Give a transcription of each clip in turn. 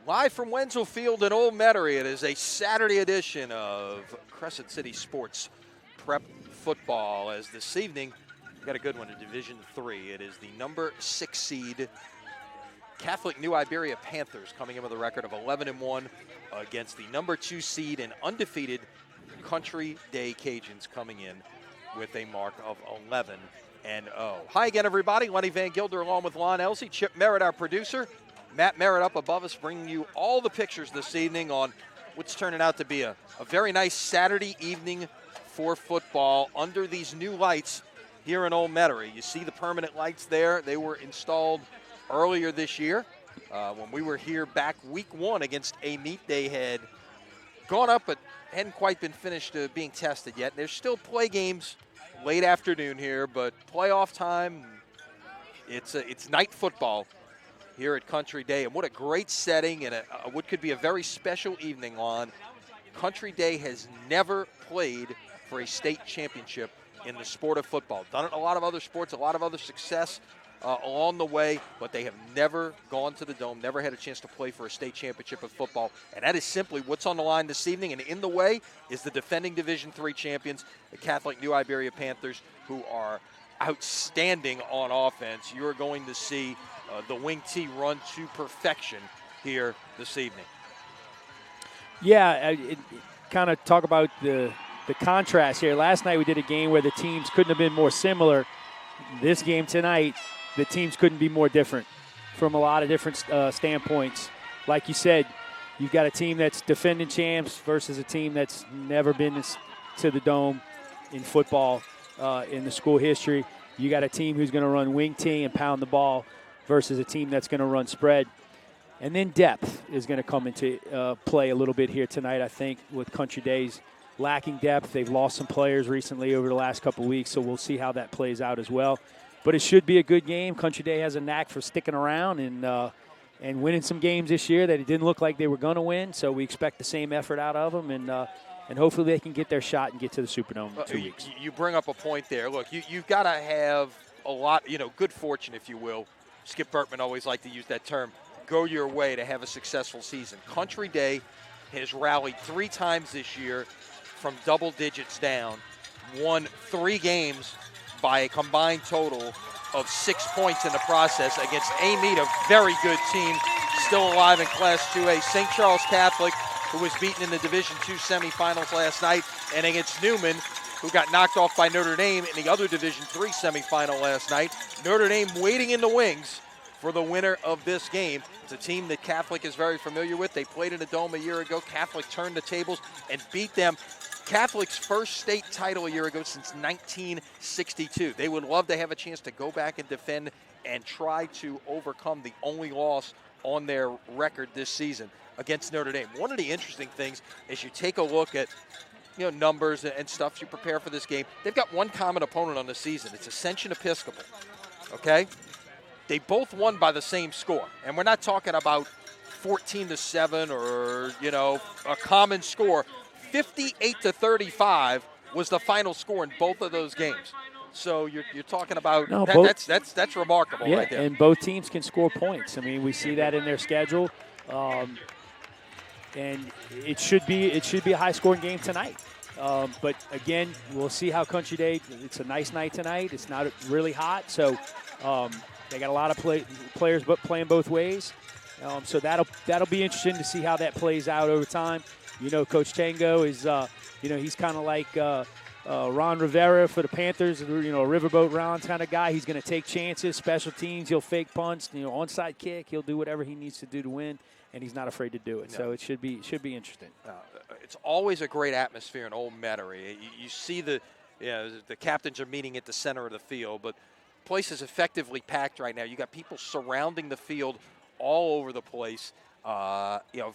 Live from Wenzel Field in Old Metairie, it is a Saturday edition of Crescent City Sports Prep Football. As this evening, we've got a good one in Division III. It is the number 6 seed Catholic New Iberia Panthers coming in with a record of 11-1 against the number 2 seed and undefeated Country Day Cajuns coming in with a mark of 11-0. Hi again, everybody. Lenny Van Gilder along with Lon Elsey, Chip Merritt, our producer. Matt Merritt up above us, bringing you all the pictures this evening on what's turning out to be a very nice Saturday evening for football under these new lights here in Old Metairie. You see the permanent lights there. They were installed earlier this year when we were here back week 1 against a meet. They had gone up but hadn't quite been finished being tested yet. There's still play games late afternoon here, but playoff time, it's night football here at Country Day. And what a great setting and what could be a very special evening on. Country Day has never played for a state championship in the sport of football. Done it in a lot of other sports, a lot of other success along the way, but they have never gone to the Dome, never had a chance to play for a state championship of football. And that is simply what's on the line this evening. And in the way is the defending Division III champions, the Catholic New Iberia Panthers, who are outstanding on offense. You're going to see the wing T run to perfection here this evening. Yeah, kind of talk about the contrast here. Last night we did a game where the teams couldn't have been more similar. This game tonight, the teams couldn't be more different from a lot of different standpoints. Like you said, you've got a team that's defending champs versus a team that's never been to the Dome in football in the school history. You got a team who's going to run wing T and pound the ball versus a team that's going to run spread. And then depth is going to come into play a little bit here tonight, I think, with Country Days lacking depth. They've lost some players recently over the last couple of weeks, so we'll see how that plays out as well. But it should be a good game. Country Day has a knack for sticking around and winning some games this year that it didn't look like they were going to win, so we expect the same effort out of them, and hopefully they can get their shot and get to the Superdome in 2 weeks. You bring up a point there. Look, you've got to have a lot, good fortune, if you will. Skip Bertman always liked to use that term, go your way to have a successful season. Country Day has rallied 3 times this year from double digits down, won 3 games by a combined total of 6 points in the process against a meet, a very good team, still alive in Class 2A, St. Charles Catholic, who was beaten in the Division II semifinals last night, and against Newman, who got knocked off by Notre Dame in the other Division III semifinal last night. Notre Dame waiting in the wings for the winner of this game. It's a team that Catholic is very familiar with. They played in the Dome a year ago. Catholic turned the tables and beat them. Catholic's first state title a year ago since 1962. They would love to have a chance to go back and defend and try to overcome the only loss on their record this season against Notre Dame. One of the interesting things is you take a look at numbers and stuff you prepare for this game. They've got one common opponent on the season. It's Ascension Episcopal, okay? They both won by the same score, and we're not talking about 14-7 or, a common score. 58-35 was the final score in both of those games. So you're talking about that's remarkable, right there. And both teams can score points. I mean, we see that in their schedule. And it should be a high-scoring game tonight. But, again, we'll see how Country Day – it's a nice night tonight. It's not really hot, so they got a lot of players playing both ways. So that'll be interesting to see how that plays out over time. Coach Tango is he's kind of like Ron Rivera for the Panthers, a riverboat Ron kind of guy. He's going to take chances, special teams. He'll fake punts, onside kick. He'll do whatever he needs to do to win. And he's not afraid to do it. No. So it should be interesting. It's always a great atmosphere in Old Metairie. You see the captains are meeting at the center of the field, but the place is effectively packed right now. You got people surrounding the field all over the place.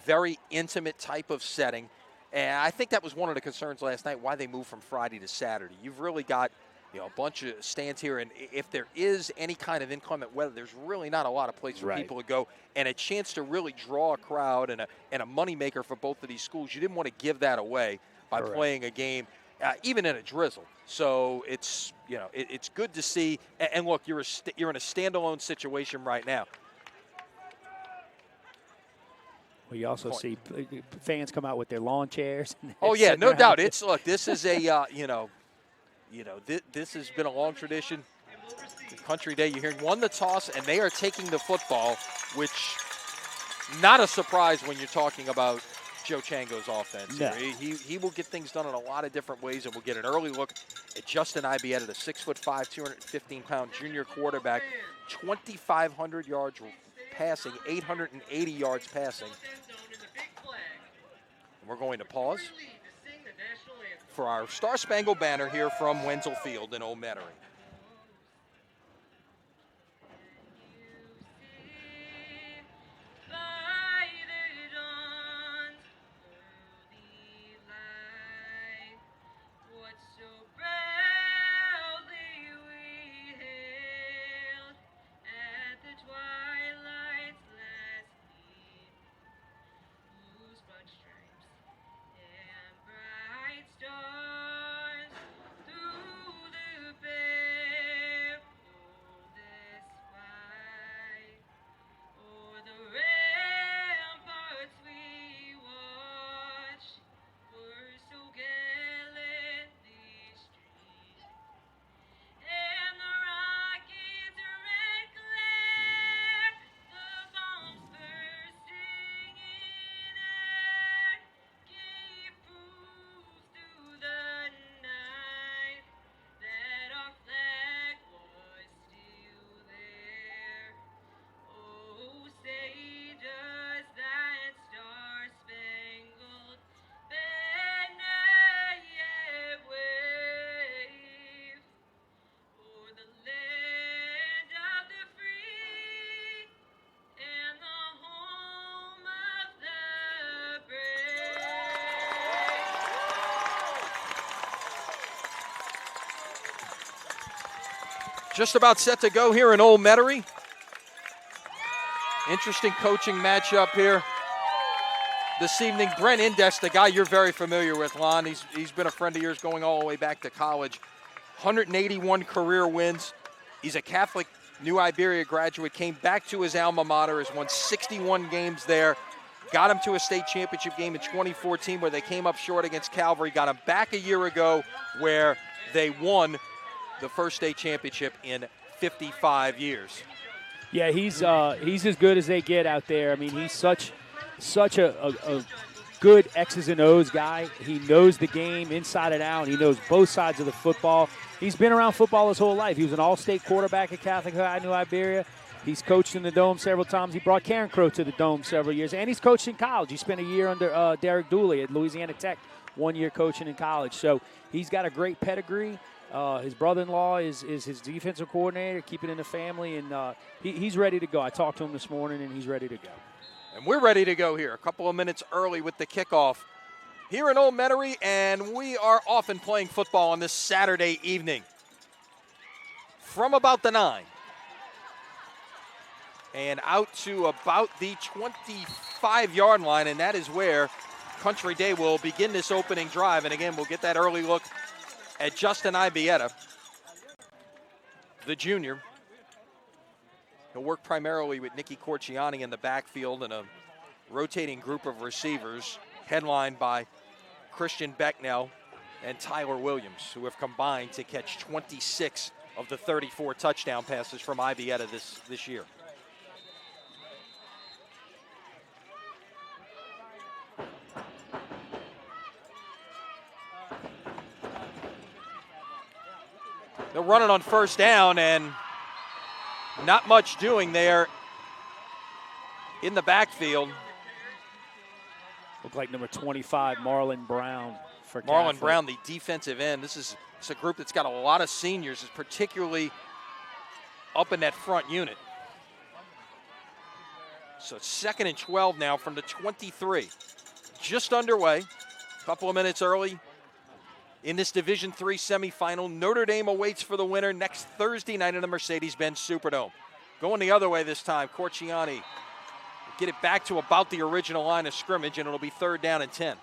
Very intimate type of setting. And I think that was one of the concerns last night, why they moved from Friday to Saturday. You've really got a bunch of stands here, and if there is any kind of inclement weather, there's really not a lot of place for people to go, and a chance to really draw a crowd and a moneymaker for both of these schools. You didn't want to give that away by playing a game, even in a drizzle. So it's it's good to see. And look, you're in a standalone situation right now. We also see fans come out with their lawn chairs. Oh yeah, no doubt. Look, this is a this has been a long tradition. Country Day, you're hearing won the toss, and they are taking the football, which not a surprise when you're talking about Joe Chango's offense. No. He will get things done in a lot of different ways, and we'll get an early look at Justin Ibieta, the 6'5", 215-pound junior quarterback, 2,500 yards passing, 880 yards passing. And we're going to pause for our Star Spangled Banner here from Wenzel Field in Old Metairie. Just about set to go here in Old Metairie. Interesting coaching matchup here this evening. Brent Index, the guy you're very familiar with, Lon. He's been a friend of yours going all the way back to college. 181 career wins. He's a Catholic New Iberia graduate, came back to his alma mater, has won 61 games there, got him to a state championship game in 2014 where they came up short against Calvary, got him back a year ago where they won the first state championship in 55 years. Yeah, he's as good as they get out there. I mean, he's such a good X's and O's guy. He knows the game inside and out. He knows both sides of the football. He's been around football his whole life. He was an all-state quarterback at Catholic High New Iberia. He's coached in the Dome several times. He brought Karen Crow to the Dome several years, and he's coached in college. He spent a year under Derek Dooley at Louisiana Tech, 1 year coaching in college. So he's got a great pedigree. His brother-in-law is his defensive coordinator, keeping in the family, and he's ready to go. I talked to him this morning, and he's ready to go. And we're ready to go here, a couple of minutes early with the kickoff here in Old Metairie, and we are off and playing football on this Saturday evening. From about the 9 and out to about the 25-yard line, and that is where Country Day will begin this opening drive. And again, we'll get that early look at Justin Ibieta, the junior. He'll work primarily with Nicky Corciani in the backfield and a rotating group of receivers headlined by Christian Becknell and Tyler Williams, who have combined to catch 26 of the 34 touchdown passes from Ibieta this year. They're running on first down, and not much doing there in the backfield. Look like number 25, Marlon Brown for Marlon Catholic. Brown, the defensive end. It's a group that's got a lot of seniors, particularly up in that front unit. So it's 2nd and 12 now from the 23. Just underway, a couple of minutes early in this Division III semifinal. Notre Dame awaits for the winner next Thursday night in the Mercedes-Benz Superdome. Going the other way this time, Corciani will get it back to about the original line of scrimmage, and it'll be 3rd down and 10.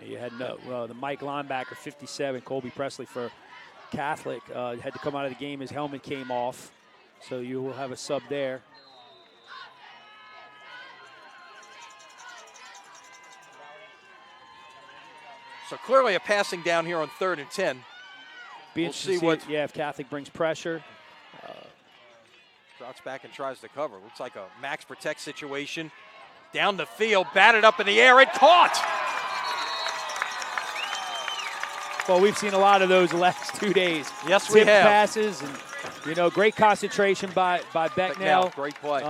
You had the Mike linebacker, 57, Colby Presley for Catholic had to come out of the game. His helmet came off, so you will have a sub there. So clearly a passing down here on 3rd and 10. We'll see if Catholic brings pressure. Drops back and tries to cover. Looks like a max protect situation. Down the field, batted up in the air, and caught. Well, we've seen a lot of those the last 2 days. Yes, we have. Passes and, great concentration by Becknell. Great play.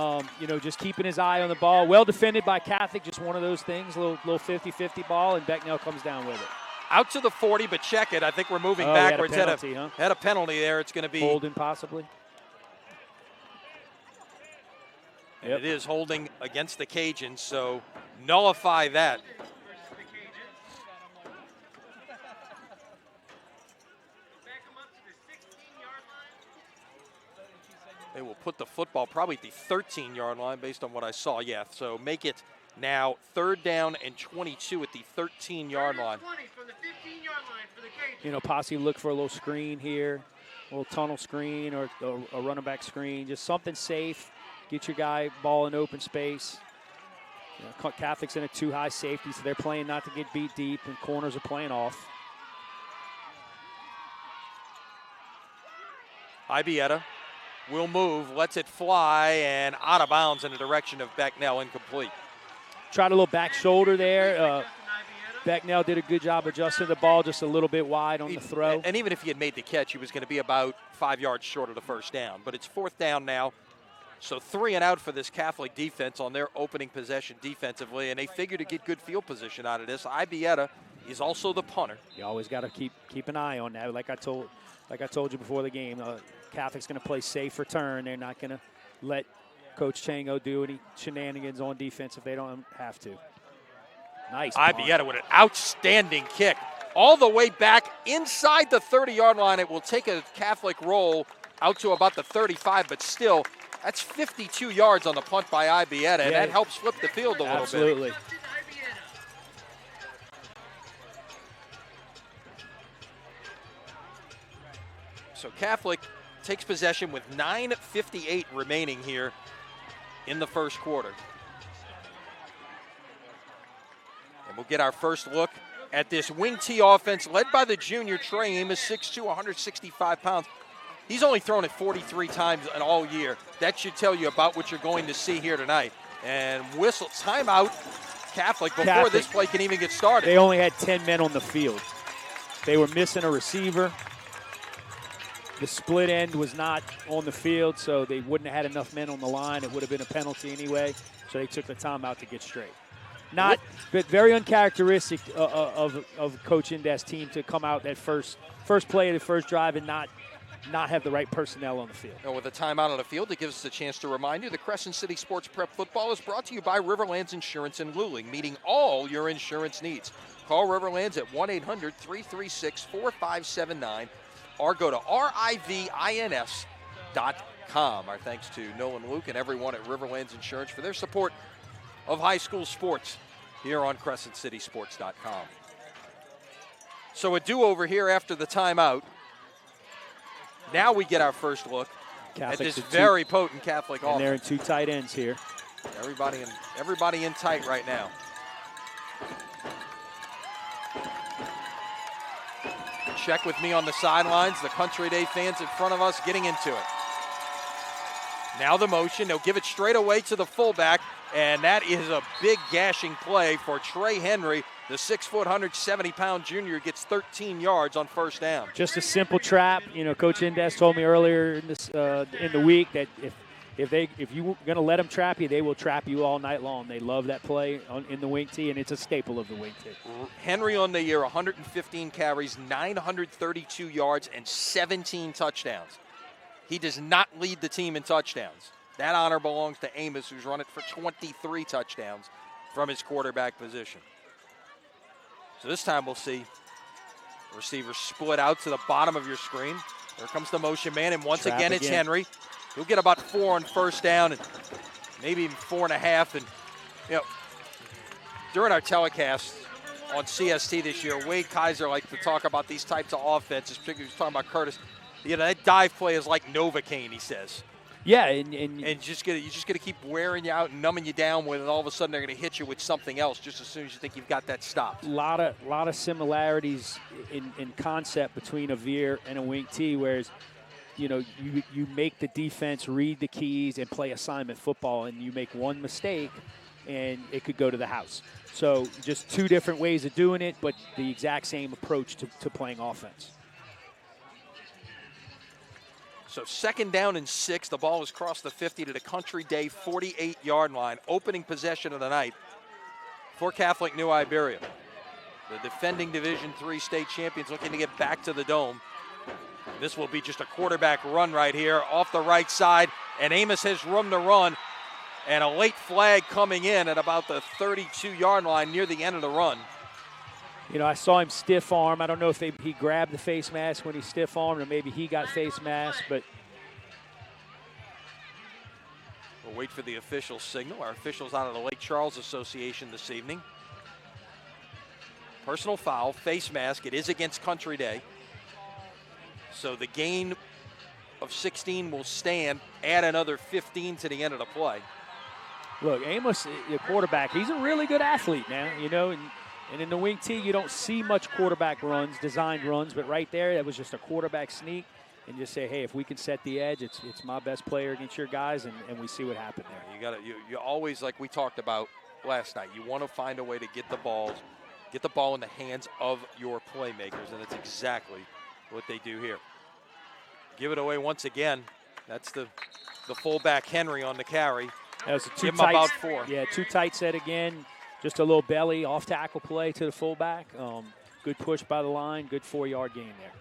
Just keeping his eye on the ball. Well defended by Catholic, just one of those things, little 50-50 ball, and Becknell comes down with it. Out to the 40, but check it. I think we're moving backwards. Had a penalty there. It's going to be holding possibly. And it is holding against the Cajuns, so nullify that. They will put the football probably at the 13-yard line based on what I saw. Yeah, so make it now 3rd down and 22 at the 13-yard line. From the 15-yard line for the Cajuns. Posse look for a little screen here, a little tunnel screen or a running back screen, just something safe. Get your guy ball in open space. Catholic's in a too high safety, so they're playing not to get beat deep, and corners are playing off. Ibieta will move, lets it fly, and out of bounds in the direction of Becknell, incomplete. Tried a little back shoulder there. Becknell did a good job adjusting the ball just a little bit wide on the throw. And even if he had made the catch, he was going to be about 5 yards short of the first down. But it's 4th down now. So 3 and out for this Catholic defense on their opening possession defensively, and they figure to get good field position out of this. Ibieta is also the punter. You always got to keep an eye on that. Like I told you before the game, Catholic's going to play safe return. They're not going to let Coach Chango do any shenanigans on defense if they don't have to. Nice. Ibieta with an outstanding kick all the way back inside the 30-yard line. It will take a Catholic roll out to about the 35, but still, that's 52 yards on the punt by Ibieta, and that helps flip the field a little bit. Absolutely. So Catholic takes possession with 9:58 remaining here in the first quarter. And we'll get our first look at this wing T offense led by the junior Trey Amos, 6'2", 165 pounds. He's only thrown it 43 times in all year. That should tell you about what you're going to see here tonight. And whistle timeout Catholic before this play can even get started. They only had 10 men on the field. They were missing a receiver. The split end was not on the field, so they wouldn't have had enough men on the line. It would have been a penalty anyway, so they took the timeout to get straight. But very uncharacteristic of Coach Indes's team to come out that first play of the first drive and not have the right personnel on the field. And with a timeout on the field, it gives us a chance to remind you the Crescent City Sports Prep Football is brought to you by Riverlands Insurance in Luling, meeting all your insurance needs. Call Riverlands at 1-800-336-4579 or go to RIVINS.com. Our thanks to Nolan Luke and everyone at Riverlands Insurance for their support of high school sports here on CrescentCitySports.com. So a do-over here after the timeout. Now we get our first look at this very potent Catholic offense. And they're in 2 tight ends here. Everybody in tight right now. Check with me on the sidelines. The Country Day fans in front of us getting into it. Now the motion. They'll give it straight away to the fullback, and that is a big gashing play for Trey Henry. The 6', 170-pound junior gets 13 yards on first down. Just a simple trap. Coach Indes told me earlier in the week that if you're going to let them trap you, they will trap you all night long. They love that play in the wing tee, and it's a staple of the wing tee. Henry on the year, 115 carries, 932 yards, and 17 touchdowns. He does not lead the team in touchdowns. That honor belongs to Amos, who's run it for 23 touchdowns from his quarterback position. So this time we'll see receivers split out to the bottom of your screen. There comes the motion man, and once again it's Henry. He'll get about 4 on first down and maybe even 4.5. And, during our telecast, on CST this year. Wade Kaiser likes to talk about these types of offenses, particularly he's talking about Curtis. You know, that dive play is like Novocaine, he says. Yeah, And you just got to keep wearing you out and numbing you down when all of a sudden they're going to hit you with something else just as soon as you think you've got that stopped. A lot of similarities in concept between a veer and a wing T, whereas you know you make the defense read the keys and play assignment football, and you make one mistake and it could go to the house. So just two different ways of doing it, but the exact same approach to playing offense. So 2nd down and 6. The ball has crossed the 50 to the Country Day 48-yard line. Opening possession of the night for Catholic New Iberia. The defending Division III state champions looking to get back to the Dome. This will be just a quarterback run right here off the right side, and Amos has room to run. And a late flag coming in at about the 32-yard line near the end of the run. You know, I saw him stiff arm. I don't know if he grabbed the face mask when he stiff armed, or maybe he got face mask, but we'll wait for the official signal. Our officials out of the Lake Charles Association this evening. Personal foul, face mask. It is against Country Day. So the gain of 16 will stand. Add another 15 to the end of the play. Look, Amos, the quarterback, he's a really good athlete now, you know, and in the wing T, you don't see much quarterback runs, designed runs, but right there, that was just a quarterback sneak, and just say, hey, if we can set the edge, it's my best player against your guys, and we see what happened there. You always, like we talked about last night, you want to find a way to get the ball in the hands of your playmakers, and that's exactly what they do here. Give it away once again. That's the fullback Henry on the carry. That was a Give him about 4. Yeah, too tight set again. Just a little belly off tackle play to the fullback. Good push by the line. Good 4-yard gain there.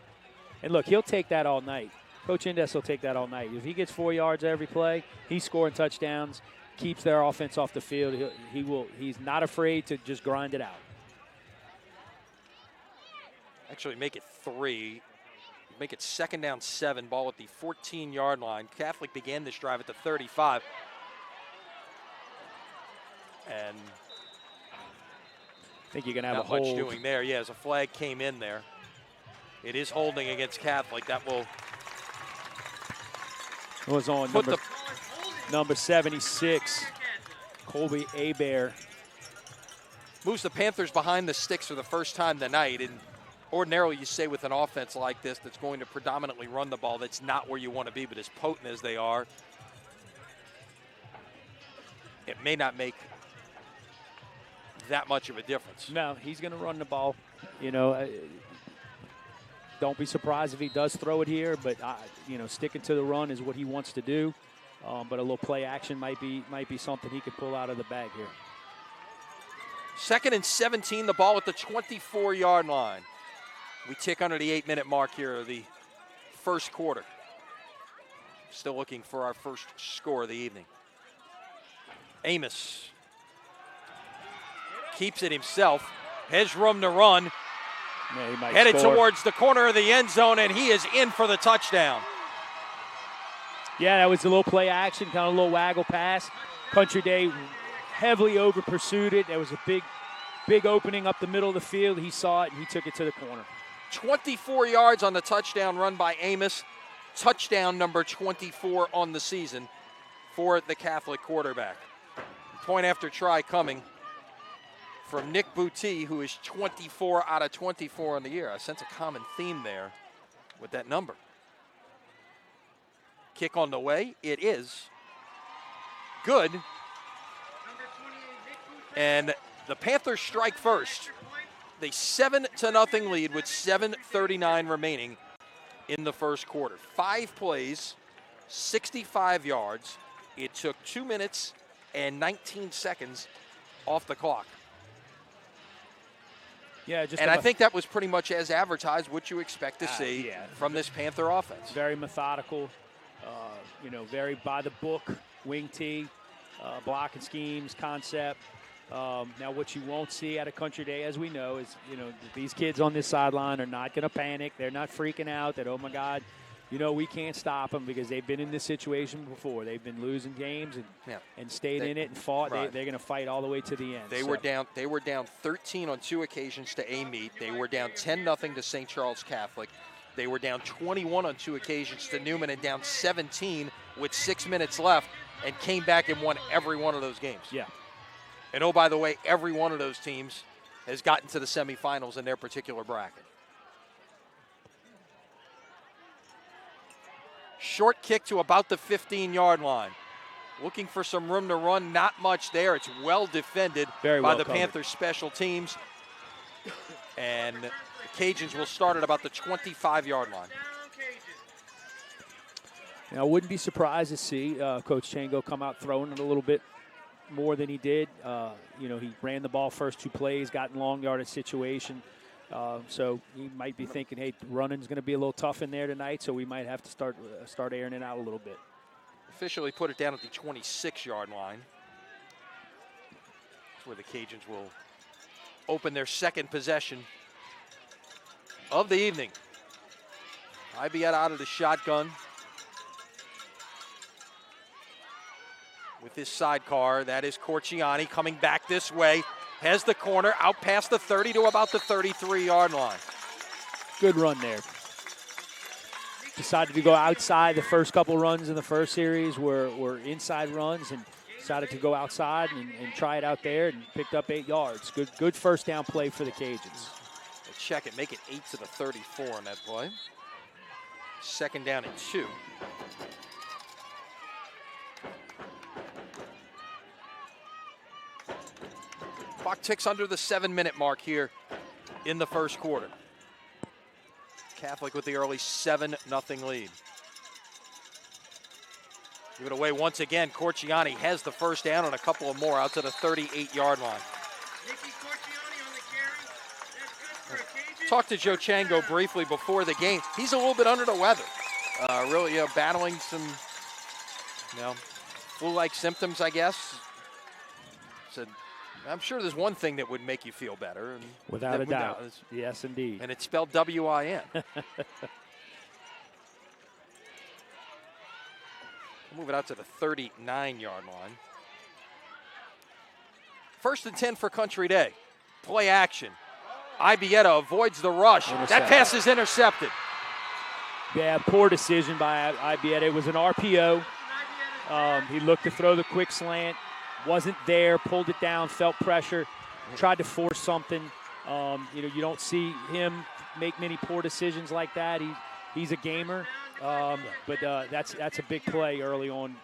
And look, he'll take that all night. Coach Indes will take that all night. If he gets 4 yards every play, he's scoring touchdowns, keeps their offense off the field. He's not afraid to just grind it out. Actually, make it 3. Make it 2nd down 7. Ball at the 14-yard line. Catholic began this drive at the 35. And I think you're going to have not a hold. much doing there. Yeah, as a flag came in there. It is holding against Catholic. That will was on number 76, Colby Abear. Moves the Panthers behind the sticks for the first time tonight. And ordinarily you say with an offense like this that's going to predominantly run the ball, that's not where you want to be, but as potent as they are, it may not make that much of a difference. No, he's going to run the ball. You know, don't be surprised if he does throw it here, but you know, sticking to the run is what he wants to do. But a little play action might be something he could pull out of the bag here. 2nd and 17, the ball at the 24-yard line. We tick under the 8-minute mark here of the first quarter. Still looking for our first score of the evening. Amos keeps it himself, has room to run, Yeah, he might headed score. towards the corner of the end zone, and he is in for the touchdown. Yeah, that was a little play action, kind of a little waggle pass. Country Day heavily over pursued it. There was a big opening up the middle of the field. He saw it, and he took it to the corner. 24 yards on the touchdown run by Amos. Touchdown number 24 on the season for the Catholic quarterback. Point after try coming from Nick Boutte, who is 24 out of 24 on the year. I sense a common theme there with that number. Kick on the way. It is good. And the Panthers strike first. They 7-0 lead with 7:39 remaining in the first quarter. 5 plays, 65 yards. It took 2 minutes and 19 seconds off the clock. Yeah, I think that was pretty much as advertised what you expect to see from this Panther offense. Very methodical, you know, very by the book, wing T, blocking schemes, concept. Now, what you won't see at a Country Day, as we know, is, you know, these kids on this sideline are not going to panic. They're not freaking out that, oh, my God, we can't stop them because they've been in this situation before. They've been losing games and stayed in it and fought. Right. They're going to fight all the way to the end. They were down 13 on 2 occasions to Amite. They were down 10-0 to St. Charles Catholic. They were down 21 on 2 occasions to Newman and down 17 with 6 minutes left and came back and won every one of those games. Yeah. And oh, by the way, every one of those teams has gotten to the semifinals in their particular bracket. Short kick to about the 15-yard line. Looking for some room to run, not much there. It's well defended by the Panthers special teams. And the Cajuns will start at about the 25-yard line. Now, I wouldn't be surprised to see Coach Chango come out throwing it a little bit more than he did. He ran the ball first 2 plays, got in long yardage situation. So he might be thinking, hey, running's going to be a little tough in there tonight, so we might have to start airing it out a little bit. Officially put it down at the 26-yard line. That's where the Cajuns will open their second possession of the evening. Ibieta out of the shotgun with his sidecar. That is Corciani coming back this way. Has the corner out past the 30 to about the 33-yard line. Good run there. Decided to go outside. The first couple runs in the first series were inside runs, and decided to go outside and try it out there and picked up 8 yards. Good first down play for the Cajuns. We'll check it, make it 8 to the 34 on that play. Second down and 2. Clock ticks under the 7-minute mark here in the first quarter. Catholic with the early 7-0 lead. Give it away once again. Corciani has the first down and a couple of more out to the 38-yard line. Talked to Joe Chango briefly before the game. He's a little bit under the weather. Really battling some flu-like symptoms, I guess. Said, I'm sure there's one thing that would make you feel better. And without a doubt. Yes, indeed. And it's spelled W-I-N. Move it out to the 39-yard line. 1st and 10 for Country Day. Play action. Ibieta avoids the rush. That pass is intercepted. Yeah, poor decision by Ibieta. It was an RPO. He looked to throw the quick slant. Wasn't there, pulled it down, felt pressure, tried to force something. You don't see him make many poor decisions like that. He's a gamer, but that's a big play early on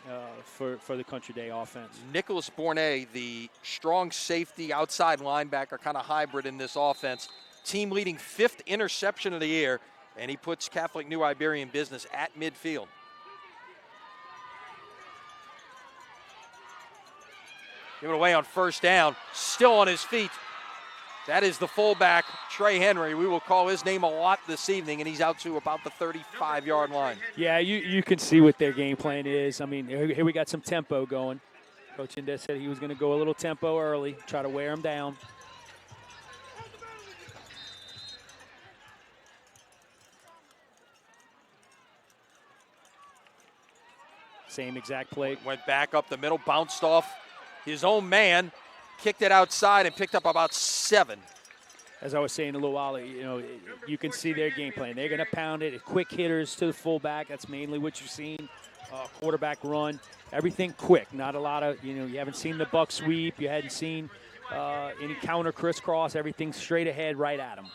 for the Country Day offense. Nicholas Bournet, the strong safety outside linebacker, kind of hybrid in this offense. Team leading 5th interception of the year, and he puts Catholic New Iberia in business at midfield. Give it away on first down. Still on his feet. That is the fullback, Trey Henry. We will call his name a lot this evening, and he's out to about the 35-yard line. Yeah, you can see what their game plan is. I mean, here we got some tempo going. Coach Indes said he was going to go a little tempo early, try to wear him down. Same exact play. Went back up the middle, bounced off his own man, kicked it outside and picked up about 7. As I was saying a little while, you can see their game plan. They're going to pound it. Quick hitters to the fullback. That's mainly what you've seen. Quarterback run. Everything quick. Not a lot of, you haven't seen the buck sweep. You hadn't seen any counter crisscross. Everything straight ahead right at them.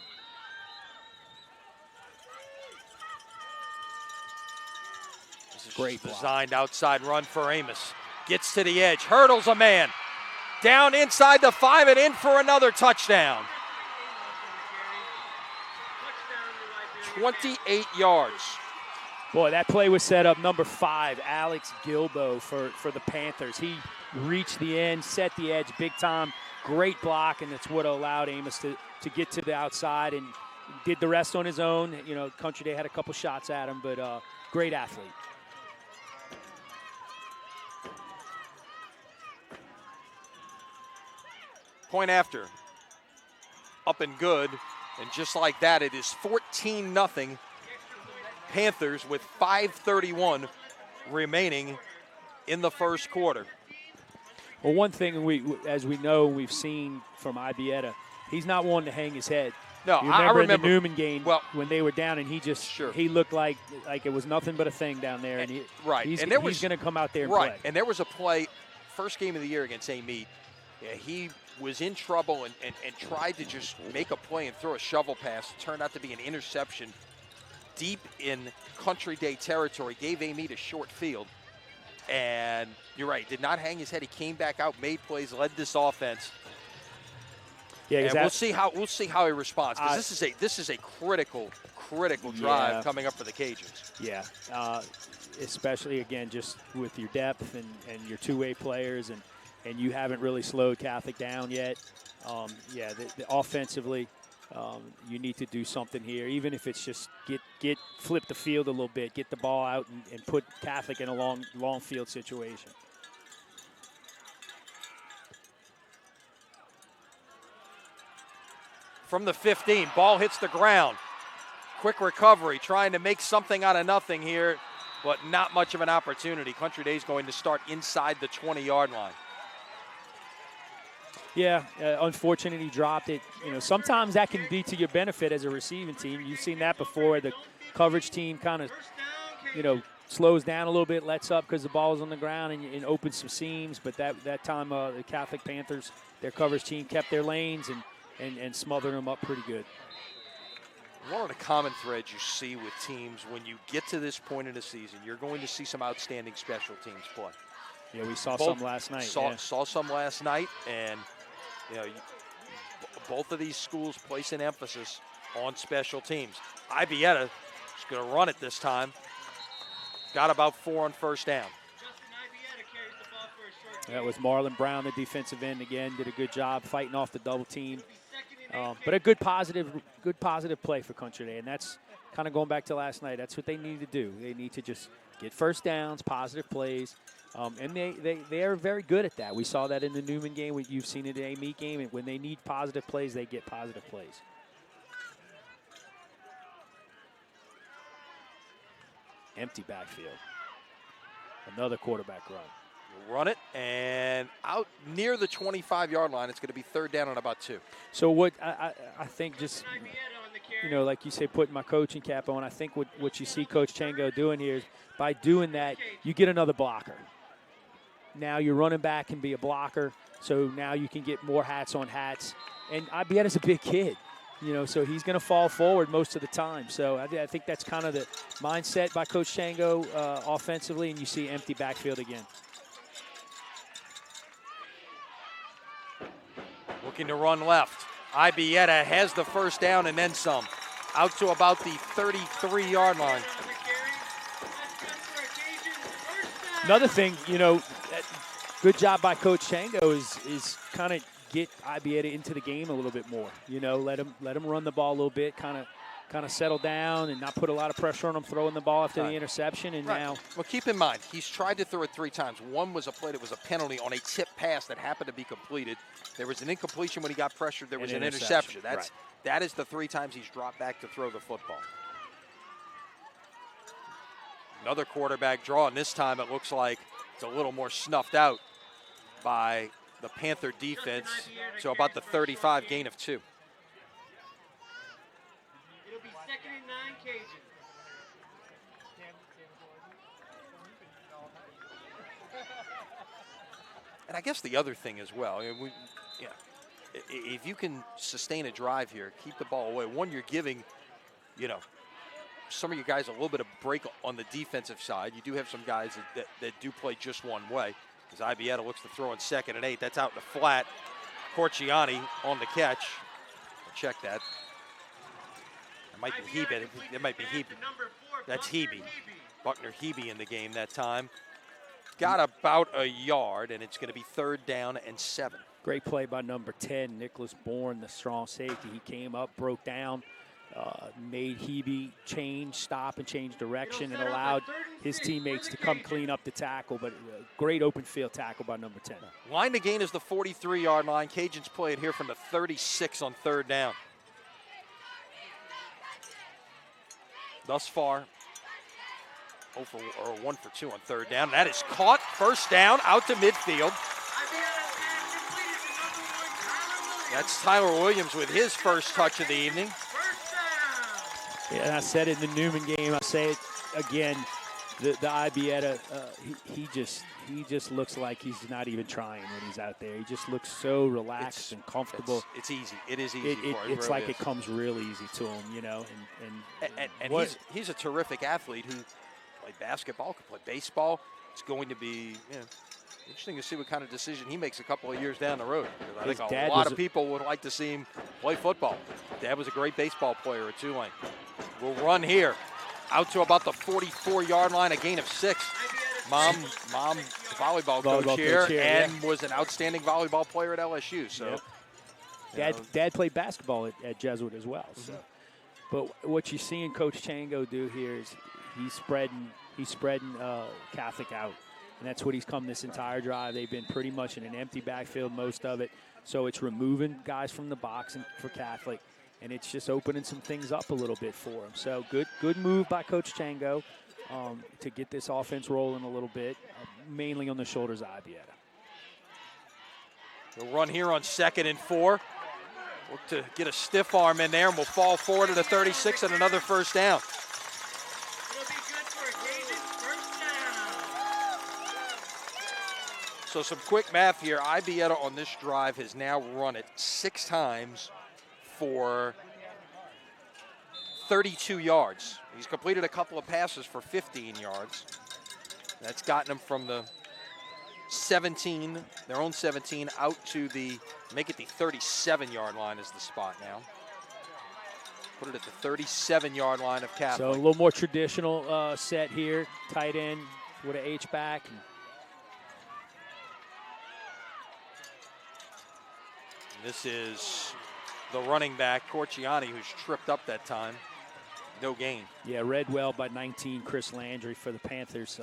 This is great designed outside run for Amos. Gets to the edge, hurdles a man. Down inside the 5 and in for another touchdown. 28 yards. Boy, that play was set up. Number 5, Alex Gilbo for the Panthers. He reached the end, set the edge big time. Great block, and that's what allowed Amos to get to the outside and did the rest on his own. Country Day had a couple shots at him, but great athlete. Point after. Up and good. And just like that, it is 14-0 Panthers with 5:31 remaining in the first quarter. Well, one thing as we know, we've seen from Ibieta, he's not one to hang his head. No, You I remember in the Newman game when they were down, and he looked like it was nothing but a thing down there. And he's going to come out there and play. And there was a play, first game of the year against Amite. Yeah, he was in trouble and tried to just make a play and throw a shovel pass. It turned out to be an interception deep in Country Day territory. Gave Amite a short field. And you're right, did not hang his head. He came back out, made plays, led this offense. Yeah, and we'll see how he responds, because this is a critical drive coming up for the Cajuns. Yeah, especially again just with your depth and your two-way players, and you haven't really slowed Catholic down yet. The offensively, you need to do something here, even if it's just flip the field a little bit, get the ball out, and put Catholic in a long field situation. From the 15, ball hits the ground. Quick recovery, trying to make something out of nothing here, but not much of an opportunity. Country Day's going to start inside the 20-yard line. Yeah, unfortunately, he dropped it. Sometimes that can be to your benefit as a receiving team. You've seen that before. The coverage team kind of, slows down a little bit, lets up because the ball is on the ground and opens some seams. But that time, the Catholic Panthers, their coverage team kept their lanes and smothered them up pretty good. One of the common threads you see with teams when you get to this point in the season, you're going to see some outstanding special teams play. Yeah, we saw some last night. Saw some last night, and both of these schools place an emphasis on special teams. Ibieta is going to run it this time. Got about 4 on first down. That was Marlon Brown, the defensive end, again, did a good job fighting off the double team. But a good positive play for Country Day, and that's kind of going back to last night. That's what they need to do. They need to just get first downs, positive plays, and they are very good at that. We saw that in the Newman game. You've seen it in the Amite game. And when they need positive plays, they get positive plays. Empty backfield. Another quarterback run. Run it, and out near the 25-yard line. It's going to be third down on about 2. So what I think, just like you say, putting my coaching cap on, I think what you see Coach Chango doing here is by doing that, you get another blocker. Now your running back can be a blocker, so now you can get more hats on hats. And Ibieta's a big kid, so he's going to fall forward most of the time. So I think that's kind of the mindset by Coach Chango offensively, and you see empty backfield again. Looking to run left. Ibieta has the first down and then some. Out to about the 33-yard line. Another thing, good job by Coach Chango is kind of get Ibieta into the game a little bit more. Let him run the ball a little bit, kind of settle down and not put a lot of pressure on him throwing the ball after the interception. And now, well, keep in mind, he's tried to throw it 3 times. One was a play that was a penalty on a tip pass that happened to be completed. There was an incompletion when he got pressured. There was an interception. That is the 3 times he's dropped back to throw the football. Another quarterback draw, and this time it looks like it's a little more snuffed out by the Panther defense. So about the 35, gain of 2. It'll be 2nd and 9, Cajun. And I guess the other thing as well, if you can sustain a drive here, keep the ball away. One, you're giving, some of you guys a little bit of break on the defensive side. You do have some guys that do play just one way. As Ibieta looks to throw on 2nd and 8. That's out in the flat. Corciani on the catch. I'll check that. It might be Hebe. It might be Hebe. That's Hebe. Buckner Hebe in the game that time. Got about a yard, and it's going to be 3rd down and 7. Great play by number 10, Nicholas Bourne, the strong safety. He came up, broke down, made Hebe stop and change direction, and allowed his teammates to come clean up the tackle. But great open field tackle by number 10. Line to gain is the 43-yard line. Cajuns play it here from the 36 on 3rd down. Thus far, 0 for, or 1 for 2 on third down. That is caught. First down, out to midfield. That's Tyler Williams with his first touch of the evening. Yeah, and I said it in the Newman game. I say it again. The Ibieta, he just looks like he's not even trying when he's out there. He just looks so relaxed and comfortable. It's easy. It is easy for him. It's really like is. it comes real easy to him, you know. And he's a terrific athlete who played basketball, could play baseball. It's going to be interesting to see what kind of decision he makes a couple of years down the road. I think a lot of people would like to see him play football. Dad was a great baseball player at Tulane. We'll run here. Out to about the 44-yard line, a gain of 6. Mom, volleyball coach here, and was an outstanding volleyball player at LSU. So, Dad played basketball at Jesuit as well. So, but what you're seeing Coach Chango do here is he's spreading Catholic out, and that's what he's come this entire drive. They've been pretty much in an empty backfield most of it, so it's removing guys from the box and for Catholic. And it's just opening some things up a little bit for him. So good move by Coach Chango to get this offense rolling a little bit, mainly on the shoulders of Ibieta. We'll run here on 2nd and 4. Look to get a stiff arm in there, and we'll fall forward to the 36 and another first down. It'll be good for a Cajun first down. So some quick math here. Ibieta on this drive has now run it 6 times for 32 yards. He's completed a couple of passes for 15 yards. That's gotten him from the 17, their own 17, out to the 37-yard line is the spot now. Put it at the 37-yard line of Catholic. So a little more traditional set here, tight end with an H-back. This is the running back, Corciani, who's tripped up that time. No gain. Yeah, read well by 19, Chris Landry for the Panthers.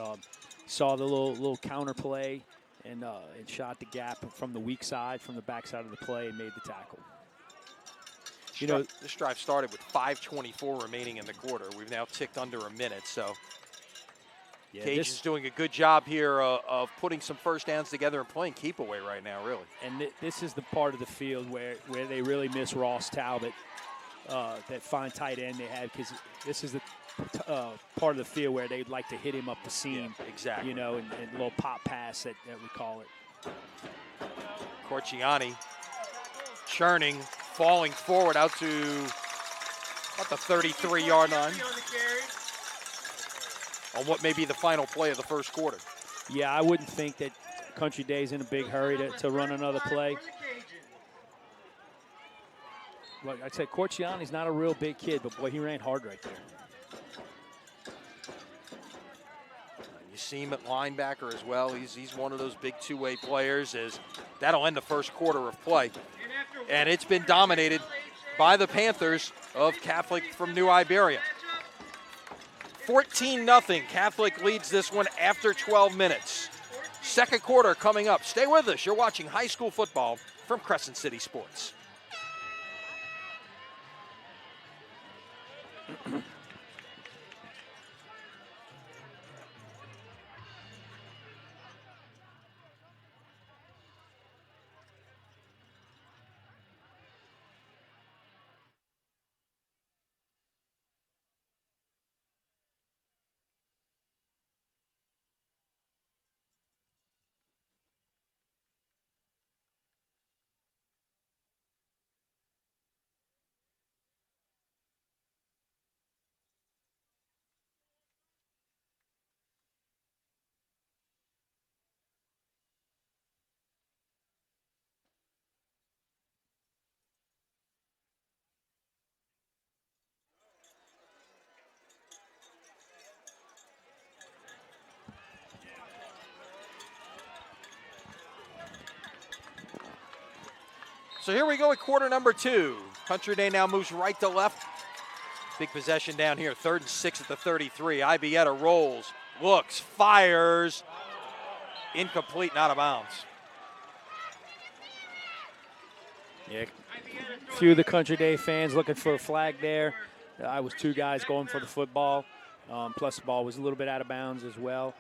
Saw the little counter play and shot the gap from the weak side, from the backside of the play, and made the tackle. This drive started with 5:24 remaining in the quarter. We've now ticked under a minute, so Cajuns doing a good job here of putting some first downs together and playing keep away right now, really. And this is the part of the field where they really miss Ross Talbot, that fine tight end they had, because this is the part of the field where they'd like to hit him up the seam. Yeah, exactly. And a little pop pass that we call it. Corciani churning, falling forward out to about the 33-yard line on what may be the final play of the first quarter. Yeah, I wouldn't think that Country Day's in a big hurry to run another play. Like I said, Corciani's not a real big kid, but boy, he ran hard right there. You see him at linebacker as well. He's one of those big two-way players. That'll end the first quarter of play. And it's been dominated by the Panthers of Catholic from New Iberia. 14-0. Catholic leads this one after 12 minutes. Second quarter coming up. Stay with us. You're watching high school football from Crescent City Sports. So here we go at quarter number 2. Country Day now moves right to left. Big possession down here, 3rd and 6 at the 33. Ibieta rolls, looks, fires. Incomplete, not out of bounds. Yeah, a few of the Country Day fans looking for a flag there. I was 2 guys going for the football. Plus, the ball was a little bit out of bounds as well.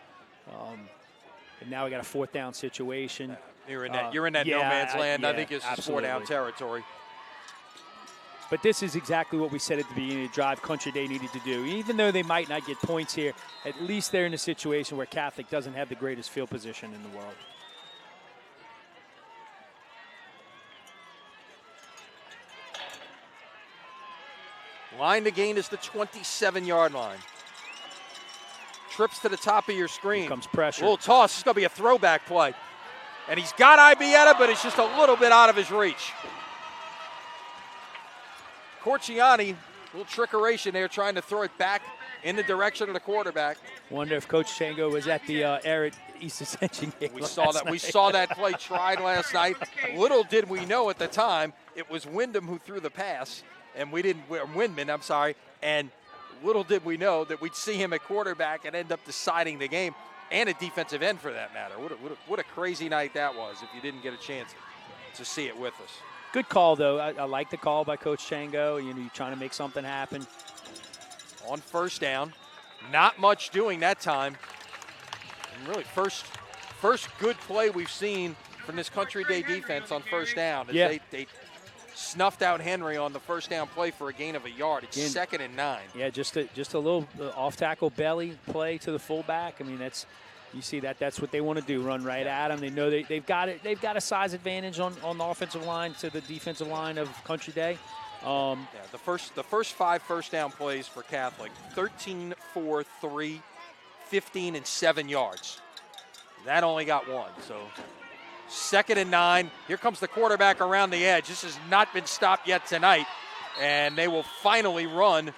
And now we got a 4th down situation. You're in that yeah, no man's land. I yeah, think it's absolutely. 4-down territory. But this is exactly what we said at the beginning of the drive Country Day needed to do. Even though they might not get points here, at least they're in a situation where Catholic doesn't have the greatest field position in the world. Line to gain is the 27-yard line. Trips to the top of your screen. Here comes pressure. Little toss. It's going to be a throwback play. And he's got Ibieta, but it's just a little bit out of his reach. Corciani, little trickeration there, trying to throw it back in the direction of the quarterback. Wonder if Coach Chango was at the Arid East Ascension game. We saw that. We saw that play tried last night. Little did we know at the time it was Wyndham who threw the pass, and Windman. I'm sorry. And little did we know that we'd see him at quarterback and end up deciding the game, and a defensive end for that matter. What a crazy night that was. If you didn't get a chance to see it with us. Good call, though. I like the call by Coach Chango. You're trying to make something happen. On 1st down, not much doing that time. And really, first good play we've seen from this Country Day defense on 1st down. Yeah. They snuffed out Henry on the 1st down play for a gain of a yard. It's Again, 2nd and 9. Yeah, just a little off-tackle belly play to the fullback. I mean, you see that's what they want to do, run right at him. They know they've got it. They've got a size advantage on the offensive line to the defensive line of Country Day. The first 5 1st down plays for Catholic, 13, 4, 3, 15, and 7 yards. That only got 1, so 2nd and 9. Here comes the quarterback around the edge. This has not been stopped yet tonight, and they will finally run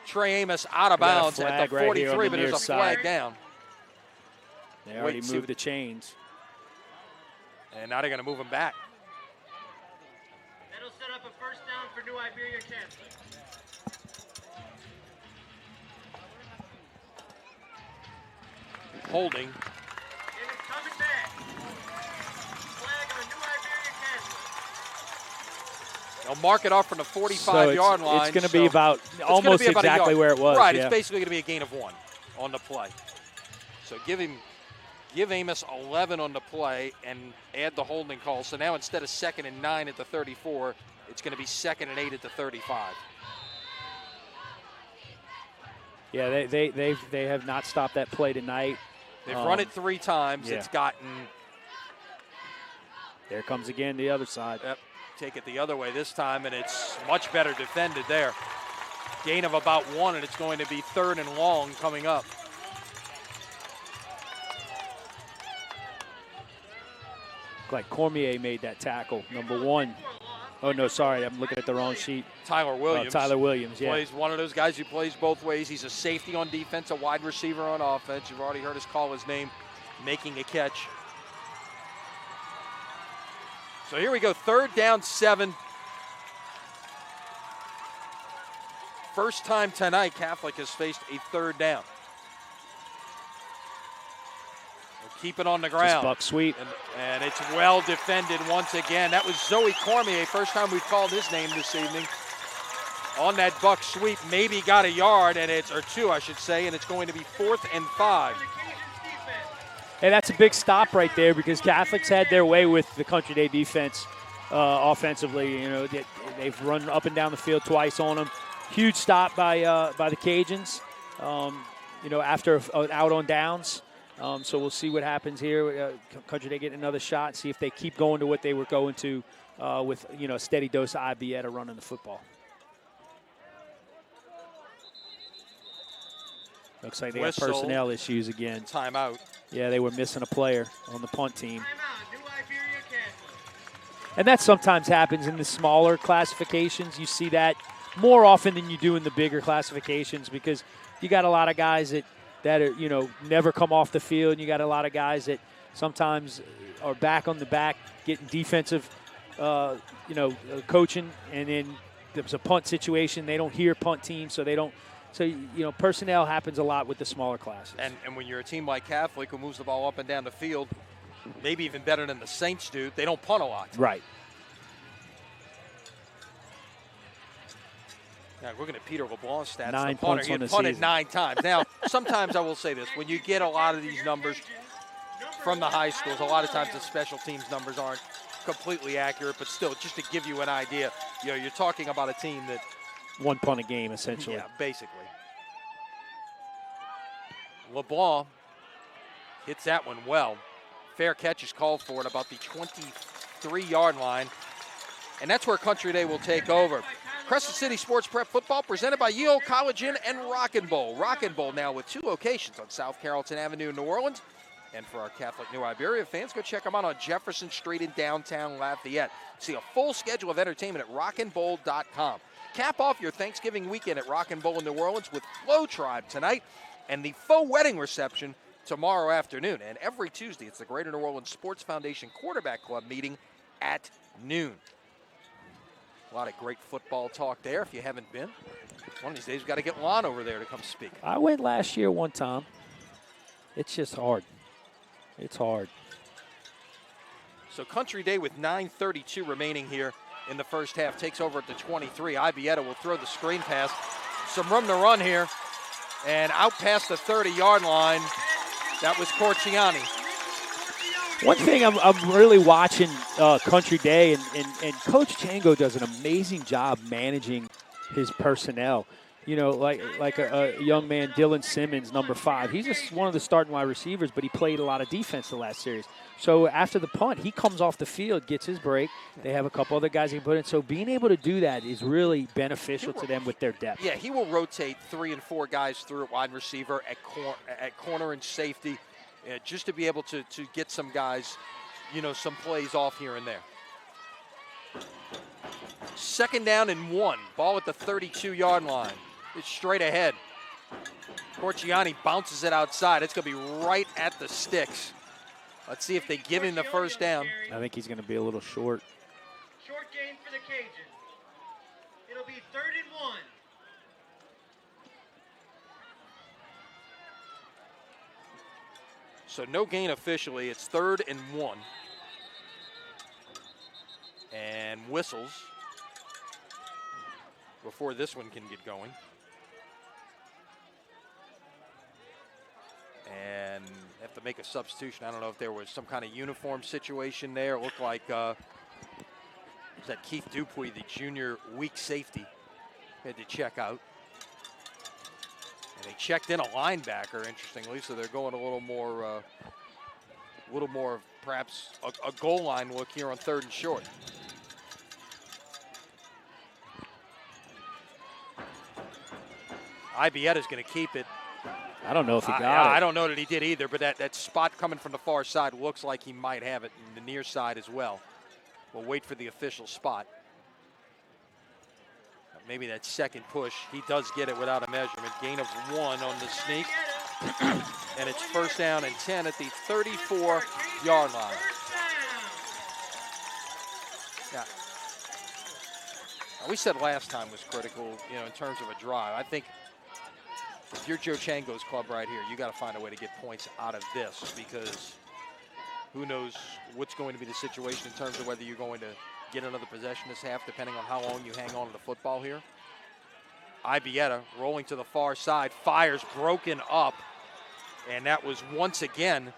Trey Amos out of bounds at the 43, but there's a flag down. They already moved the chains. And now they're going to move him back. That'll set up a 1st down for New Iberia Catholic. Holding. And it's coming back. Flag on New Iberia Catholic. They'll mark it off from the 45-yard line. It's going to be about almost exactly where it was. Right, yeah. It's basically going to be a gain of 1 on the play. So give Amos 11 on the play and add the holding call. So now instead of 2nd and 9 at the 34, it's going to be 2nd and 8 at the 35. Yeah, they have not stopped that play tonight. They've run it 3 times. Yeah. It's gotten. There comes again the other side. Yep, take it the other way this time, and it's much better defended there. Gain of about 1, and it's going to be 3rd and long coming up. Like Cormier made that tackle, number 1. Oh, no, sorry, I'm looking at the wrong sheet. Tyler Williams. Tyler Williams, yeah. Plays one of those guys who plays both ways. He's a safety on defense, a wide receiver on offense. You've already heard us call his name, making a catch. So here we go, 3rd down, 7. First time tonight Catholic has faced a 3rd down. Keep it on the ground. Just buck sweep. And it's well defended once again. That was Zoe Cormier, first time we've called his name this evening. On that buck sweep, maybe got a yard, or 2, I should say, and it's going to be 4th and 5. Hey, that's a big stop right there because Catholics had their way with the Country Day defense offensively. They've run up and down the field twice on them. Huge stop by the Cajuns. After an out on downs. So we'll see what happens here. Country Day getting another shot, see if they keep going to what they were going to with a steady dose of Ibieta running the football. Looks like they got personnel issues again. Timeout. Yeah, they were missing a player on the punt team. Timeout, New Iberia Catholic. And that sometimes happens in the smaller classifications. You see that more often than you do in the bigger classifications because you got a lot of guys that are, never come off the field. And you got a lot of guys that sometimes are back on the back getting defensive, coaching. And then there's a punt situation. They don't hear punt team, so they don't. So, personnel happens a lot with the smaller classes. And when you're a team like Catholic who moves the ball up and down the field, maybe even better than the Saints do, they don't punt a lot. Right. Now, looking at Peter LeBlanc's stats, 9 the punter, punts he on had the punted season. 9 times. Now, sometimes I will say this. When you get a lot of these numbers from the high schools, a lot of times the special teams numbers aren't completely accurate, but still, just to give you an idea, you're talking about a team that, 1 punt a game, essentially. yeah, basically. LeBlanc hits that one well. Fair catch is called for at about the 23-yard line. And that's where Country Day will take over. Crescent City Sports Prep Football presented by Yale College Inn and Rockin' Bowl. Rockin' Bowl now with 2 locations on South Carrollton Avenue in New Orleans. And for our Catholic New Iberia fans, go check them out on Jefferson Street in downtown Lafayette. See a full schedule of entertainment at rockinbowl.com. Cap off your Thanksgiving weekend at Rockin' Bowl in New Orleans with Flow Tribe tonight and the faux wedding reception tomorrow afternoon. And every Tuesday, it's the Greater New Orleans Sports Foundation Quarterback Club meeting at noon. A lot of great football talk there if you haven't been. One of these days, we've got to get Lon over there to come speak. I went last year one time. It's just hard. It's hard. So Country Day with 9:32 remaining here in the first half takes over at the 23. Ibieta will throw the screen pass. Some room to run here. And out past the 30-yard line, that was Corciani. One thing I'm really watching Country Day, and Coach Chango does an amazing job managing his personnel. You know, like a young man, Dylan Simmons, number 5. He's just one of the starting wide receivers, but he played a lot of defense the last series. So after the punt, he comes off the field, gets his break. They have a couple other guys he can put in. So being able to do that is really beneficial to them with their depth. Yeah, he will rotate 3 and 4 guys through at wide receiver, at corner and safety, just to be able to get some guys, some plays off here and there. 2nd down and 1. Ball at the 32-yard line. It's straight ahead. Corciani bounces it outside. It's going to be right at the sticks. Let's see if they give him the first down. I think he's going to be a little short. Short gain for the Cajuns. It'll be 3rd and 1. So no gain officially. It's 3rd and 1. And whistles before this one can get going. And have to make a substitution. I don't know if there was some kind of uniform situation there. It looked like was that Keith Dupuy, the junior weak safety, had to check out. And they checked in a linebacker, interestingly, so they're going a little more perhaps a goal line look here on 3rd and short. Ibieta's going to keep it. I don't know if he got it. I don't know that he did either, but that spot coming from the far side looks like he might have it in the near side as well. We'll wait for the official spot. Maybe that second push. He does get it without a measurement. Gain of 1 on the sneak. And it's 1st down and 10 at the 34-yard line. Yeah. We said last time was critical, in terms of a drive. I think if you're Joe Chango's club right here, you got to find a way to get points out of this, because who knows what's going to be the situation in terms of whether you're going to get another possession this half, depending on how long you hang on to the football here. Ibieta rolling to the far side, fires broken up, and that was once again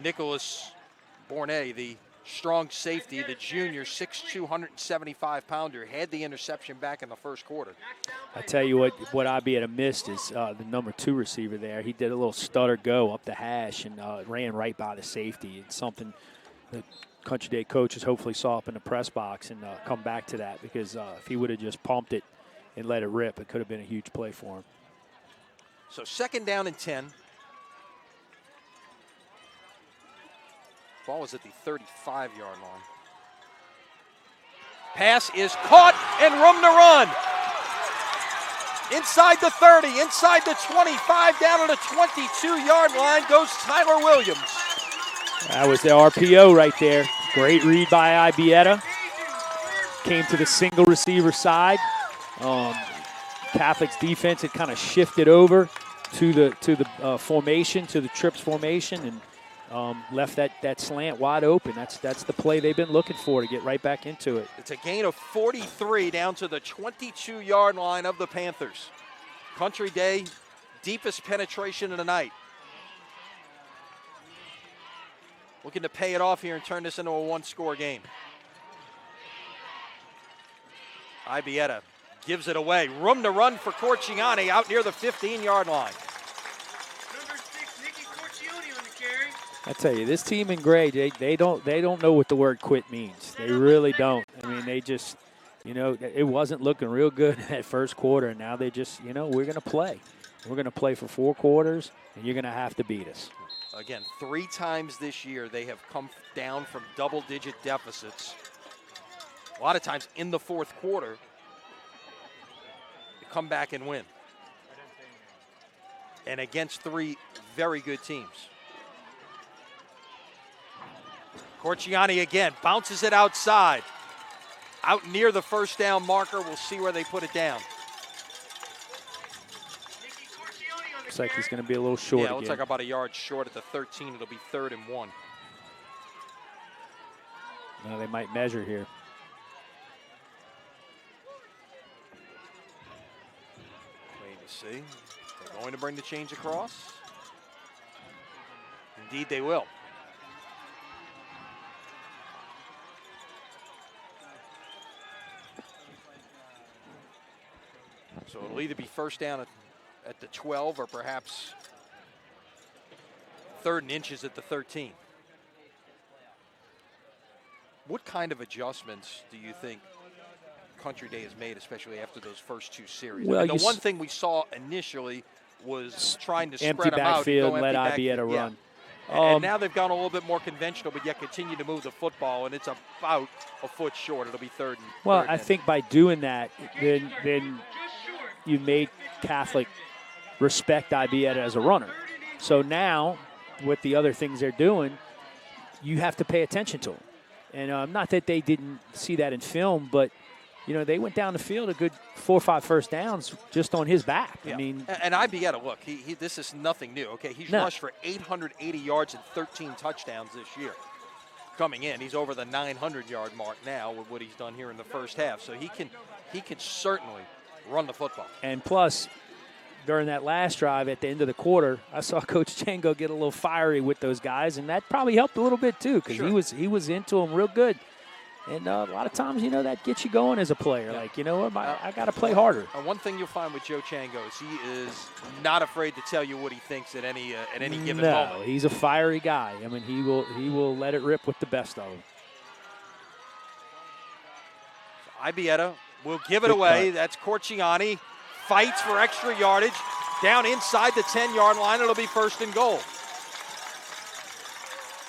Nicholas Bornet, the strong safety, the junior, 6'2", 175-pounder, had the interception back in the first quarter. I tell you what Ibieta missed is the number 2 receiver there. He did a little stutter go up the hash and ran right by the safety. It's something the Country Day coaches hopefully saw up in the press box and come back to that, because if he would have just pumped it and let it rip, it could have been a huge play for him. So 2nd down and 10. Ball is at the 35-yard line. Pass is caught and room to run. Inside the 30, inside the 25, down on the 22-yard line goes Tyler Williams. That was the RPO right there. Great read by Ibieta. Came to the single receiver side. Catholic's defense had kind of shifted over to the formation, to the trips formation, and left that slant wide open. That's the play they've been looking for to get right back into it. It's a gain of 43 down to the 22-yard line of the Panthers. Country Day, deepest penetration of the night. Looking to pay it off here and turn this into a one-score game. Ibieta gives it away. Room to run for Corciani out near the 15-yard line. Number 6, Nikki Corcioni on the carry. I tell you, this team in gray, they don't know what the word quit means. They really don't. I mean, they just, it wasn't looking real good in that first quarter, and now they just, we're going to play. We're going to play for 4 quarters, and you're going to have to beat us. Again, 3 times this year they have come down from double-digit deficits. A lot of times in the fourth quarter, they come back and win. And against 3 very good teams. Corciani again, bounces it outside. Out near the first down marker. We'll see where they put it down. Nikki Corcioni on the Looks like carry. he's going to be a little short Yeah, it again. looks like about a yard short at the 13. It'll be 3rd and 1. Now they might measure here. Waiting to see. They're going to bring the change across. Indeed they will. So it'll either be first down at the 12 or perhaps 3rd and inches at the 13. What kind of adjustments do you think Country Day has made, especially after those first 2 series? Well, the one thing we saw initially was trying to Empty spread them out. backfield, and let go Ibieta run. And now they've gone a little bit more conventional, but yet continue to move the football, and it's about a foot short. It'll be 3rd and Well, 3rd I and- think by doing that, then Just short. you made Catholic respect Ibieta as a runner. So now, with the other things they're doing, you have to pay attention to them. And not that they didn't see that in film, but they went down the field a good 4 or 5 first downs just on his back. Yeah. I mean, and Ibieta, look, he this is nothing new. Okay, he's No. rushed for 880 yards and 13 touchdowns this year. Coming in, he's over the 900-yard mark now with what he's done here in the first half. So he can certainly run the football. and plus, during that last drive at the end of the quarter, I saw Coach Chango get a little fiery with those guys, and that probably helped a little bit too because Sure. he was into them real good. And a lot of times, that gets you going as a player. Yeah. Like, what, I got to play harder. And one thing you'll find with Joe Chango is he is not afraid to tell you what he thinks at any given No, moment. he's a fiery guy. I mean, he will let it rip with the best of them. Ibieta will give it Good away. cut. That's Corciani. Fights for extra yardage. Down inside the 10-yard line. It'll be 1st and goal.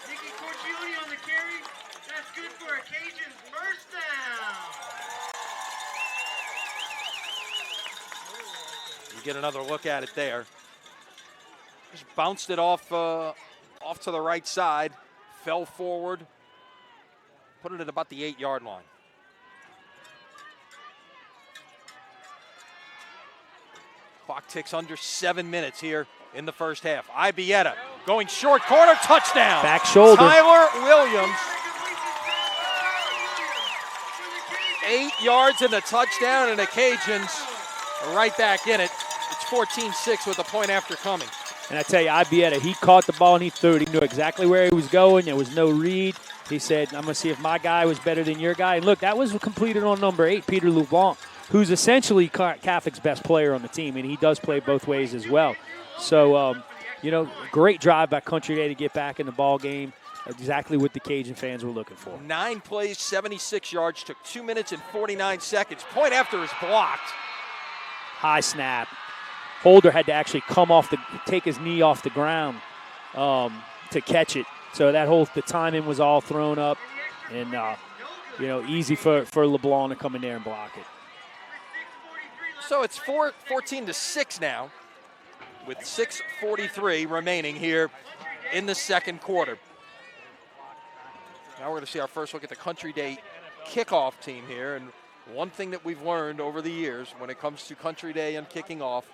Nikki Corcioni on the carry. That's good for a Cajun first down. You get another look at it there. Just bounced it off to the right side. Fell forward. Put it at about the 8-yard line. Clock ticks under 7 minutes here in the first half. Ibieta going short corner, touchdown. Back shoulder. Tyler Williams, 8 yards in the touchdown, and the Cajuns are right back in it. It's 14-6 with a point after coming. And I tell you, Ibieta, he caught the ball and he threw it. He knew exactly where he was going. There was no read. He said, I'm going to see if my guy was better than your guy. And look, that was completed on number 8, Peter LeBlanc, who's essentially Catholic's best player on the team, and he does play both ways as well. So, great drive by Country Day to get back in the ball game. Exactly what the Cajun fans were looking for. 9 plays, 76 yards, took 2 minutes and 49 seconds. Point after is blocked. High snap. Holder had to actually take his knee off the ground to catch it. So the timing was all thrown up, and easy for LeBlanc to come in there and block it. So it's 14-6 now, with 6:43 remaining here in the second quarter. Now we're going to see our first look at the Country Day kickoff team here. And one thing that we've learned over the years when it comes to Country Day and kicking off,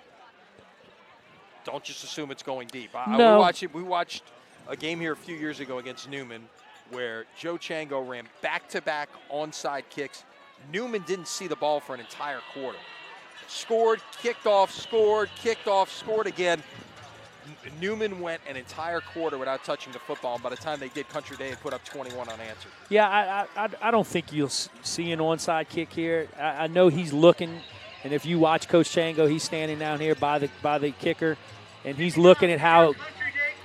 don't just assume it's going deep. No. We watched a game here a few years ago against Newman where Joe Chango ran back-to-back onside kicks. Newman didn't see the ball for an entire quarter. Scored, kicked off, scored again. Newman went an entire quarter without touching the football, and by the time they did, Country Day had put up 21 unanswered. Yeah, I don't think you'll see an onside kick here. I know he's looking, and if you watch Coach Chango, he's standing down here by the kicker, and he's looking at how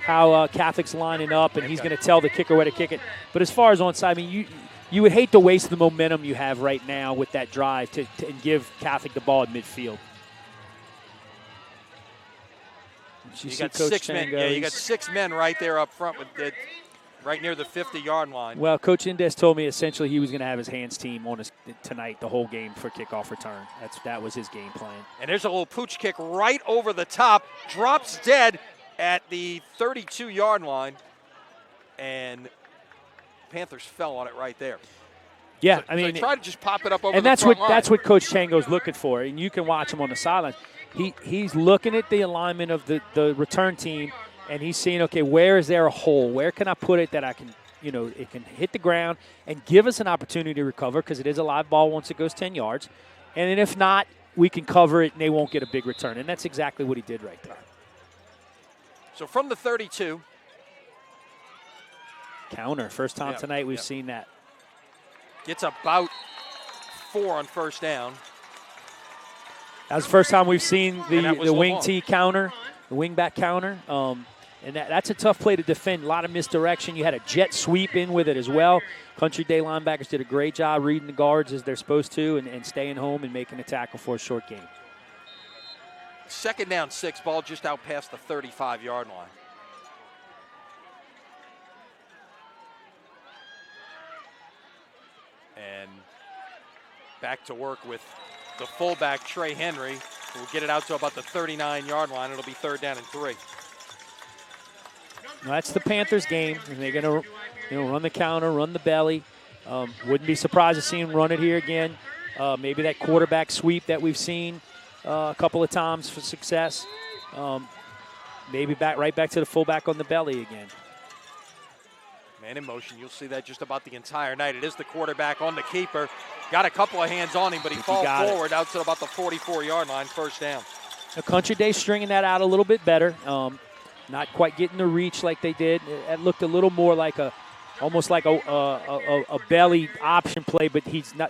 Catholic's lining up, and he's going to tell the kicker where to kick it. But as far as onside, I mean, you would hate to waste the momentum you have right now with that drive to and give Catholic the ball at midfield. You got Coach 6 men. Yeah, you got 6 men right there up front right near the 50-yard line. Well, Coach Indes told me essentially he was going to have his hands team on tonight the whole game for kickoff return. That was his game plan. And there's a little pooch kick right over the top, drops dead at the 32-yard line, and Panthers fell on it right there. Yeah, so, I mean, so try to just pop it up over and the front line. That's what Coach Chango's looking for, and you can watch him on the sideline. He's looking at the alignment of the return team, and he's seeing, okay, where is there a hole? Where can I put it that I can, it can hit the ground and give us an opportunity to recover because it is a live ball once it goes 10 yards. And then if not, we can cover it and they won't get a big return. And that's exactly what he did right there. So from the 32. Counter. First time tonight we've seen that. Gets about 4 on first down. That's the first time we've seen the wing long. T counter, the wing back counter. And that's a tough play to defend. A lot of misdirection. You had a jet sweep in with it as well. Country Day linebackers did a great job reading the guards as they're supposed to and staying home and making a tackle for a short gain. 2nd down, 6, ball just out past the 35-yard line. And back to work with the fullback, Trey Henry, who will get it out to about the 39-yard line. It'll be 3rd down and 3. Well, that's the Panthers game, and they're going to run the counter, run the belly. Wouldn't be surprised to see him run it here again. Maybe that quarterback sweep that we've seen a couple of times for success. Maybe right back to the fullback on the belly again. Man in motion. You'll see that just about the entire night. It is the quarterback on the keeper. Got a couple of hands on him, but he falls forward out to about the 44-yard line, 1st down. The Country Day stringing that out a little bit better. Not quite getting the reach like they did. It looked a little more like almost like a belly option play, but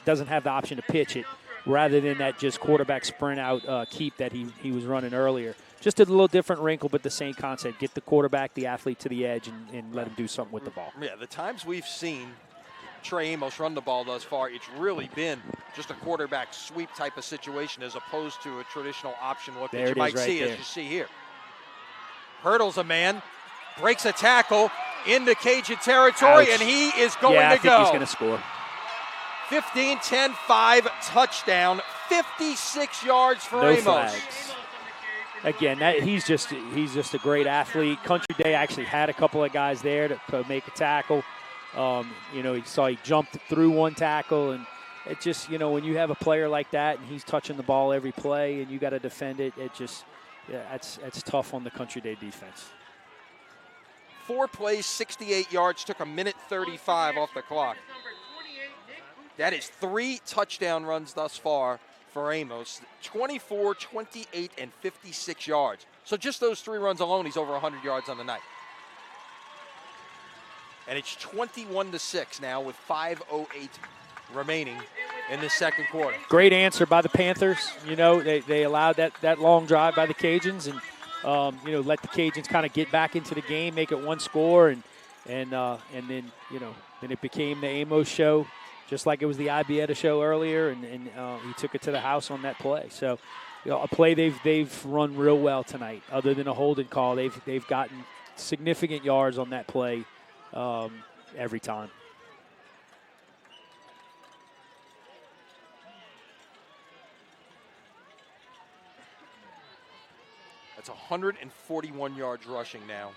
doesn't have the option to pitch it, rather than that just quarterback sprint out keep that he was running earlier. Just a little different wrinkle, but the same concept. Get the quarterback, the athlete to the edge, and let him do something with the ball. Yeah, the times we've seen Trey Amos run the ball thus far, it's really been just a quarterback sweep type of situation as opposed to a traditional option look that you might see as you see here. Hurdles a man, breaks a tackle into Cajun territory, and he is going to go. I think he's going to score. 15-10-5 touchdown, 56 yards for Amos. Flags. Again, he's just a great athlete. Country Day actually had a couple of guys there to make a tackle. He jumped through one tackle, and it just, when you have a player like that and he's touching the ball every play and you got to defend it, it's tough on the Country Day defense. 4 plays, 68 yards, took 1:35 off the clock. That is 3 touchdown runs thus far for Amos, 24, 28, and 56 yards. So just those 3 runs alone, he's over 100 yards on the night. And it's 21-6 now with 5:08 remaining in the second quarter. Great answer by the Panthers. They allowed that long drive by the Cajuns and, let the Cajuns kind of get back into the game, make it 1 score, and then it became the Amos show. Just like it was the Ibieta show earlier, and he took it to the house on that play. So, a play they've run real well tonight. Other than a holding call, they've gotten significant yards on that play every time. That's 141 yards rushing now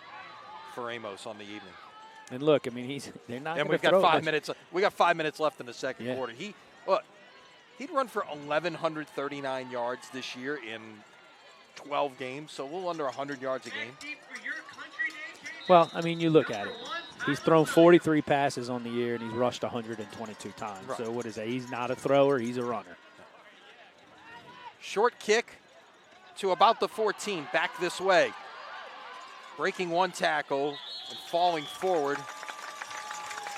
for Amos on the evening. And look, I mean, they're not. And we've got 5 minutes. We got 5 minutes left in the second quarter. He'd run for 1,139 yards this year in 12 games, so a little under 100 yards a game. Well, I mean, you look at it. He's thrown 43 passes on the year, and he's rushed 122 times. Right. So what is that? He's not a thrower. He's a runner. Short kick to about the 14, back this way. Breaking one tackle and falling forward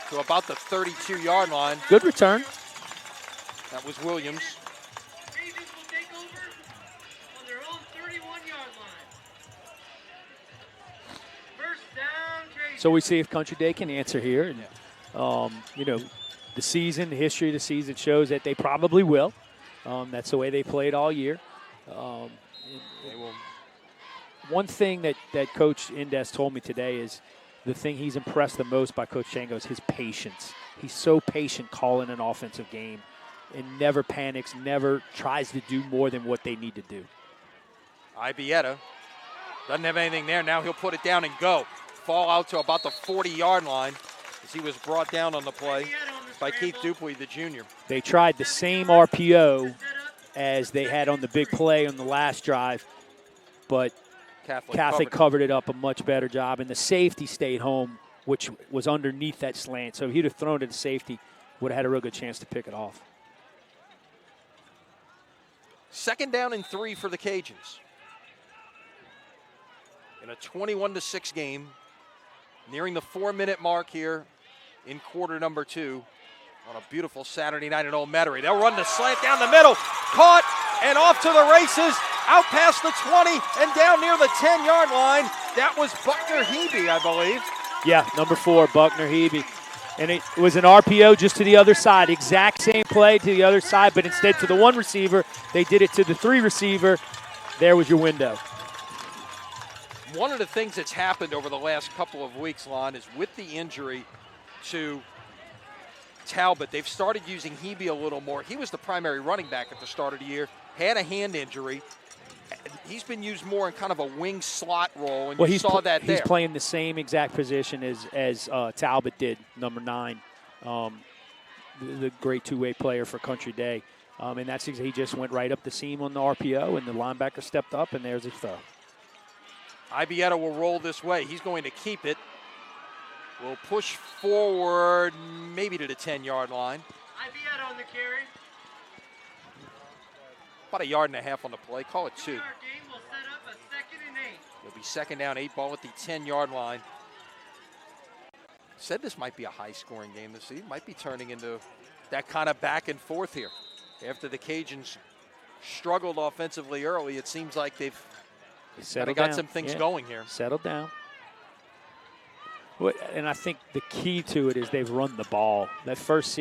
to about the 32-yard line. Good return. That was Williams. Cajuns will take over on their own 31-yard line. First down, Cajuns. So we see if Country Day can answer here. And, you know, the history of the season shows that they probably will. That's the way they played all year. They will. One thing that Coach Indes told me today is the thing he's impressed the most by Coach Chango is his patience. He's so patient calling an offensive game and never panics, never tries to do more than what they need to do. Ibieta doesn't have anything there. Now he'll put it down and go. Fall out to about the 40-yard line as he was brought down on the play by Keith Dupuy, the junior. They tried the same RPO as they had on the big play on the last drive, but Catholic covered it up a much better job, and the safety stayed home, which was underneath that slant. So if he'd have thrown it to safety, would have had a real good chance to pick it off. Second down and 3 for the Cajuns. In a 21-6 game, nearing the 4-minute mark here in quarter number 2 on a beautiful Saturday night in Old Metairie. They'll run the slant down the middle, caught and off to the races, out past the 20 and down near the 10-yard line. That was Buckner Hebe, I believe. Yeah, number 4, Buckner Hebe. And it was an RPO just to the other side. Exact same play to the other side, but instead to the 1 receiver, they did it to the 3 receiver. There was your window. One of the things that's happened over the last couple of weeks, Lon, is with the injury to Talbot, they've started using Hebe a little more. He was the primary running back at the start of the year, had a hand injury. He's been used more in kind of a wing slot role, and you saw that there. He's playing the same exact position as Talbot did, number 9, the great two-way player for Country Day. And that's he just went right up the seam on the RPO, and the linebacker stepped up, and there's his throw. Ibieta will roll this way. He's going to keep it. Will push forward maybe to the 10-yard line. Ibieta on the carry. About 1.5 yards on the play. Call it 2. 2-yard game will set up a 2nd and 8. It'll be 2nd down, 8 ball at the 10-yard line. Said this might be a high-scoring game this season. Might be turning into that kind of back and forth here. After the Cajuns struggled offensively early, it seems like they've kind of got some things going here. Settled down. And I think the key to it is they've run the ball. That first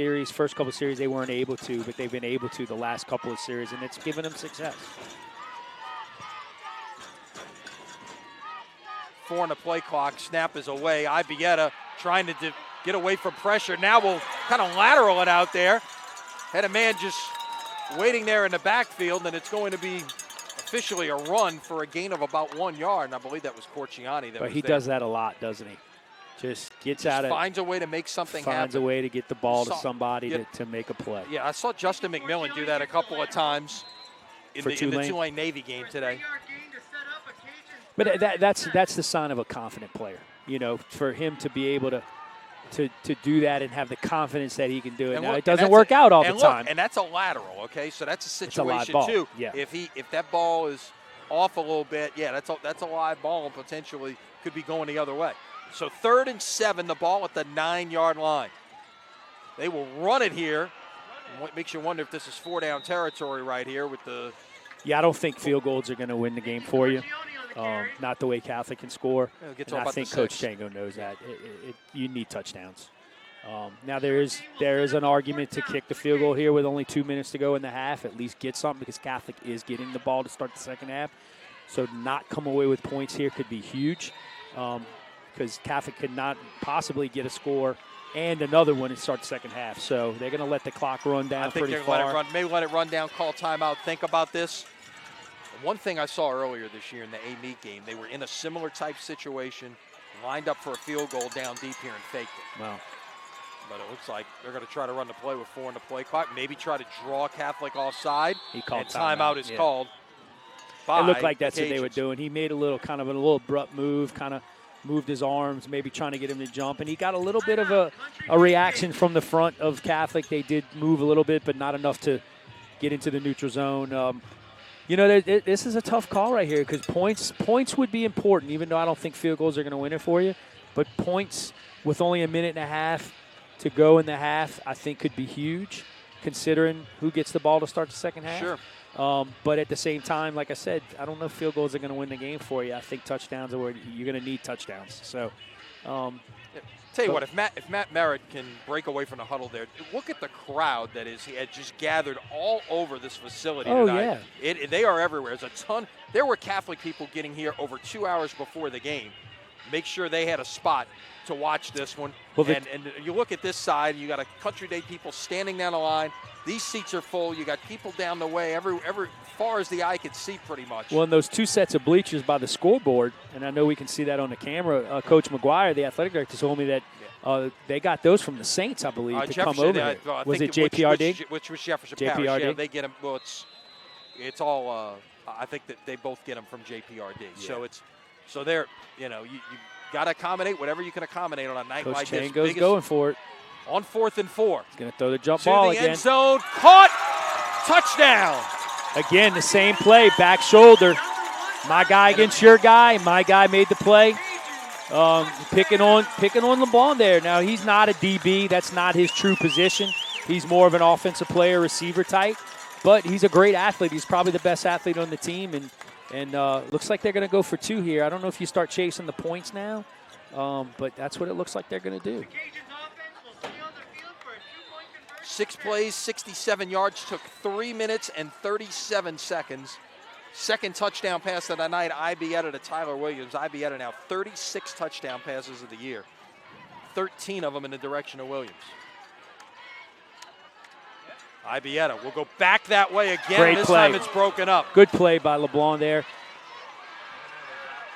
couple series, they weren't able to, but they've been able to the last couple of series, and it's given them success. 4 on the play clock. Snap is away. Ibieta trying to get away from pressure. Now we'll kind of lateral it out there. Had a man just waiting there in the backfield, and it's going to be officially a run for a gain of about 1 yard. And I believe that was Corciani. But he does that a lot, doesn't he? Just finds a way to make something happen. Finds a way to get the ball to somebody to make a play. Yeah, I saw Justin McMillan do that a couple of times in the Tulane Navy game today. But that's the sign of a confident player. You know, for him to be able to do that and have the confidence that he can do it. Now, it doesn't work out all the time. And that's a lateral, okay? So that's a situation, it's a live ball. too. Yeah. If that ball is off a little bit, yeah, that's a live ball and potentially could be going the other way. So 3rd and 7, the ball at the 9-yard line. They will run it here. What makes you wonder if this is 4-down territory right here with the. Yeah, I don't think field goals are going to win the game for you. Not the way Catholic can score. And I think Coach Chango knows that. You need touchdowns. Now there is an argument to kick the field goal here with only 2 minutes to go in the half. At least get something because Catholic is getting the ball to start the second half. So not come away with points here could be huge. Because Catholic could not possibly get a score and another one and start the second half. So they're going to let the clock run down pretty far. I think they're going to let it run down, call timeout, think about this. One thing I saw earlier this year in the A-Meet game, they were in a similar type situation, lined up for a field goal down deep here and faked it. Wow. But it looks like they're going to try to run the play with 4 on the play clock, maybe try to draw Catholic offside. He called and timeout is called. It looked like that's what they were doing. He made a little abrupt move, kind of moved his arms, maybe trying to get him to jump. And he got a little bit of a reaction from the front of Catholic. They did move a little bit, but not enough to get into the neutral zone. This is a tough call right here because points would be important, even though I don't think field goals are going to win it for you. But points with only a minute and a half to go in the half, I think could be huge, considering who gets the ball to start the second half. Sure. But at the same time, like I said, I don't know if field goals are going to win the game for you. I think touchdowns are where you're going to need touchdowns. So, tell you what, if Matt Merritt can break away from the huddle there, look at the crowd that he had just gathered all over this facility tonight. Yeah. They are everywhere. There's a ton. There were Catholic people getting here over 2 hours before the game. Make sure they had a spot to watch this one. Well, and you look at this side, you got a Country Day people standing down the line. These seats are full. You got people down the way, every far as the eye can see pretty much. Well, in those two sets of bleachers by the scoreboard, and I know we can see that on the camera, Coach McGuire, the athletic director, told me that they got those from the Saints, I believe, to come over here. Was it JPRD? Which was Jefferson JPRD? Parish. Yeah, they get them. Well, it's all. I think that they both get them from JPRD. Yeah. So they're you got to accommodate whatever you can accommodate on a night Coach like this. Chango's going for it. On 4th and 4. He's going to throw the jump to ball the again. End zone, caught, touchdown. Again, the same play, back shoulder. My guy against your guy. My guy made the play. Picking on LeBlanc there. Now, he's not a DB. That's not his true position. He's more of an offensive player, receiver type. But he's a great athlete. He's probably the best athlete on the team. And looks like they're going to go for 2 here. I don't know if you start chasing the points now, but that's what it looks like they're going to do. 6 plays, 67 yards, took 3 minutes and 37 seconds. Second touchdown pass of the night, Ibieta to Tyler Williams. Ibieta now 36 touchdown passes of the year, 13 of them in the direction of Williams. Ibieta will go back that way again. Great this play. Time it's broken up. Good play by LeBlanc there.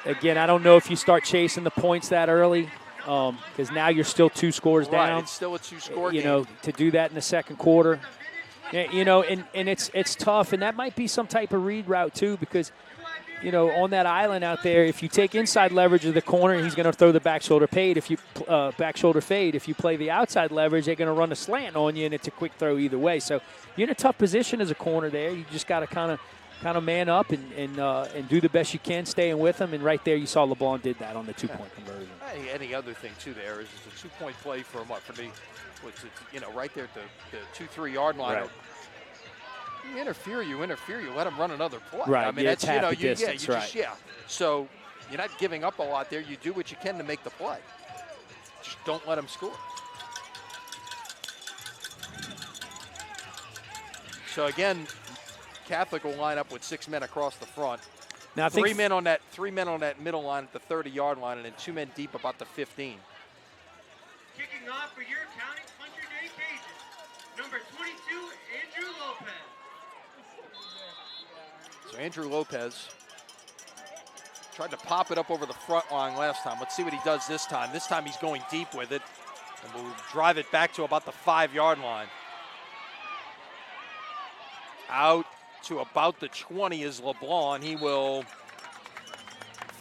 Again, I don't know if you start chasing the points that early because now you're still 2 scores down. Right, it's still a 2-score game. To do that in the second quarter. And it's tough, and that might be some type of read route too because, on that island out there, if you take inside leverage of the corner, he's going to throw the back shoulder fade. If you If you play the outside leverage, they're going to run a slant on you, and it's a quick throw either way. So you're in a tough position as a corner there. You just got to kind of man up and do the best you can, staying with them. And right there, you saw LeBlanc did that on the 2-point conversion. Any other thing too there is it's a 2-point play for what? For me, right there at the 2-3 yard line. Right. You interfere, let them run another play. Right, I mean, it's half the distance, So you're not giving up a lot there. You do what you can to make the play. Just don't let them score. So again, Catholic will line up with 6 men across the front. Now, I think 3 men on that middle line at the 30-yard line, and then 2 men deep about the 15. Kicking off for your County Country Day Cajuns, number 22, Andrew Lopez. So Andrew Lopez tried to pop it up over the front line last time. Let's see what he does this time. This time he's going deep with it, and we'll drive it back to about the 5-yard line. Out to about the 20 is LeBlanc, and he will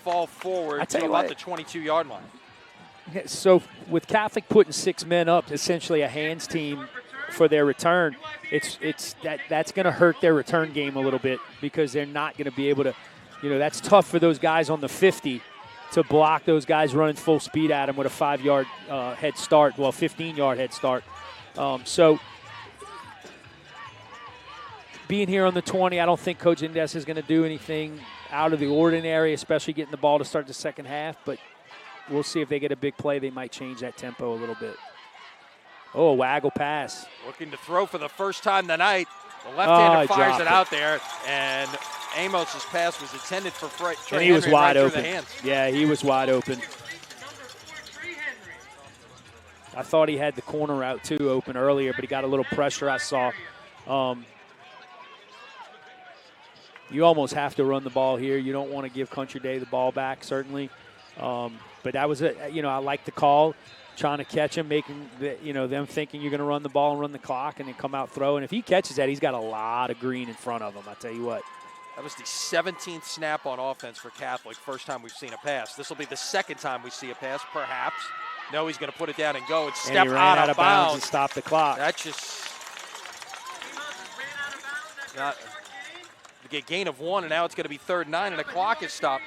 fall forward to about the 22-yard line. So with Catholic putting 6 men up, essentially a hands team for their return, that's going to hurt their return game a little bit because they're not going to be able to, that's tough for those guys on the 50 to block those guys running full speed at them with a 5-yard head start, 15-yard head start. So being here on the 20, I don't think Coach Indes is going to do anything out of the ordinary, especially getting the ball to start the second half, but we'll see if they get a big play. They might change that tempo a little bit. Oh, a waggle pass. Looking to throw for the first time tonight. The left-hander fires it out there, and Amos's pass was intended for Trey and he was Henry wide right open. through the hands. Yeah, he was wide open. Number 4, Trey Henry. I thought he had the corner route, too, open earlier, but he got a little pressure, I saw. You almost have to run the ball here. You don't want to give Country Day the ball back, certainly. But that was I like the call, trying to catch him, making them thinking you're going to run the ball and run the clock and then come out throw. And if he catches that, he's got a lot of green in front of him, I tell you what. That was the 17th snap on offense for Catholic. First time we've seen a pass. This will be the second time we see a pass, perhaps. No, he's going to put it down and go and step he ran out of bounds and stop the clock. That's just not a gain of 1, and now it's going to be 3rd and 9, and the clock is stopped.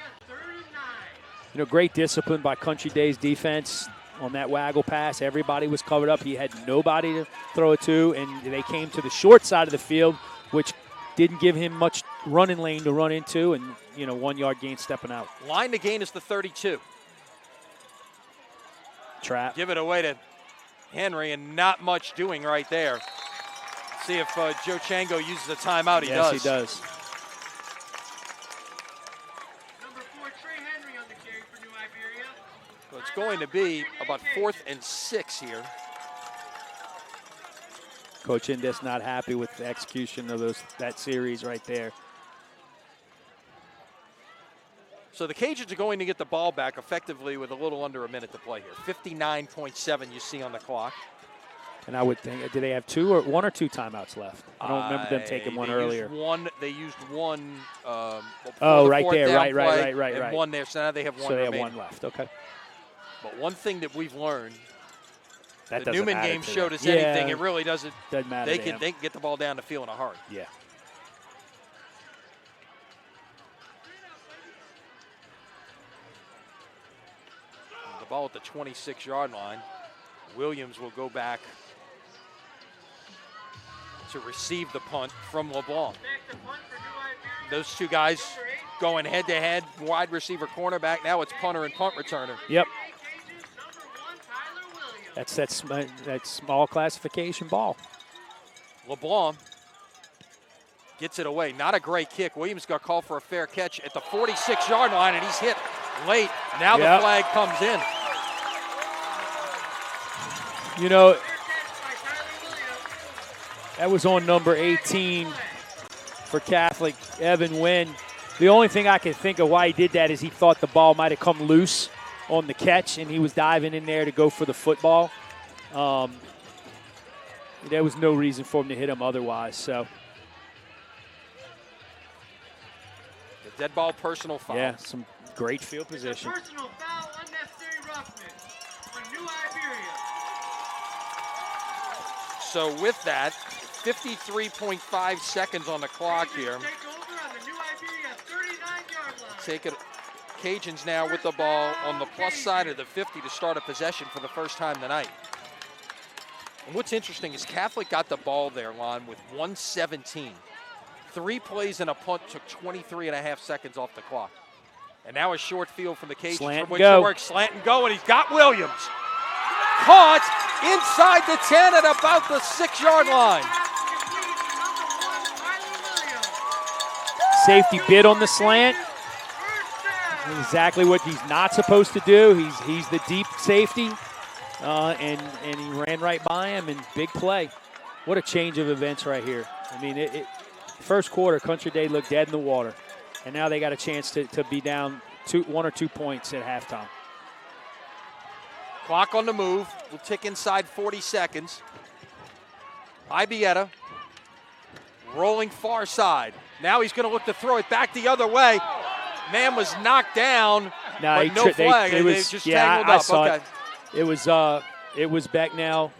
You know, great discipline by Country Day's defense on that waggle pass. Everybody was covered up. He had nobody to throw it to, and they came to the short side of the field, which didn't give him much running lane to run into, and, 1 yard gain stepping out. Line to gain is the 32. Trap. Give it away to Henry, and not much doing right there. See if Joe Chango uses a timeout. He does. Yes, he does. Number 4, Trey Henry on the carry for New Iberia. So it's going to be about 4th and 6 here. Coach Indes not happy with the execution of that series right there. So the Cajuns are going to get the ball back effectively with a little under a minute to play here. 59.7 you see on the clock. And I would think, do they have 1 or 2 timeouts left? I don't remember them taking one earlier. They used one. Right there, right. And one there, so now they have one. So they remaining. have 1 left. Okay. But one thing that we've learned, that the Newman game showed us anything. It really doesn't matter. They can get the ball down the field in a hurry. Yeah. The ball at the 26-yard line. Williams will go back to receive the punt from LeBlanc. Those two guys going head-to-head, wide receiver, cornerback. Now it's punter and punt returner. Yep. That's that small classification ball. LeBlanc gets it away. Not a great kick. Williams got called for a fair catch at the 46-yard line, and he's hit late. Now the flag comes in. That was on number 18 for Catholic, Evan Wynn. The only thing I can think of why he did that is he thought the ball might have come loose on the catch, and he was diving in there to go for the football. There was no reason for him to hit him otherwise. So the dead ball personal foul. Yeah, some great field position. Personal foul, unnecessary roughness on New Iberia. So with that, 53.5 seconds on the clock here. Take it. Cajuns now with the ball on the plus side of the 50 to start a possession for the first time tonight. And what's interesting is Catholic got the ball there, Lon, with 1:17. 3 plays and a punt took 23.5 seconds off the clock. And now a short field from the Cajuns. Slant from which go. to work. Slant and go, and he's got Williams. Caught inside the 10 at about the 6-yard line. Safety bid on the slant. Exactly what he's not supposed to do. He's the deep safety, and he ran right by him, and big play. What a change of events right here. I mean, first quarter, Country Day looked dead in the water, and now they got a chance to be down 1 or 2 points at halftime. Clock on the move. We'll tick inside 40 seconds. Ibieta rolling far side. Now he's going to look to throw it back the other way. Man was knocked down, but no flag. They just tangled up. Saw okay. It was Becknell.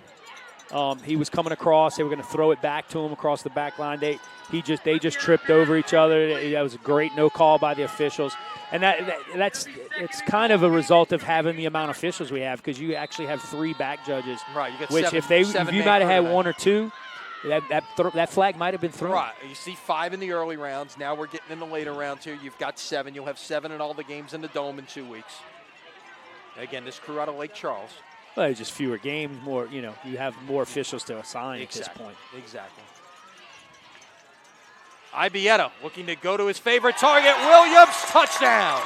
He was coming across. They were going to throw it back to him across the back line. They just tripped over each other. That was a great no call by the officials. And it's kind of a result of having the amount of officials we have, because you actually have 3 back judges. Right. You get which seven if you might have had 1 or 2, that flag might have been thrown. Right. You see 5 in the early rounds. Now we're getting in the later rounds here. You've got 7. You'll have 7 in all the games in the Dome in 2 weeks. Again, this crew out of Lake Charles. Well, it's just fewer games, more, you have more officials to assign at this point. Exactly. Ibieta looking to go to his favorite target. Williams, touchdown.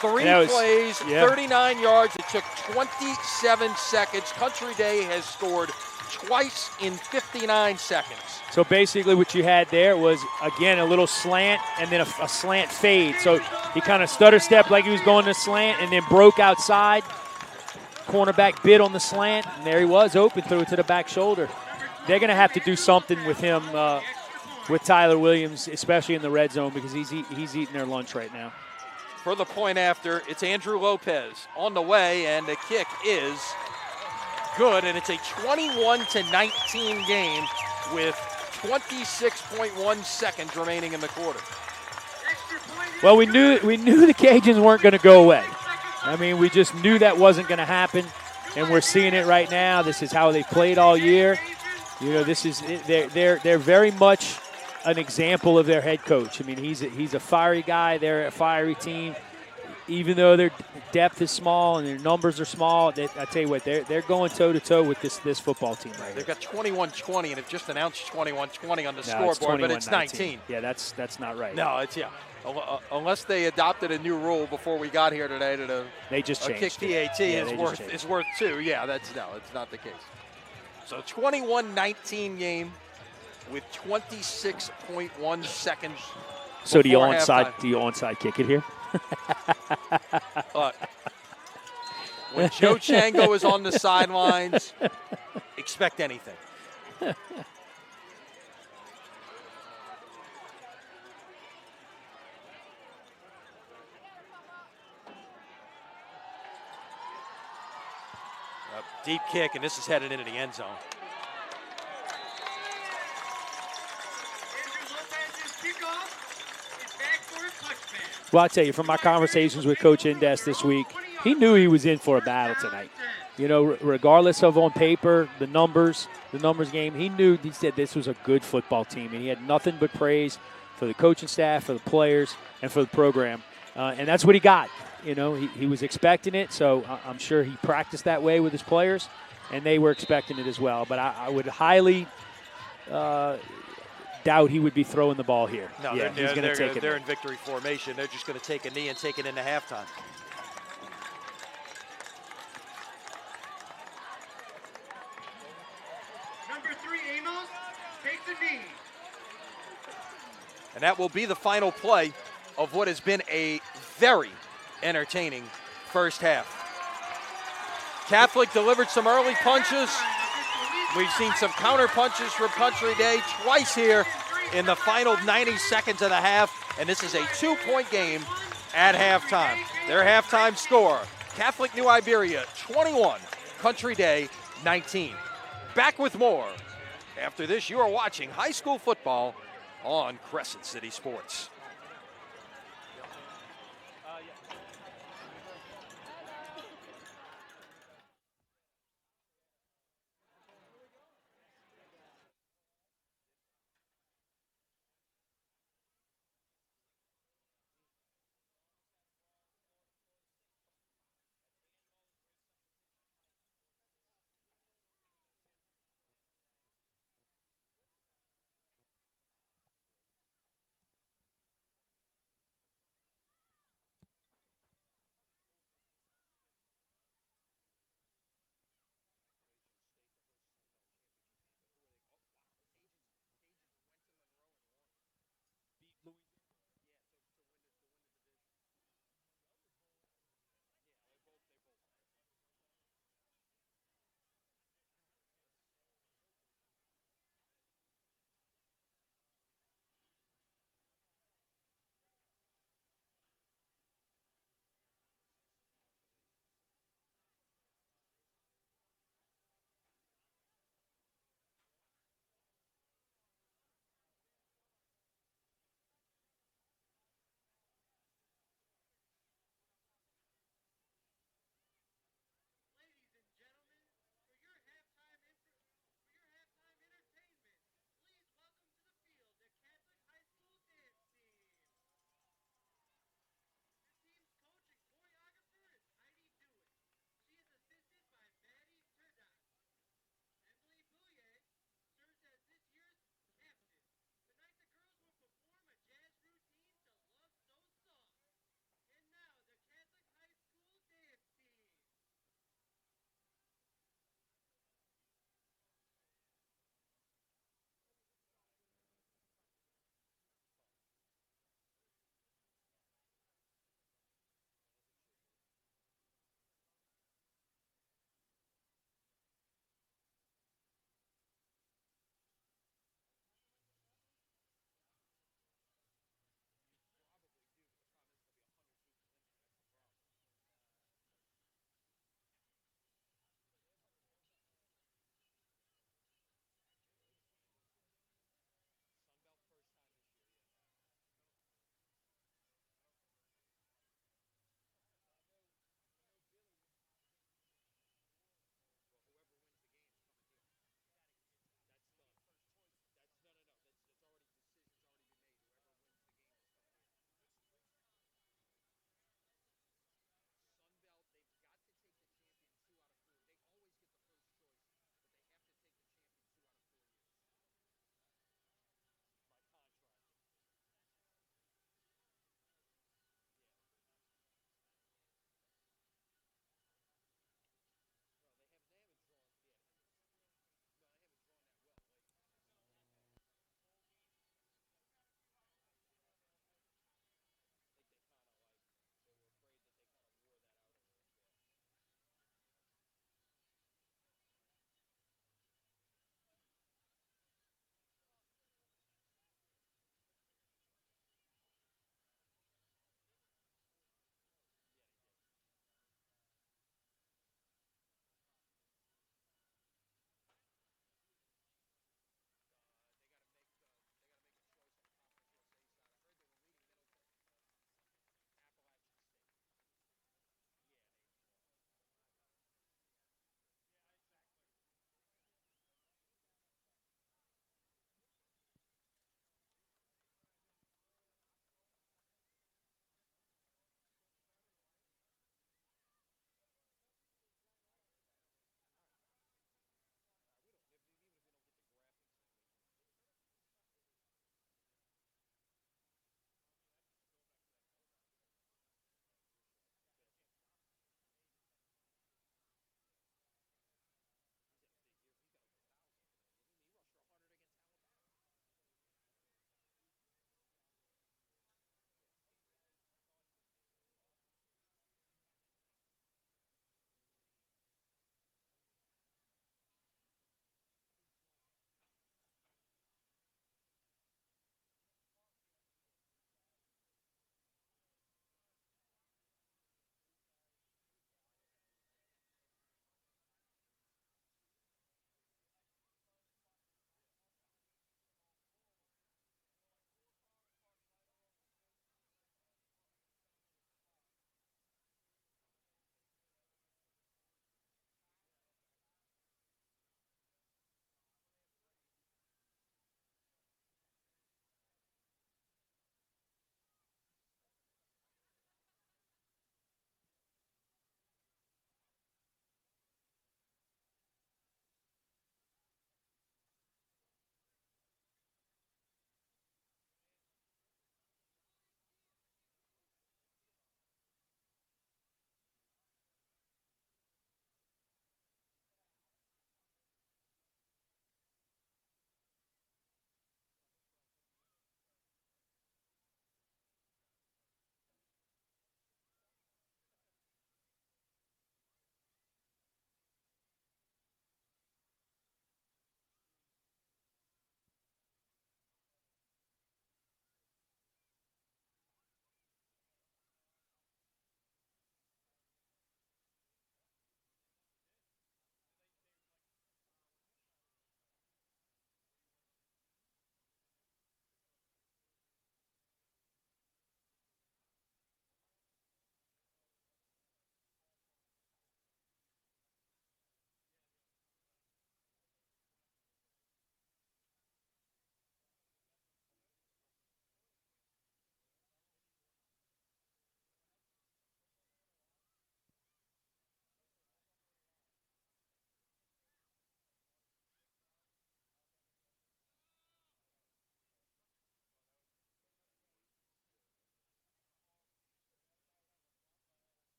Three plays, 39 yards. It took 27 seconds. Country Day has scored twice in 59 seconds. So basically what you had there was, again, a little slant and then a slant fade. So he kind of stutter stepped like he was going to slant and then broke outside. cornerback bit on the slant, and there he was, open, threw it to the back shoulder. They're going to have to do something with him, with Tyler Williams, especially in the red zone, because he's eating their lunch right now. For the point after, it's Andrew Lopez on the way, and the kick is good, and it's a 21-19 game with 26.1 seconds remaining in the quarter. Well, we knew the Cajuns weren't going to go away. I mean, we just knew that wasn't going to happen, and we're seeing it right now. This is how they played all year. You know, this is they're very much an example of their head coach. I mean, he's a fiery guy. They're a fiery team. Even though their depth is small and their numbers are small, I tell you what, they're going toe-to-toe with this football team right They've here. got 21-20, and have just announced 21-20 on the No, scoreboard, but it's 19. Yeah, that's not right. No, it's, yeah. Unless they adopted a new rule before we got here today that they just a changed kick PAT is worth 2. Yeah, it's not the case. So 21-19 game with 26.1 seconds. So do you halftime. onside kick it here? When Joe Chango is on the sidelines, expect anything. A deep kick, and this is headed into the end zone. Well, I tell you, from my conversations with Coach Indes this week, he knew he was in for a battle tonight. You know, regardless of on paper, the numbers game, he said this was a good football team, and he had nothing but praise for the coaching staff, for the players, and for the program. And that's what he got. You know, he was expecting it, so I'm sure he practiced that way with his players, and they were expecting it as well. But I would highly doubt he would be throwing the ball here. No, yeah, he's going to take it. They're in victory formation. They're just going to take a knee and take it into halftime. Number 3, Amos, takes a knee. And that will be the final play of what has been a very entertaining first half. Catholic delivered some early punches. We've seen some counter punches from Country Day twice here in the final 90 seconds of the half, and this is a 2-point game at halftime. Their halftime score, Catholic New Iberia 21, Country Day 19. Back with more. After this, you are watching high school football on Crescent City Sports.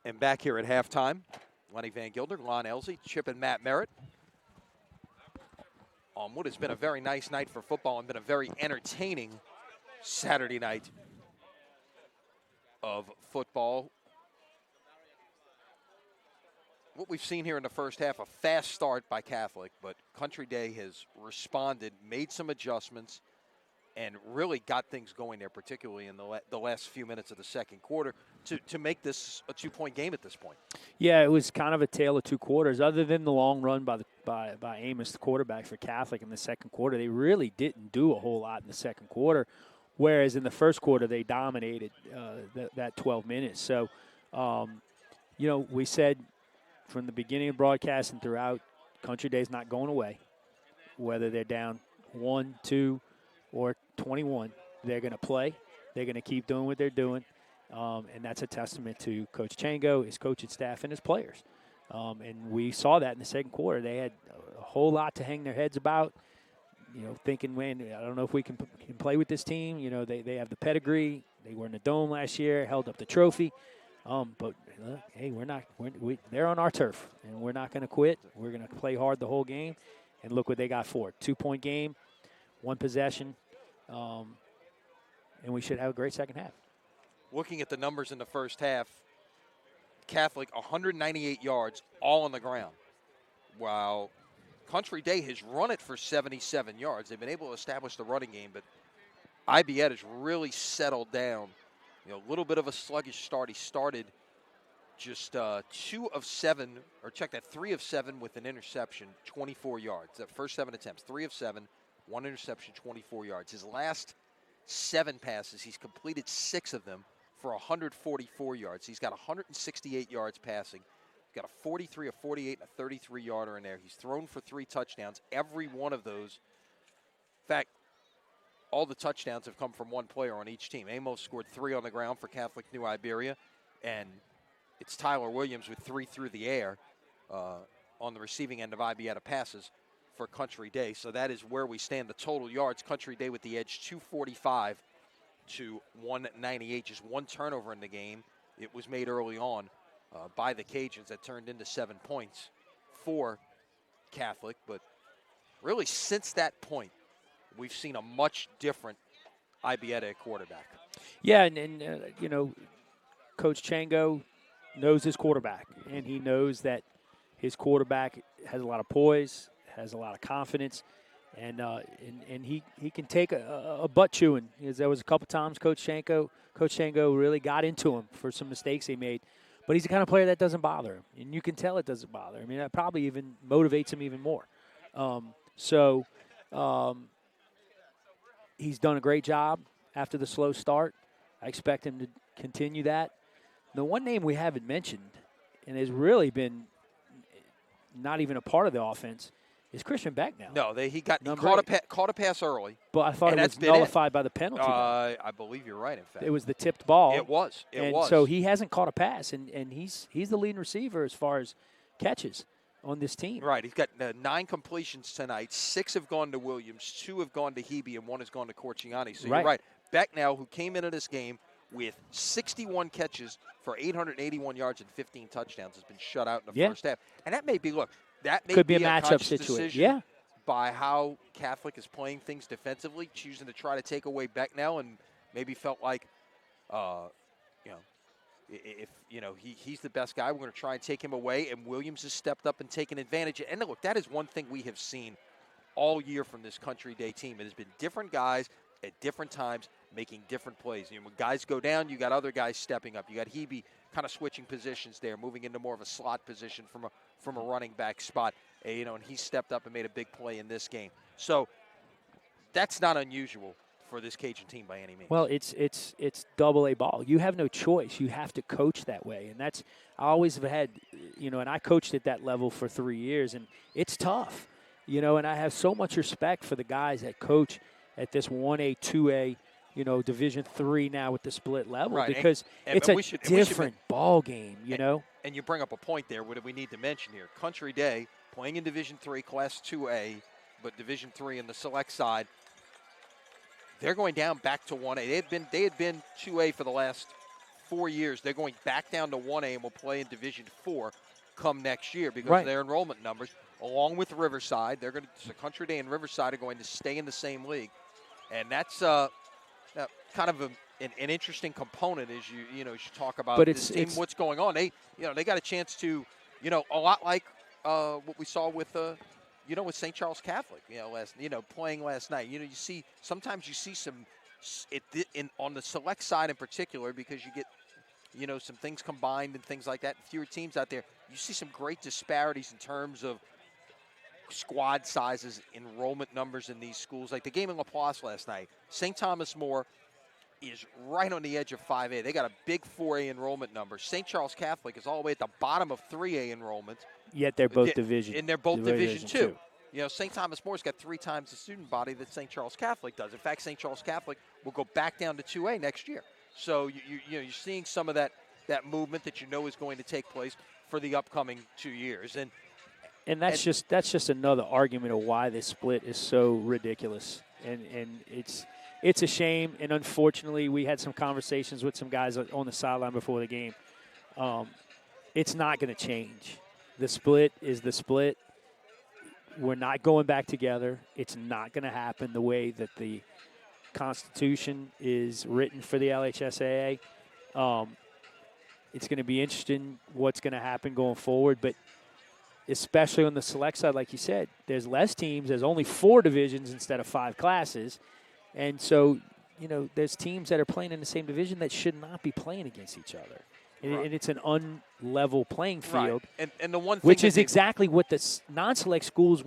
And back here at halftime, Lenny Van Gilder, Lon Elsey, Chip and Matt Merritt. On what has been a very nice night for football and been a very entertaining Saturday night of football. What we've seen here in the first half, a fast start by Catholic, but Country Day has responded, made some adjustments, and really got things going there, particularly in the last few minutes of the second quarter, to make this a 2-point game at this point. Yeah, it was kind of a tale of two quarters. Other than the long run by Amos, the quarterback for Catholic in the second quarter, they really didn't do a whole lot in the second quarter, whereas in the first quarter they dominated that 12 minutes. So, we said from the beginning of broadcast and throughout, Country Day's not going away. Whether they're down 1, 2, or 21, they're going to play. They're going to keep doing what they're doing. And that's a testament to Coach Chango, his coaching staff, and his players. And we saw that in the second quarter. They had a whole lot to hang their heads about, thinking, man, I don't know if we can play with this team. They have the pedigree. They were in the Dome last year, held up the trophy. But hey, they're on our turf, and we're not going to quit. We're going to play hard the whole game. And look what they got for it. 2-point game, 1 possession, and we should have a great second half. Looking at the numbers in the first half, Catholic 198 yards all on the ground, while Country Day has run it for 77 yards. They've been able to establish the running game, but IBET has really settled down. A little bit of a sluggish start. He started just 3 of 7 with an interception, 24 yards. That first 7 attempts, 3 of 7, 1 interception, 24 yards. His last 7 passes, he's completed 6 of them for 144 yards. He's got 168 yards passing. He's got a 43, a 48, and a 33-yarder in there. He's thrown for 3 touchdowns. Every one of those, in fact, all the touchdowns have come from one player on each team. Amos scored 3 on the ground for Catholic New Iberia, and it's Tyler Williams with 3 through the air on the receiving end of IBET passes for Country Day. So that is where we stand. The total yards, Country Day with the edge, 245 to 198. Just 1 turnover in the game. It was made early on by the Cajuns that turned into 7 points for Catholic. But really since that point, we've seen a much different IBET at quarterback. Yeah, and Coach Chango knows his quarterback, and he knows that his quarterback has a lot of poise, has a lot of confidence, and he can take a butt chewing. There was a couple times Coach Chango really got into him for some mistakes he made, but he's the kind of player that doesn't bother him, and you can tell it doesn't bother him. I mean, that probably even motivates him even more. He's done a great job after the slow start. I expect him to continue that. The one name we haven't mentioned, and has really been not even a part of the offense, is Christian Becknell. No, he caught a pass early. But I thought it was nullified by the penalty. I believe you're right, in fact. It was the tipped ball. It was. So he hasn't caught a pass, and he's the leading receiver as far as catches on this team. Right. He's got 9 completions tonight. 6 have gone to Williams, 2 have gone to Hebe, and 1 has gone to Corciani. So you're right. Becknell, who came into this game with 61 catches for 881 yards and 15 touchdowns, has been shut out in the first half. And that may be, could be a matchup situation. Yeah. By how Catholic is playing things defensively, choosing to try to take away Becknell, and maybe felt like, if he's the best guy, we're going to try and take him away. And Williams has stepped up and taken advantage. And look, that is one thing we have seen all year from this Country Day team. It has been different guys at different times making different plays. When guys go down, you got other guys stepping up. You got Hebe kind of switching positions there, moving into more of a slot position from a running back spot. And he stepped up and made a big play in this game. So that's not unusual for this Cajun team by any means. Well, it's double-A ball. You have no choice. You have to coach that way. And I always have had, and I coached at that level for 3 years, and it's tough. And I have so much respect for the guys that coach at this 1A, 2A, Division III now with the split level, right. because it's a different ball game, And you bring up a point there. What do we need to mention here? Country Day playing in Division III, Class 2A, but Division III in the select side. They're going down back to 1A. They had been 2A for the last 4 years, they're going back down to 1A and will play in Division 4 come next year because Right. of their enrollment numbers, along with Riverside. They're going to, Country Day and Riverside are going to stay in the same league. And that's kind of an interesting component as you talk about this team, what's going on. They got a chance to, a lot like what we saw with with St. Charles Catholic, playing last night. Sometimes you see some on the select side in particular, because you get some things combined and things like that, fewer teams out there. You see some great disparities in terms of squad sizes, enrollment numbers in these schools. Like the game in Laplace last night, St. Thomas More is right on the edge of 5A. They got a big 4A enrollment number. St. Charles Catholic is all the way at the bottom of 3A enrollment. Yet they're both division. And they're both Division 2. St. Thomas More's got 3 times the student body that St. Charles Catholic does. In fact, St. Charles Catholic will go back down to 2A next year. So you're seeing some of that movement that is going to take place for the upcoming 2 years. And that's just another argument of why this split is so ridiculous. And it's a shame. And unfortunately, we had some conversations with some guys on the sideline before the game. It's not going to change. The split is the split. We're not going back together. It's not going to happen the way that the Constitution is written for the LHSAA. It's going to be interesting what's going to happen going forward, but especially on the select side, like you said, there's less teams. There's only 4 divisions instead of 5 classes. And so, there's teams that are playing in the same division that should not be playing against each other. Right. And it's an unlevel playing field. Right. And the one thing which is exactly what the non-select schools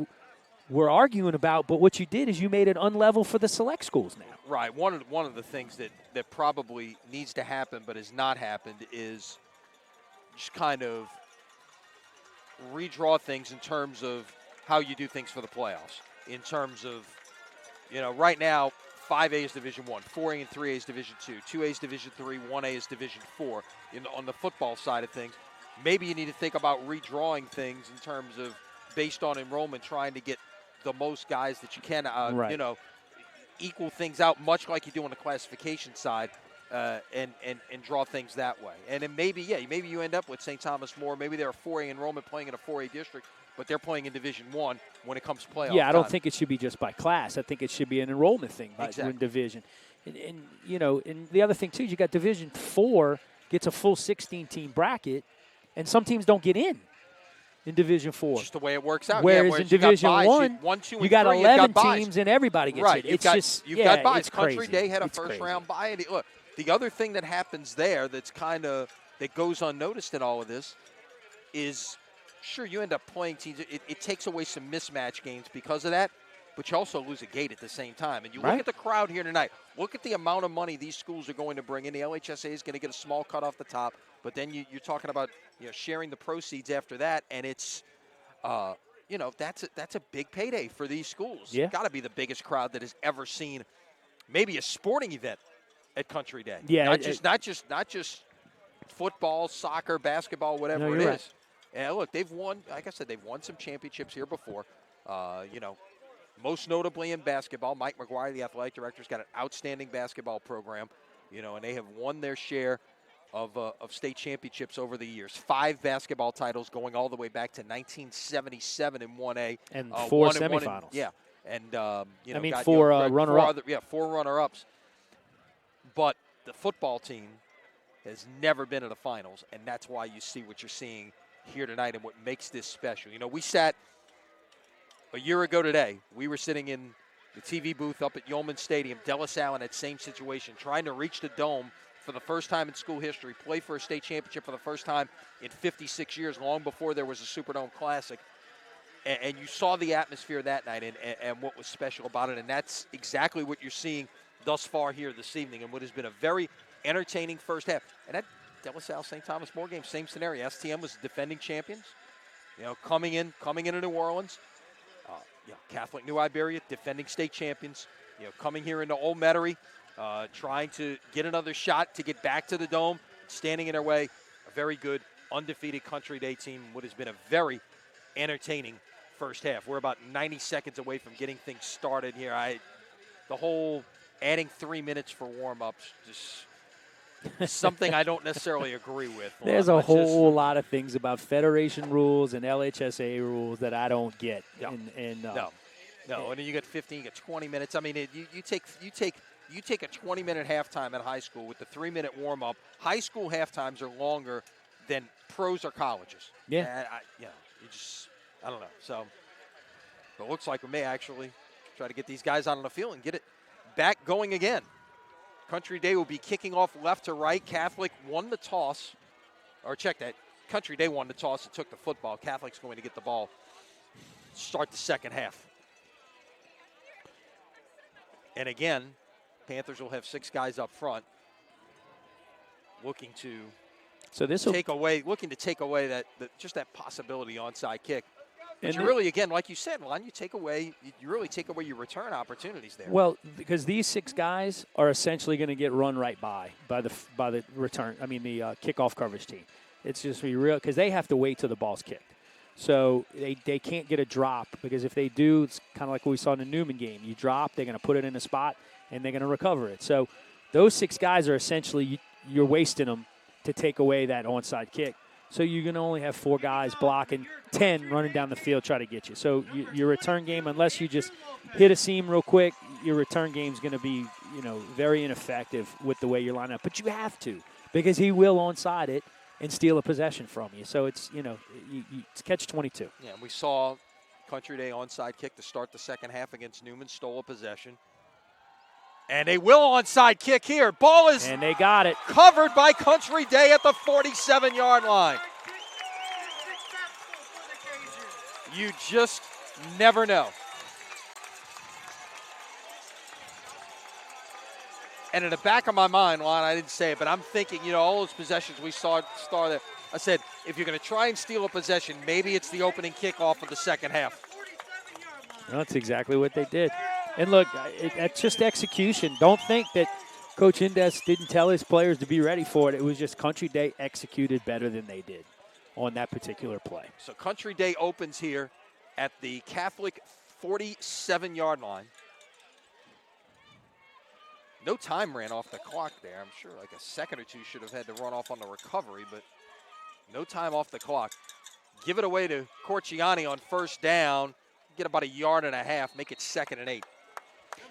were arguing about, but what you did is you made it unlevel for the select schools now. Right. One of the things that probably needs to happen but has not happened is just kind of redraw things in terms of how you do things for the playoffs. In terms of, right now, 5A is Division 1, 4A and 3A is Division 2, 2A is Division 3, 1A is Division 4. On the football side of things, maybe you need to think about redrawing things in terms of based on enrollment, trying to get the most guys that you can, right. Equal things out, much like you do on the classification side, and draw things that way. And then maybe you end up with St. Thomas More. Maybe they're a 4A enrollment playing in a 4A district, but they're playing in Division 1 when it comes to playoff Yeah, I don't time. think it should be just by class. I think it should be an enrollment thing by division. And the other thing, too, is you got Division 4 gets a full 16-team bracket, and some teams don't get in Division 4. Just the way it works out. Whereas in Division 1, you got 3, 11 teams and everybody gets right. in. You've got buys. It's Country crazy. Day had a it's first-round bye. And look, the other thing that happens there that goes unnoticed in all of this is, sure, you end up playing teams. It takes away some mismatch games because of that, but you also lose a gate at the same time. And you look at the crowd here tonight. Look at the amount of money these schools are going to bring in. The LHSA is going to get a small cut off the top, but then you're talking about sharing the proceeds after that, and it's that's a big payday for these schools. Yeah. Got to be the biggest crowd that has ever seen maybe a sporting event at Country Day. Yeah, not just football, soccer, basketball, whatever it is. Right. And look, they've won. Like I said, they've won some championships here before. Most notably in basketball, Mike McGuire, the athletic director, has got an outstanding basketball program. And they have won their share of state championships over the years. 5 basketball titles going all the way back to 1977 in 1A. And 4 semifinals. And 4 runner-ups. 4 runner-ups. But the football team has never been in the finals, and that's why you see what you're seeing here tonight and what makes this special. We sat a year ago today. We were sitting in the TV booth up at Yeoman Stadium, De La Salle in that same situation, trying to reach the Dome for the first time in school history, play for a state championship for the first time in 56 years, long before there was a Superdome Classic. And you saw the atmosphere that night and what was special about it, and that's exactly what you're seeing thus far here this evening and what has been a very entertaining first half. And that De La Salle St. Thomas More game, same scenario. STM was defending champions, coming into New Orleans. Catholic New Iberia, defending state champions, coming here into Old Metairie, trying to get another shot to get back to the Dome, standing in their way. A very good, undefeated Country Day team, what has been a very entertaining first half. We're about 90 seconds away from getting things started here. The whole adding 3 minutes for warm-ups, just, something I don't necessarily agree with. There's a whole lot of things about federation rules and LHSA rules that I don't get. No. No, and then you get 15, you get 20 minutes. I mean, you take a 20-minute halftime at high school with the 3-minute warm-up. High school halftimes are longer than pros or colleges. Yeah. And I don't know. So it looks like we may actually try to get these guys out on the field and get it back going again. Country Day will be kicking off left to right. Catholic won the toss. Or check that. Country Day won the toss and took the football. Catholic's going to get the ball. Start the second half. And again, Panthers will have 6 guys up front looking to take away that possibility onside kick. But you really, again, like you said, Lon, you really take away your return opportunities there. Well, because these 6 guys are essentially going to get run right by the return. I mean, the kickoff coverage team. It's just real because they have to wait till the ball's kicked. So they can't get a drop because if they do, it's kind of like what we saw in the Newman game. You drop, they're going to put it in a spot, and they're going to recover it. So those 6 guys are essentially you're wasting them to take away that onside kick. So you're going to only have 4 guys blocking, 10 running down the field try to get you. So your return game, unless you just hit a seam real quick, your return game is going to be very ineffective with the way you're lined up. But you have to because he will onside it and steal a possession from you. So it's, it's catch-22. Yeah, we saw Country Day onside kick to start the second half against Newman, stole a possession. And they will onside kick here. Ball is and they got it covered by Country Day at the 47-yard line. You just never know. And in the back of my mind, Lon, I didn't say it, but I'm thinking, all those possessions we saw there. I said, if you're going to try and steal a possession, maybe it's the opening kickoff of the second half. Well, that's exactly what they did. And look, it's just execution. Don't think that Coach Indes didn't tell his players to be ready for it. It was just Country Day executed better than they did on that particular play. So Country Day opens here at the Catholic 47-yard line. No time ran off the clock there. I'm sure like a second or two should have had to run off on the recovery, but no time off the clock. Give it away to Corciani on first down. Get about 1.5 yards, make it 2nd and 8.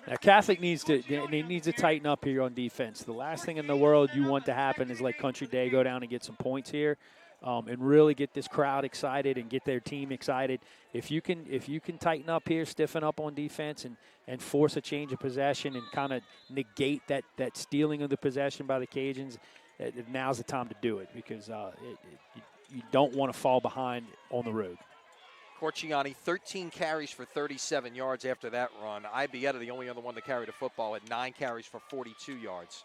Now, Catholic needs to tighten up here on defense. The last thing in the world you want to happen is like Country Day go down and get some points here, and really get this crowd excited and get their team excited. If you can tighten up here, stiffen up on defense, and force a change of possession and kind of negate that stealing of the possession by the Cajuns, now's the time to do it because you don't want to fall behind on the road. Corciani, 13 carries for 37 yards after that run. Ibieta, the only other one to carry the football, at 9 carries for 42 yards.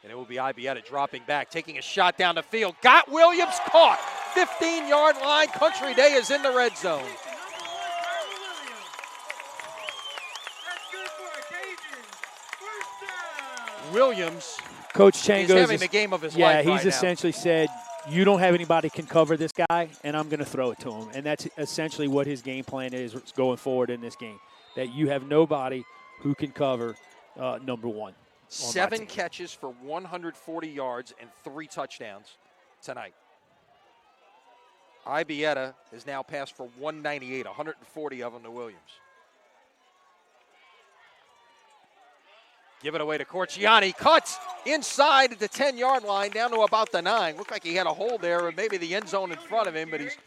And it will be Ibieta dropping back, taking a shot down the field. Got Williams, caught. 15-yard line. Country Day is in the red zone. Williams, Coach Chang is having the game of his life. Yeah, he's he's essentially said, you don't have anybody can cover this guy, and I'm going to throw it to him. And that's essentially what his game plan is going forward in this game, that you have nobody who can cover number one. 7 catches for 140 yards and 3 touchdowns tonight. Ibieta has now passed for 198, 140 of them to Williams. Give it away to Corciani. Cuts inside the 10-yard line down to about the 9. Looked like he had a hole there, or maybe the end zone in front of him, but he's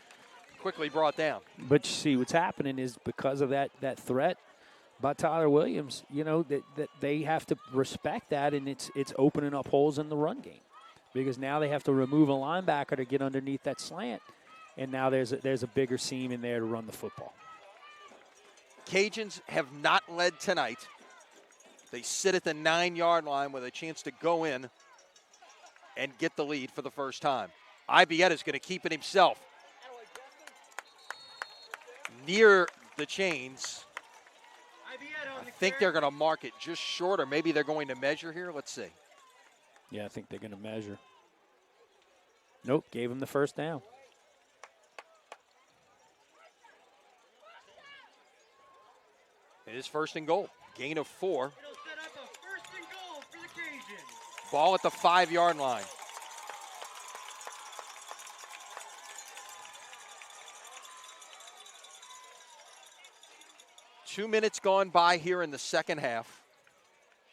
quickly brought down. But you see, what's happening is because of that threat by Tyler Williams, that they have to respect that, and it's opening up holes in the run game because now they have to remove a linebacker to get underneath that slant, and now there's a bigger seam in there to run the football. Cajuns have not led tonight. They sit at the 9-yard line with a chance to go in and get the lead for the first time. Ibieta is going to keep it himself. Near the chains. I think they're going to mark it just short, or maybe they're going to measure here. Let's see. Yeah, I think they're going to measure. Nope, gave him the first down. It is 1st and goal. Gain of 4. It'll set up a 1st and goal for the Cajuns. Ball at the 5-yard line. Two minutes gone by here in the second half.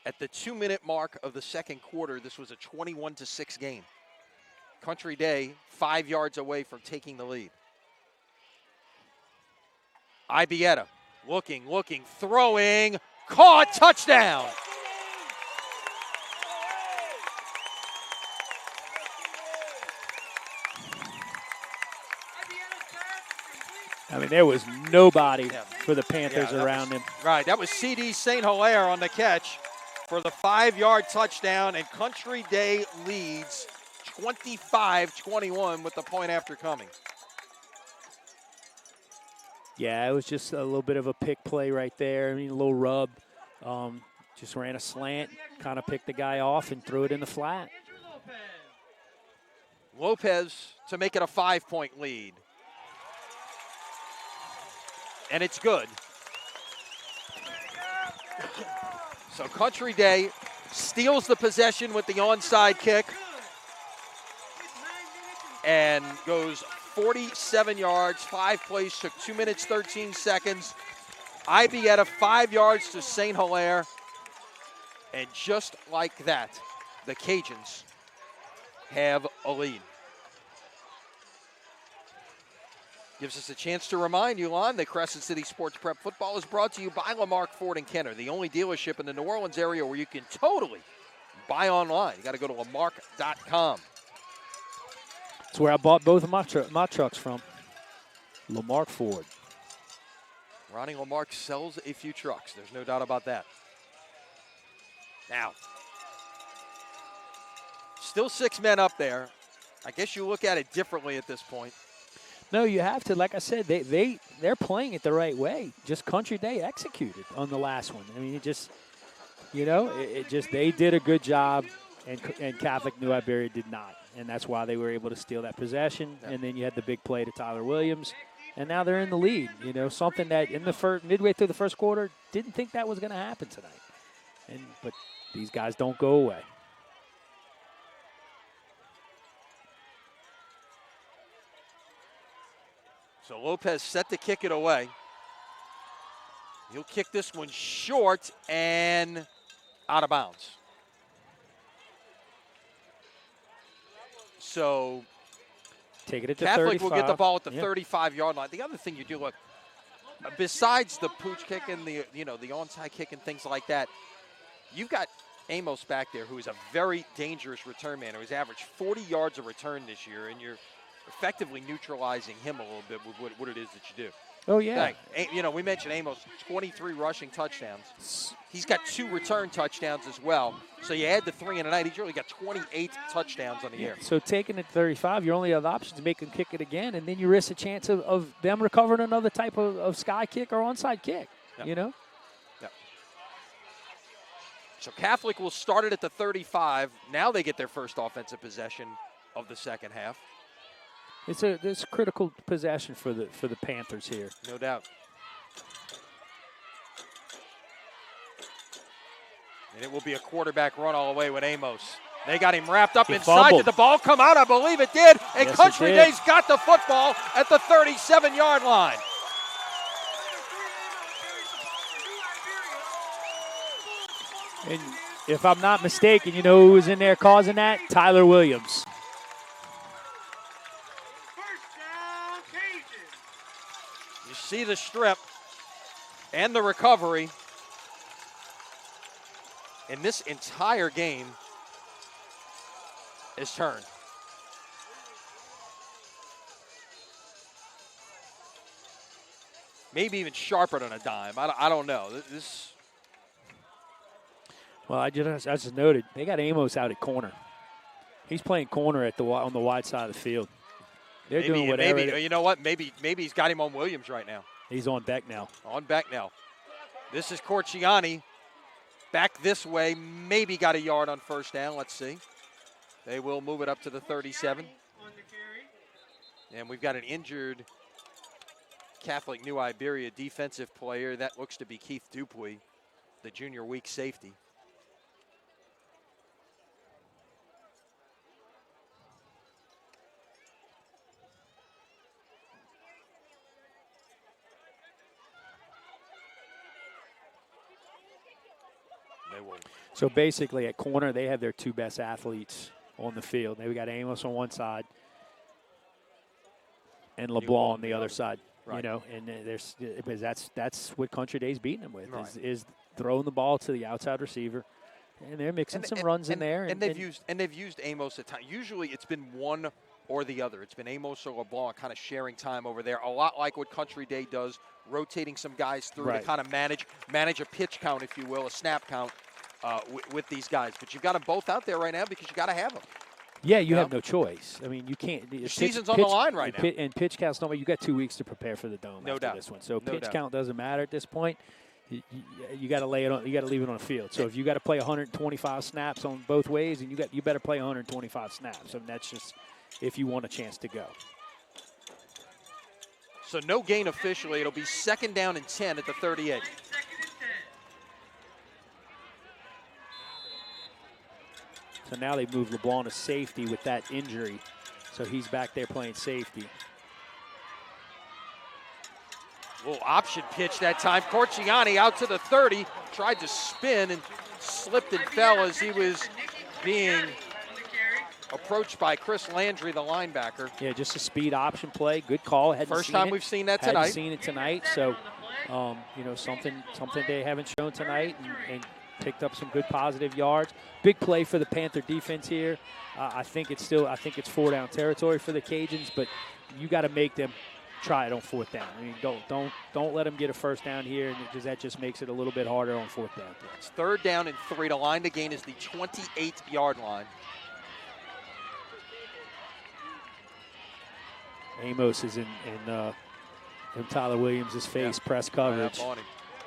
At the 2-minute mark of the second quarter, this was a 21-6 game. Country Day 5 yards away from taking the lead. Ibieta looking, throwing, caught, touchdown. I mean, there was nobody for the Panthers around him. Right, that was C.D. St. Hilaire on the catch for the 5-yard touchdown, and Country Day leads 25-21 with the point after coming. Yeah, it was just a little bit of a pick play right there. I mean, a little rub. Just ran a slant, kind of picked the guy off and threw it in the flat. Lopez to make it a 5-point lead. And it's good. So Country Day steals the possession with the onside kick and goes 47 yards, 5 plays, took 2 minutes, 13 seconds. Ibieta 5 yards to St. Hilaire. And just like that, the Cajuns have a lead. Gives us a chance to remind you, Lon, that Crescent City Sports Prep Football is brought to you by Lamarque Ford and Kenner, the only dealership in the New Orleans area where you can totally buy online. You got to go to Lamarque.com. That's where I bought both of my trucks from, Lamarque Ford. Ronnie Lamarque sells a few trucks. There's no doubt about that. Now, still 6 men up there. I guess you look at it differently at this point. No, you have to. Like I said, they're playing it the right way. Just Country Day executed on the last one. I mean, it just, they did a good job, and Catholic New Iberia did not. And that's why they were able to steal that possession. Yeah. And then you had the big play to Tyler Williams. And now they're in the lead. Something that in the midway through the first quarter, didn't think that was going to happen tonight. But these guys don't go away. So Lopez set to kick it away. He'll kick this one short and out of bounds. So take it at the Catholic 35. will get the ball at the 35-yard line. The other thing you do, look, besides the pooch kick and the onside kick and things like that, you've got Amos back there, who is a very dangerous return man, who's averaged 40 yards of return this year, and you're effectively neutralizing him a little bit with what it is that you do. Oh, yeah. We mentioned Amos, 23 rushing touchdowns. He's got 2 return touchdowns as well. So you add the 3 in a night, he's really got 28 touchdowns on the year. So taking it 35, you only have the option to make him kick it again, and then you risk a chance of them recovering another type of sky kick or onside kick, Yep. So Catholic will start it at the 35. Now they get their first offensive possession of the second half. It's a critical possession for the Panthers here. No doubt. And it will be a quarterback run all the way with Amos. They got him wrapped up inside. Fumbled. Did the ball come out? I believe it did. And Yes, Country it did. Day's got the football at the 37-yard line. And if I'm not mistaken, who was in there causing that? Tyler Williams. You see the strip and the recovery. And this entire game is turned. Maybe even sharper than a dime. I don't know. Well, I just noted they got Amos out at corner. He's playing corner on the wide side of the field. They're doing whatever. Maybe you know what? Maybe he's got him on Williams right now. He's on back now. On back now. This is Corciani. Back this way. Maybe got a yard on first down. Let's see. They will move it up to the 37. And we've got an injured Catholic New Iberia defensive player. That looks to be Keith Dupuy, the junior weak safety. They will. So basically, at corner, they have their two best athletes on the field. They've got Amos on one side and LeBlanc on the other side. Right. You know, and there's because that's what Country Day's beating them with Right. is throwing the ball to the outside receiver, and they're mixing some runs in there. And they've used Amos at times. Usually, it's been one or the other. It's been Amos or LeBlanc kind of sharing time over there. A lot like what Country Day does, rotating some guys through to kind of manage a pitch count, if you will, a snap count with these guys. But you've got them both out there right now because you got to have them. Yeah, you have no choice. I mean, you can't. The season's on the line right now. And pitch counts don't matter. You got 2 weeks to prepare for the dome. No doubt. This one, so No pitch doubt. count doesn't matter at this point. You got to lay it on. You got to leave it on the field. So if you got to play 125 snaps on both ways, and you better play 125 snaps. I mean, that's just if you want a chance to go. So no gain officially. It'll be second down and 10 at the 38. Second and 10. So now they move LeBlanc to safety with that injury. So he's back there playing safety. Little option pitch that time. Corciani out to the 30. Tried to spin and slipped and fell as he was being approached by Chris Landry, the linebacker. Yeah, just a speed option play. Good call. First time we've seen that tonight. Hadn't seen it tonight. So, you know, something they haven't shown tonight, and picked up some good positive yards. Big play for the Panther defense here. I think it's 4-down territory for the Cajuns, but you got to make them try it on 4th down. I mean, don't let them get a first down here, because that just makes it a little bit harder on 4th down. It's 3rd down and 3. The line to gain is the 28-yard line. Amos is in Tyler Williams' face, press coverage.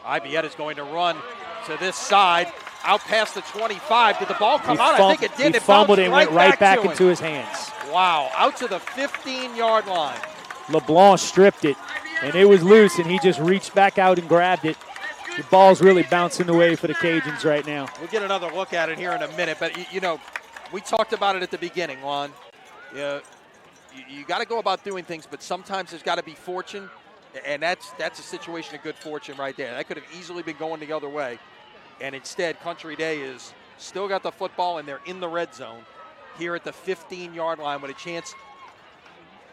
Ibietta's going to run to this side, out past the 25. Did the ball come out? I think it did. He fumbled and went right back into his hands. Wow, out to the 15-yard line. LeBlanc stripped it, and it was loose, and he just reached back out and grabbed it. The ball's really bouncing away for the Cajuns right now. We'll get another look at it here in a minute, but, you know, we talked about it at the beginning, Lon. You got to go about doing things, but sometimes there's got to be fortune, and that's a situation of good fortune right there. That could have easily been going the other way, and instead Country Day is still got the football, and they're in the red zone here at the 15-yard line with a chance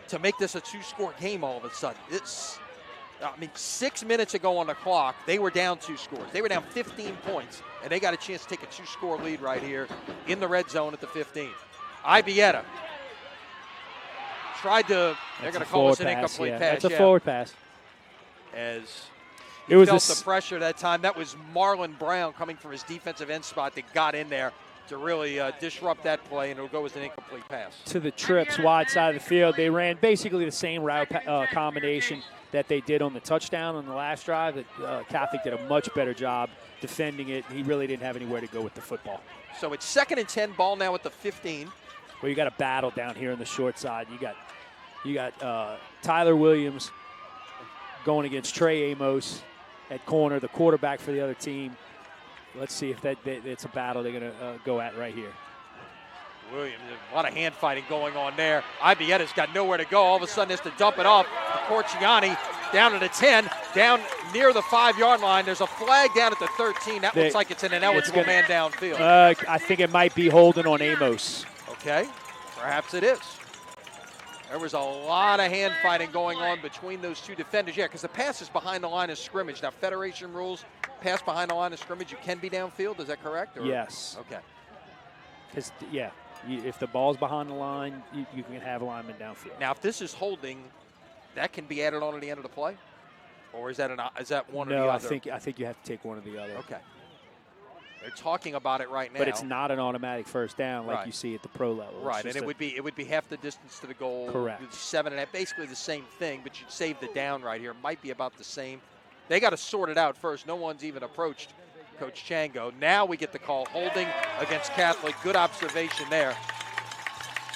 to make this a 2-score game all of a sudden. 6 minutes ago on the clock, they were down 2 scores. They were down 15 points, and they got a chance to take a 2-score lead right here in the red zone at the 15. Ibietta tried to, they're going to call this an incomplete pass. That's a forward pass. As it was felt the pressure that time. That was Marlon Brown coming from his defensive end spot that got in there to really disrupt that play, and it'll go as an incomplete pass. To the trips wide side of the field, they ran basically the same route combination that they did on the touchdown on the last drive. Catholic did a much better job defending it. He really didn't have anywhere to go with the football. So it's 2nd and 10, ball now at the 15. Well, you got a battle down here on the short side. You got Tyler Williams going against Trey Amos at corner, the quarterback for the other team. Let's see if it's a battle they're going to go at right here. Williams, a lot of hand fighting going on there. Ibietta's got nowhere to go. All of a sudden has to dump it off to Corciani down to the 10, down near the 5-yard line. There's a flag down at the 13. That looks like it's an ineligible man downfield. I think it might be holding on Amos. Okay, perhaps it is. There was a lot of hand fighting going on between those two defenders. Yeah, because the pass is behind the line of scrimmage. Now, Federation rules, pass behind the line of scrimmage, you can be downfield. Is that correct? Or? Yes. Okay. If the ball's behind the line, you can have a lineman downfield. Now, if this is holding, that can be added on at the end of the play? Or is that one or the other? No, I think you have to take one or the other. Okay. They're talking about it right now. But it's not an automatic first down like you see at the pro level. Right, and it would be half the distance to the goal. Correct. 7.5, basically the same thing, but you'd save the down right here. It might be about the same. They got to sort it out first. No one's even approached Coach Chango. Now we get the call, holding against Catholic. Good observation there.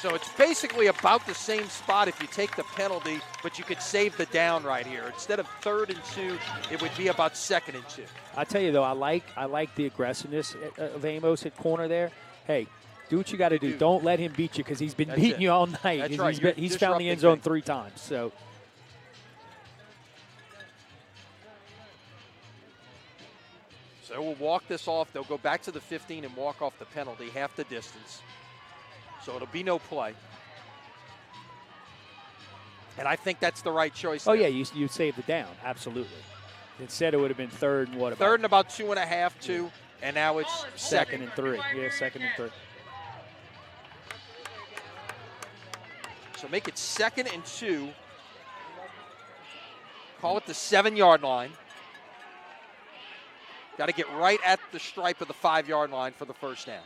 So it's basically about the same spot if you take the penalty, but you could save the down right here. Instead of 3rd and 2, it would be about 2nd and 2. I tell you though, I like the aggressiveness of Amos at corner there. Hey, do what you got to do. Don't let him beat you, because he's been beating you all night. That's right. He's found the end zone 3 times. So will walk this off. They'll go back to the 15 and walk off the penalty, half the distance. So it'll be no play. And I think that's the right choice. Oh, there. yeah, you saved it down, absolutely. Instead, it would have been third and what about? Third and about 2.5, 2, and now it's Second and 3. Yeah, second and 3. So make it 2nd and 2. Call it the 7-yard line. Got to get right at the stripe of the 5-yard line for the first down.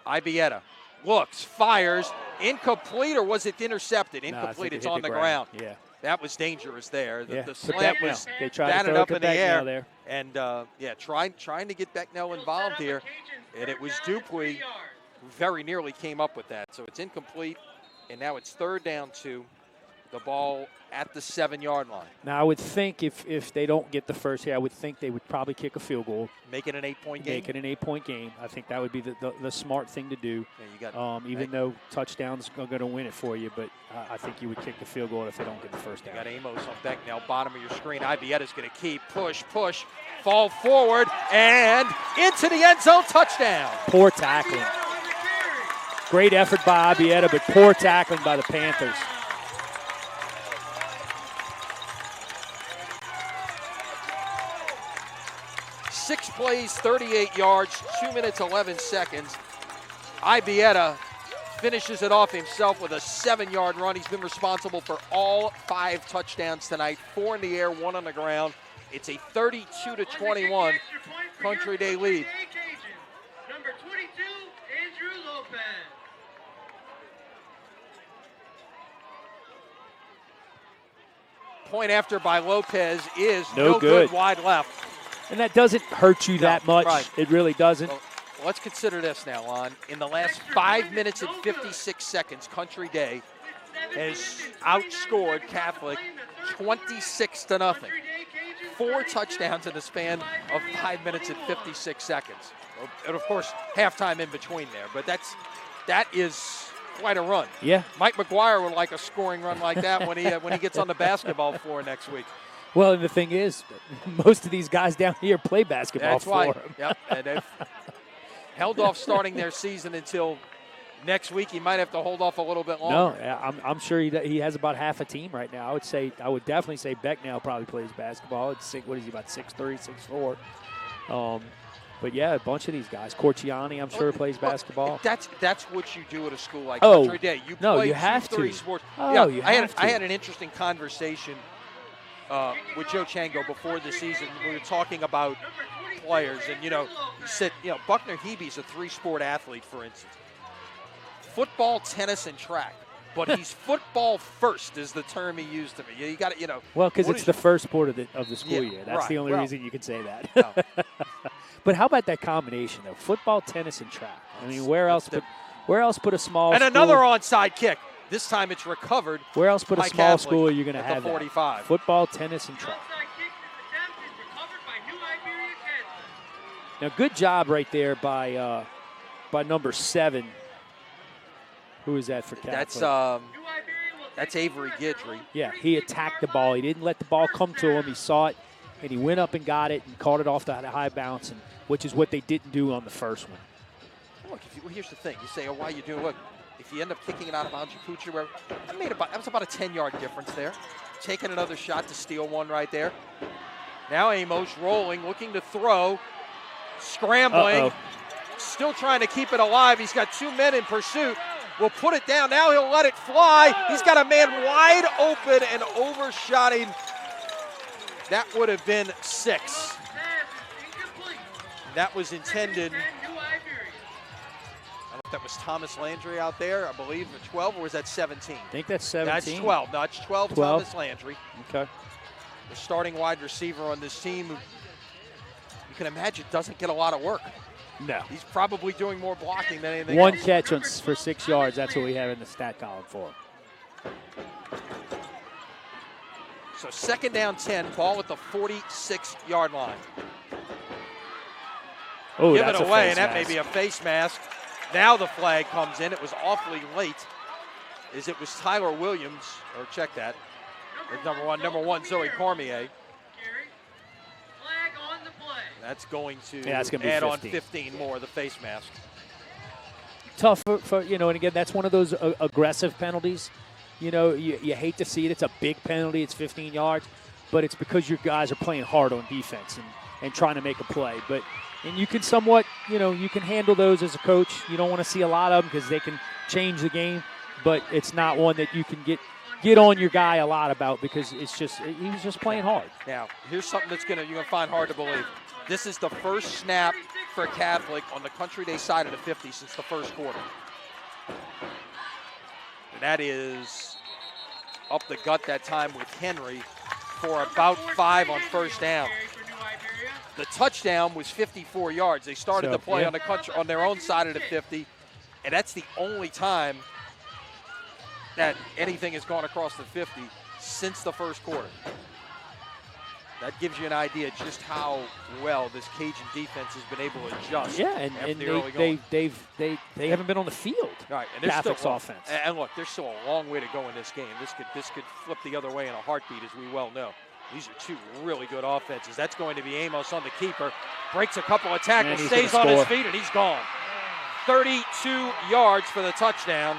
Ibieta looks, fires, incomplete, or was it intercepted? Incomplete, it's on the ground. Yeah. That was dangerous there. Yeah. The slant was they tried batted to throw up in the air. there. And, trying to get Becknell involved here. And it was Dupuy who very nearly came up with that. So it's incomplete, and now it's 3rd down 2. The ball at the 7-yard line. Now, I would think if they don't get the first here, I would think they would probably kick a field goal. Make it an 8-point game? Make it an 8-point game. I think that would be the smart thing to do. Yeah, you got even though touchdowns are going to win it for you, but I think you would kick the field goal if they don't get the first down. You got Amos on Becknell, bottom of your screen. Ibieta's going to keep, push, fall forward, and into the end zone, touchdown. Poor tackling. Great effort by Ibieta, but poor tackling by the Panthers. 6 plays, 38 yards, 2 minutes, 11 seconds. Ibieta finishes it off himself with a 7-yard run. He's been responsible for all 5 touchdowns tonight, 4 in the air, 1 on the ground. It's a 32-21 Country Day lead. Number 22, Andrew Lopez. Point after by Lopez is no no good. Wide left. And that doesn't hurt you that much. Right. It really doesn't. Well, let's consider this now, Lon. In the last 5 minutes and 56 seconds, Country Day has outscored Catholic 26-0. 4 touchdowns in the span of 5 minutes and 56 seconds. And, of course, halftime in between there. But that is quite a run. Yeah. Mike McGuire would like a scoring run like that when he gets on the basketball floor next week. Well, and the thing is, most of these guys down here play basketball That's for why. him. Yep, and they've held off starting their season until next week. He might have to hold off a little bit longer. No, I'm sure he has about half a team right now. I would definitely say Becknell probably plays basketball. What is he, about 6'3", 6'4"? But yeah, a bunch of these guys. Corciani, I'm sure, plays basketball. That's what you do at a school like Oh, Country Day. You no, play you have 2-3 to. sports. Oh, yeah, you have to. I had an interesting conversation with Joe Chango before the season. We were talking about players, and he said, Buckner Hebe's a 3-sport athlete, for instance. Football, tennis, and track. But he's football first is the term he used to me. You got to, Well, because it's the first sport of the school year. That's right. the only reason you can say that. No. But how about that combination though? Football, tennis, and track. I mean, where else put a small and school? Another onside kick. This time it's recovered. Where else put a by small Catholic school you're going to at have the 45. that? Football, tennis, and track. Onside kick attempt is recovered by New Iberia Kansas. Now, good job right there by number 7. Who is that for Catholic? That's Avery Guidry. Yeah, he attacked the ball. He didn't let the ball come to him. He saw it, and he went up and got it and caught it off the high bounce, which is what they didn't do on the first one. Look, here's the thing. You say, why are you doing? Look, if you end up kicking it out of bounds, you pooch it. That was about a 10-yard difference there. Taking another shot to steal one right there. Now Amos rolling, looking to throw, scrambling, still trying to keep it alive. He's got 2 men in pursuit. Will put it down. Now he'll let it fly. He's got a man wide open and overshot him. That would have been 6. That was intended. I don't know if that was Thomas Landry out there, I believe, at 12, or was that 17? I think that's 17. That's 12. No, it's 12. Thomas Landry. Okay. The starting wide receiver on this team, who you can imagine doesn't get a lot of work. No. He's probably doing more blocking than anything One else. catch for 6 yards. That's what we have in the stat column for him. So 2nd down 10, ball at the 46-yard line. Oh, Give that's it away, a face and that mask. may be a face mask. Now the flag comes in. It was awfully late, as it was Tyler Williams, or check that. It's number one, Zoe Cormier. Carry. Flag on the play. That's going to that's gonna be add 15. on 15 more, the face mask. Tough for and again, that's one of those aggressive penalties. You hate to see it. It's a big penalty. It's 15 yards, but it's because your guys are playing hard on defense and trying to make a play. And you can somewhat, you can handle those as a coach. You don't want to see a lot of them because they can change the game, but it's not one that you can get on your guy a lot about because he was just playing hard. Now, here's something you're gonna find hard to believe. This is the first snap for Catholic on the Country Day side of the 50 since the first quarter. And that is up the gut that time with Henry for about 5 on first down. The touchdown was 54 yards. They started the play on their own side of the 50, and that's the only time that anything has gone across the 50 since the first quarter. That gives you an idea just how well this Cajun defense has been able to adjust. Yeah, and they haven't been on the field. Right, and Catholic's offense. And look, there's still a long way to go in this game. This could flip the other way in a heartbeat, as we well know. These are two really good offenses. That's going to be Amos on the keeper. Breaks a couple of tackles, stays on his feet, and he's gone. 32 yards for the touchdown.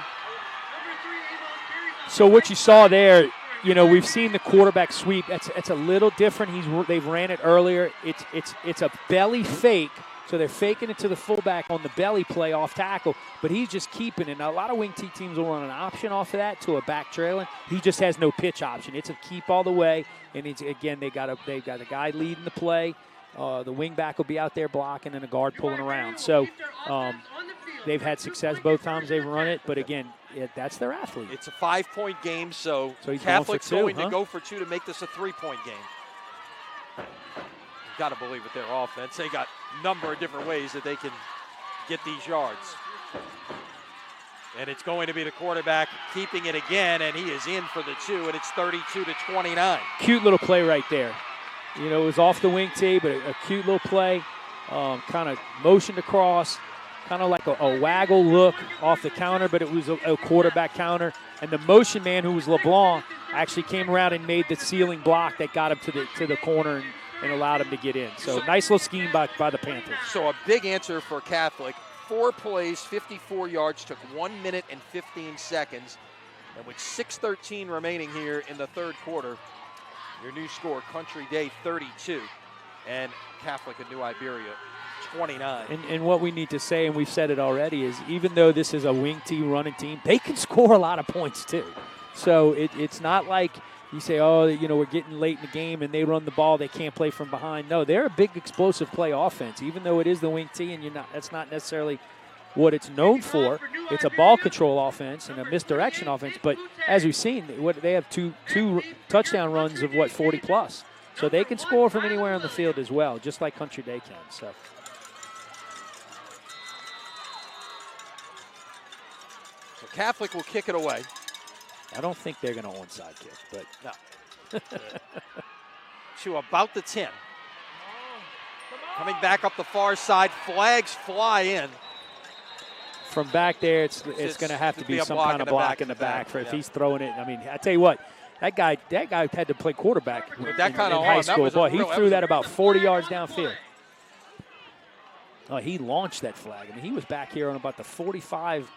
So what you saw there, we've seen the quarterback sweep. It's a little different. They've ran it earlier. It's a belly fake, so they're faking it to the fullback on the belly play off tackle, but he's just keeping it. Now, a lot of wing T teams will run an option off of that to a back trailing. He just has no pitch option. It's a keep all the way, and they got a guy leading the play. The wing back will be out there blocking and a guard pulling around. So they've had success both times they've run it, but again, that's their athlete. It's a 5-point game, so he's Catholic's going to go for 2 to make this a 3-point game. You've got to believe with their offense. They got a number of different ways that they can get these yards. And it's going to be the quarterback keeping it again, and he is in for the 2, and it's 32-29. Cute little play right there. It was off the wing tee, but a cute little play. Kind of motioned across. Kind of like a waggle look off the counter, but it was a quarterback counter. And the motion man, who was LeBlanc, actually came around and made the ceiling block that got him to the corner and allowed him to get in. So nice little scheme by the Panthers. So a big answer for Catholic. 4 plays, 54 yards, took 1 minute and 15 seconds. And with 6:13 remaining here in the third quarter, your new score, Country Day 32 and Catholic of New Iberia 29. And what we need to say, and we've said it already, is even though this is a wing T running team, they can score a lot of points too. So it's not like you say, we're getting late in the game and they run the ball, they can't play from behind. No, they're a big explosive play offense, even though it is the wing T, and that's not necessarily what it's known for. It's a ball control offense and a misdirection offense. But as we've seen, they have two touchdown runs of 40 plus. So they can score from anywhere on the field as well, just like Country Day can. So Catholic will kick it away. I don't think they're going to onside kick, but no. To about the 10. Coming back up the far side, flags fly in. From back there, it's going to have to be some kind of block in the back for if he's throwing it. I mean, I tell you what, that guy had to play quarterback with that kind in of high arm, school. Boy, he threw that about 40 yards downfield. Oh, he launched that flag. I mean, he was back here on about the 45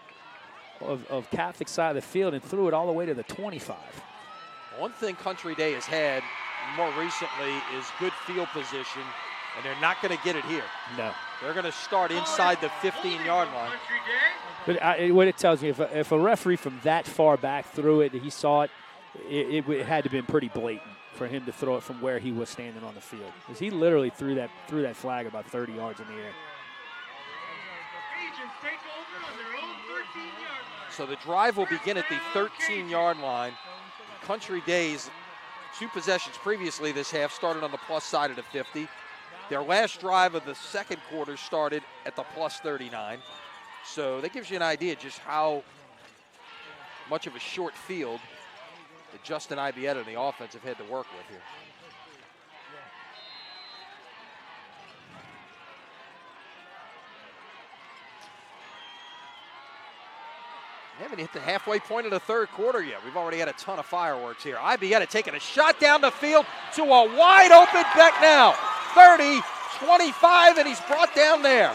of Catholic side of the field and threw it all the way to the 25. One thing Country Day has had more recently is good field position, and they're not going to get it here. No. They're going to start inside the 15-yard line. But what it tells me, if a referee from that far back threw it, he saw it, it had to have been pretty blatant for him to throw it from where he was standing on the field. Because he literally threw that flag about 30 yards in the air. So the drive will begin at the 13-yard line. Country Day's 2 possessions previously this half started on the plus side of the 50. Their last drive of the second quarter started at the plus 39. So that gives you an idea just how much of a short field that Justin Ibieta and the offense have had to work with here. We haven't hit the halfway point of the third quarter yet. We've already had a ton of fireworks here. Ibieta taking a shot down the field to a wide open Becknell. 30, 25, and he's brought down there.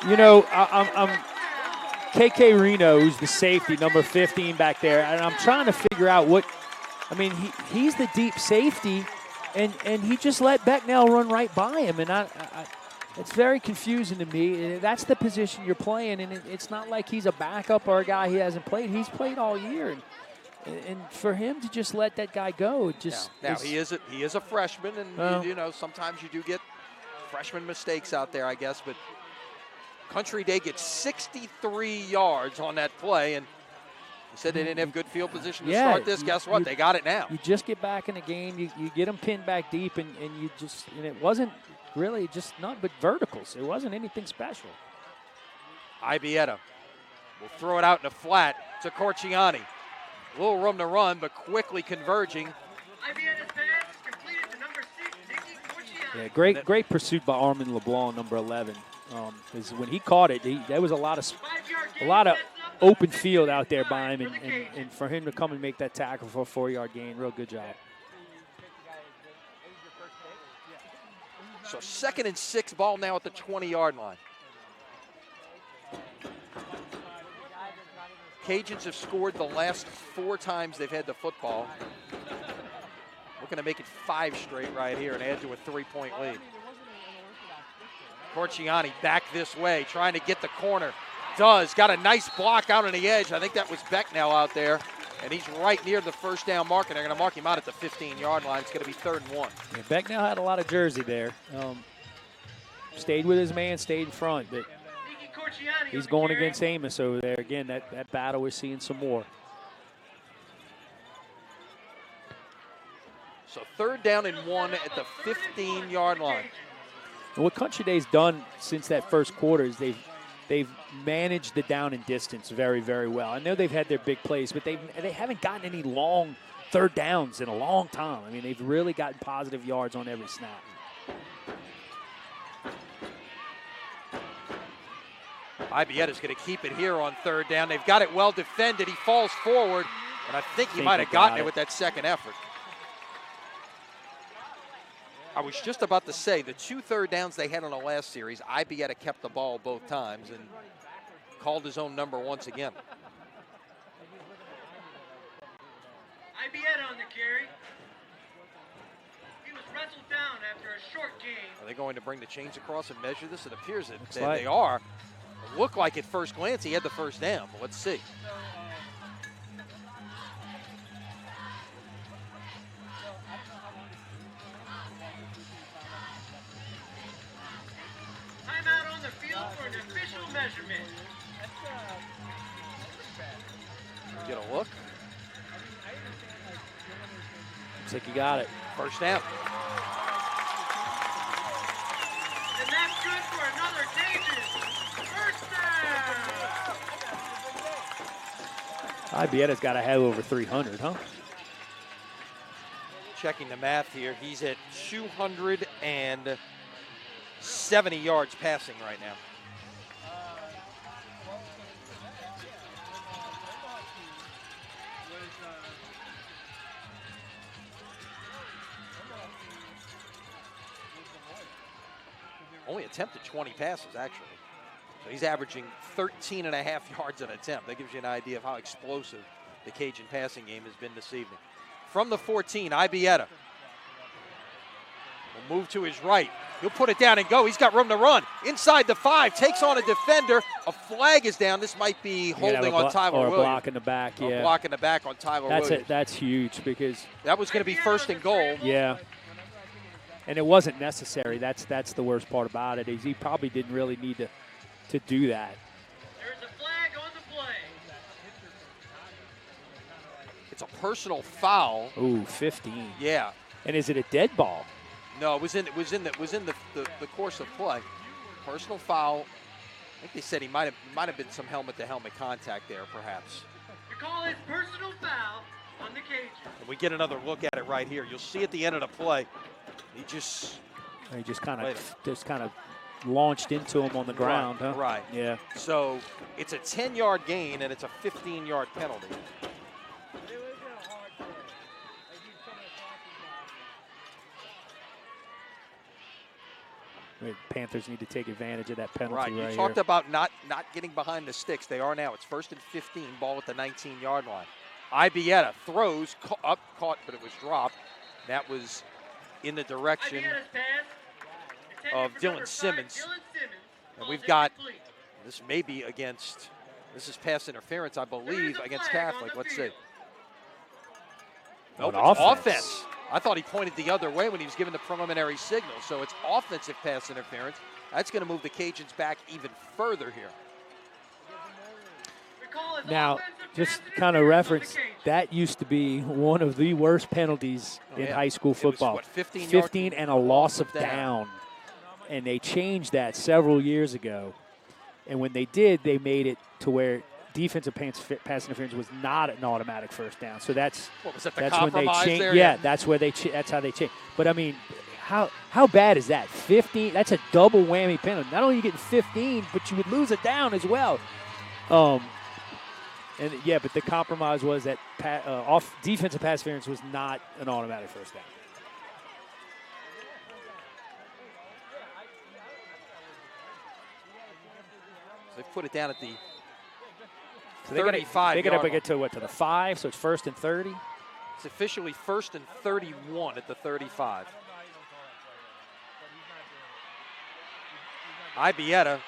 You know, I'm KK Reno, who's the safety, number 15 back there, and I'm trying to figure out what. I mean, he's the deep safety, and he just let Becknell run right by him, and it's very confusing to me. That's the position you're playing, and it's not like he's a backup or a guy he hasn't played. He's played all year, and for him to just let that guy go, it just now he is a freshman, and you know sometimes you do get freshman mistakes out there, I guess. But Country Day gets 63 yards on that play, and you said they didn't have good field position to start this. Guess what? They got it now. You just get back in the game. You get them pinned back deep, and you just – and it wasn't really just not but verticals. It wasn't anything special. Ibieta will throw it out in the flat to Corciani. A little room to run, but quickly converging. Ibieta's pass is completed to number 6, Nicky Corciani. Yeah, great pursuit by Armin LeBlanc, number 11. Because when he caught it, there was a lot of open field out there by him, and for him to come and make that tackle for a 4-yard gain, real good job. So 2nd and 6, ball now at the 20-yard line. Cajuns have scored the last 4 times they've had the football. Looking to make it 5 straight right here and add to a 3-point lead. Corciani back this way, trying to get the corner. Does. Got a nice block out on the edge. I think that was Becknell out there. And he's right near the first down mark, and they're going to mark him out at the 15-yard line. It's going to be 3rd and 1. Yeah, Becknell had a lot of jersey there. Stayed with his man, stayed in front. But he's going against Amos over there. Again, that battle, we're seeing some more. So 3rd down and 1 at the 15-yard line. And what Country Day's done since that first quarter is they've managed the down and distance very, very well. I know they've had their big plays, but they haven't gotten any long 3rd downs in a long time. I mean, they've really gotten positive yards on every snap. Ibieta's going to keep it here on 3rd down. They've got it well defended. He falls forward, and I think he might have gotten it with that second effort. I was just about to say, the 2 3rd downs they had on the last series, Ibieta kept the ball both times and called his own number once again. Ibieta on the carry. He was wrestled down after a short gain. Are they going to bring the chains across and measure this? It appears that like they are. It looked like at first glance he had the 1st down, but let's see. Timeout on the field for an official measurement. Get a look. Looks like you got it. 1st down. And that's good for another Davis. 1st down. Ibieta's got to have over 300, huh? Checking the math here, he's at 270 yards passing right now. Only attempted 20 passes, actually. So he's averaging 13 and a half yards an attempt. That gives you an idea of how explosive the Cajun passing game has been this evening. From the 14, Ibieta will move to his right. He'll put it down and go. He's got room to run. Inside the 5, takes on a defender. A flag is down. This might be holding on Tyler Williams. Or a block in the back, yeah. A block in the back on Tyler Williams. That's huge because that was going to be 1st and goal. Yeah. And it wasn't necessary. That's the worst part about it is he probably didn't really need to do that. There's a flag on the play. It's a personal foul. Ooh, 15. Yeah. And is it a dead ball? No, it was in the course of play. Personal foul. I think they said he might have been some helmet-to-helmet contact there, perhaps. The call is personal foul on the Cajuns. And we get another look at it right here. You'll see at the end of the play, he just kind of launched into him on the ground, huh? Right. Yeah. So it's a 10-yard gain, and it's a 15-yard penalty. Panthers need to take advantage of that penalty Right. right You talked here. about not getting behind the sticks. They are now. It's 1st and 15, ball at the 19-yard line. Ibieta throws, caught, but it was dropped. That was in the direction of Dylan Simmons. And we've got, this may be against, this is pass interference, I believe, against Catholic. Let's see. Nope, it's offense. I thought he pointed the other way when he was given the preliminary signal. So it's offensive pass interference. That's going to move the Cajuns back even further here. Now, just kind of reference, that used to be one of the worst penalties in high school football. It was, what, 15 and a loss of down. And they changed that several years ago. And when they did, they made it to where defensive pass interference was not an automatic first down. So that's when they changed. There, yeah, that's where that's how they changed. But I mean, how bad is that? 15. That's a double whammy penalty. Not only are you getting 15, but you would lose a down as well. And yeah, but the compromise was that off defensive pass interference was not an automatic first down. So they put it down at the 35. They got to get to the 5, so it's 1st and 30. It's officially 1st and 31 at the 35. Ibieta,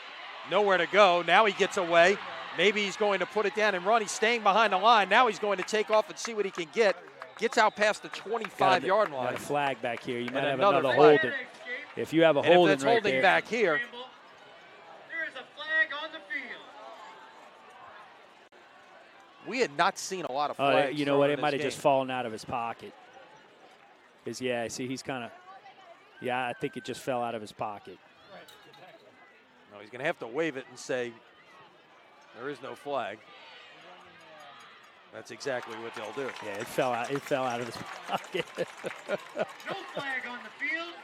nowhere to go. Now he gets away. Maybe he's going to put it down and run. He's staying behind the line. Now he's going to take off and see what he can get. Gets out past the 25-yard line. Got a flag back here. You might have another holding. If you have a holding right holding there. back here. There is a flag on the field. We had not seen a lot of flags. You know what? It might have just fallen out of his pocket. Because, yeah, see, he's kind of, I think it just fell out of his pocket. No, he's going to have to wave it and say, there is no flag. That's exactly what they'll do. Yeah, it fell out of his pocket. No flag on the field.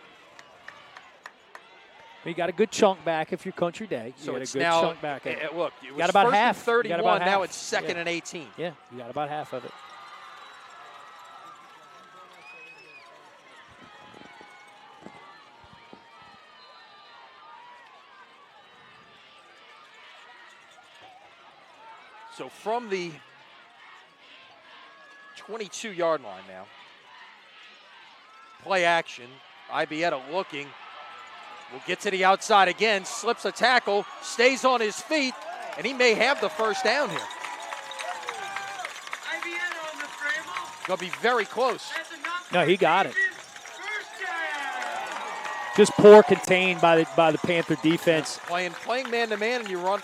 You got a good chunk back if you're Country Day. So got it's a good now, chunk back. Look, it was got about 1st half. and 31, about now half. it's 2nd and 18. Yeah, you got about half of it. So from the 22-yard line now, play action, Ibieta looking, will get to the outside again, slips a tackle, stays on his feet, and he may have the first down here. Ibieta on the scramble. Going to be very close. No, he got it. First down. Just poor contained by the Panther defense. Playing man-to-man, and you run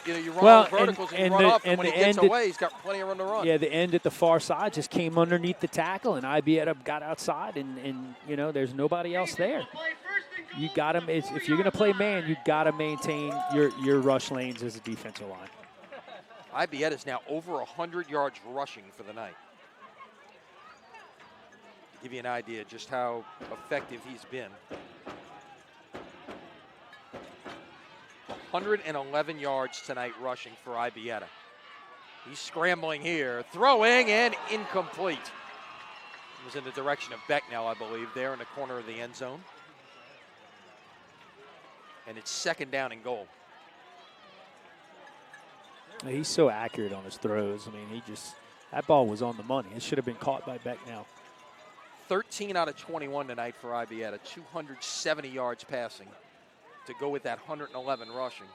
verticals and you run up, and when he gets away, he's got plenty of room to run. Yeah, the end at the far side just came underneath the tackle, and Ibieta got outside, and there's nobody else there. You got him. If you're going to play man, you got to maintain your rush lanes as a defensive line. Ibieta is now over 100 yards rushing for the night. To give you an idea just how effective he's been. 111 yards tonight rushing for Ibieta. He's scrambling here, throwing, and incomplete. It was in the direction of Becknell, I believe, there in the corner of the end zone. And it's 2nd down and goal. He's so accurate on his throws. I mean, that ball was on the money. It should have been caught by Becknell. 13 out of 21 tonight for Ibieta, 270 yards passing to go with that 111 rushing.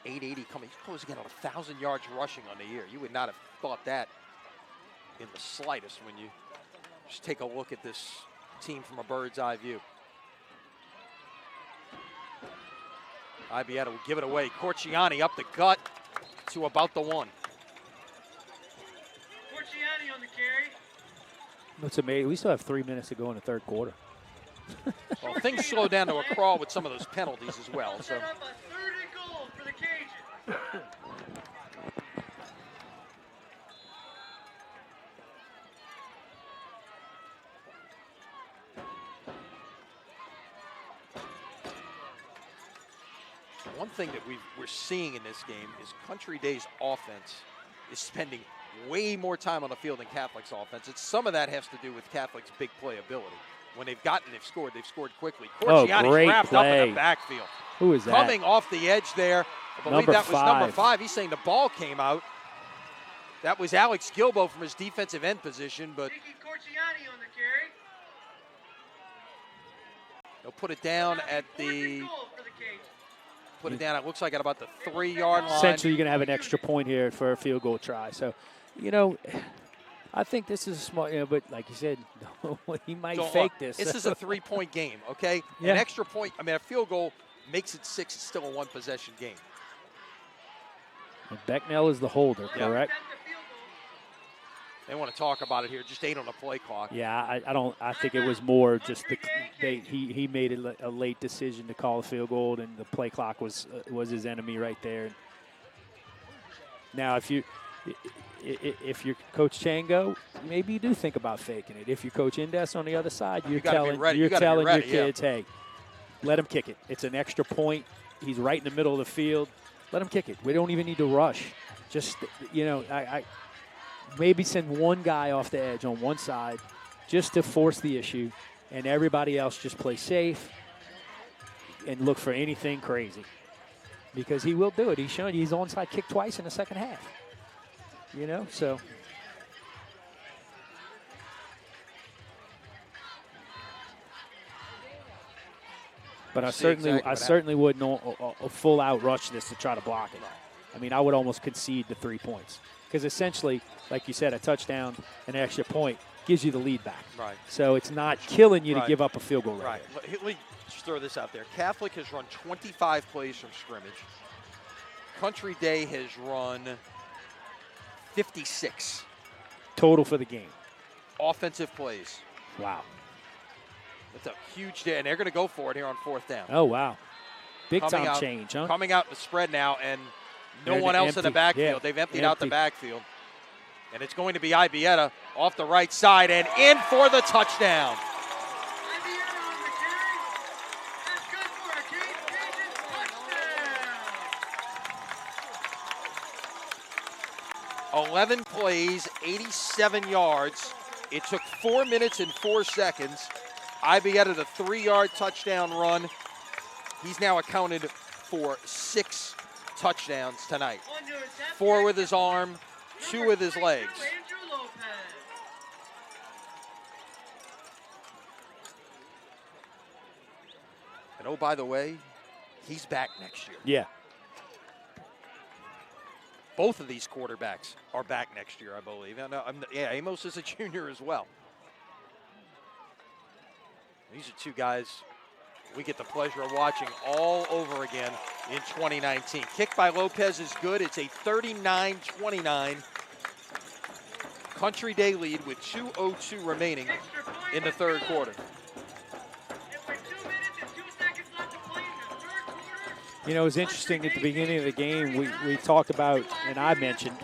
.880 coming. He's closing in on 1,000 yards rushing on the year. You would not have thought that in the slightest when you just take a look at this team from a bird's eye view. Ibieta will give it away. Corciani up the gut to about the 1. Corciani on the carry. It's amazing. We still have 3 minutes to go in the third quarter. Well, things slow down to a crawl with some of those penalties as well. So. Set up a 3rd and goal for the Cajuns. one thing that we're seeing in this game is Country Day's offense is spending way more time on the field than Catholic's offense. Some of that has to do with Catholic's big play ability. When they've scored quickly. Corciani's great wrapped play. up in the backfield. Who is that? Coming off the edge there. I believe Number that was 5. number 5. He's saying the ball came out. That was Alex Gilbo from his defensive end position, but Ricky Corciani on the carry. they'll put it down at the it looks like at about the 3-yard line. Essentially, you're going to have an extra point here for a field goal try. So, you know, I think this is a smart, but like you said, he might fake this. This is a 3-point game, okay? Yeah. An extra point, a field goal makes it 6. It's still a 1-possession game. And Becknell is the holder, correct? They want to talk about it here. Just 8 on the play clock. Yeah, I think it was more just he made a late decision to call a field goal, and the play clock was his enemy right there. Now, if you're Coach Chango, maybe you do think about faking it. If you're Coach Indes on the other side, you're telling your kids, hey, let him kick it. It's an extra point. He's right in the middle of the field. Let him kick it. We don't even need to rush. Just, I maybe send one guy off the edge on one side just to force the issue, and everybody else just play safe and look for anything crazy. Because he will do it. He's shown he's onside kick twice in the second half. So. But I certainly wouldn't a full out rush this to try to block it. I mean, I would almost concede the 3 points. Because essentially, like you said, a touchdown, an extra point gives you the lead back. Right. So it's not killing you to give up a field goal. Right. Let me just throw this out there. Catholic has run 25 plays from scrimmage. Country Day has run 56. Total for the game. Offensive plays. Wow. That's a huge day, and they're going to go for it here on 4th down. Oh, wow. Big time change, huh? Coming out in the spread now, and no one else in the backfield. Yeah, They've emptied out the backfield. And it's going to be Ibieta off the right side and in for the touchdown. Ibieta on the carry. That's good for a Cajuns touchdown. 11 plays, 87 yards. It took 4 minutes and 4 seconds. Ibieta, the 3-yard touchdown run. He's now accounted for 6 touchdowns tonight. 4 with his arm, 2 with his legs. And oh, by the way, he's back next year. Yeah. Both of these quarterbacks are back next year, I believe. And, Amos is a junior as well. These are 2 guys we get the pleasure of watching all over again in 2019. Kick by Lopez is good. It's a 39-29 Country Day lead with 2:02 remaining in the 3rd quarter. It was interesting at the beginning of the game, we talked about, and I mentioned,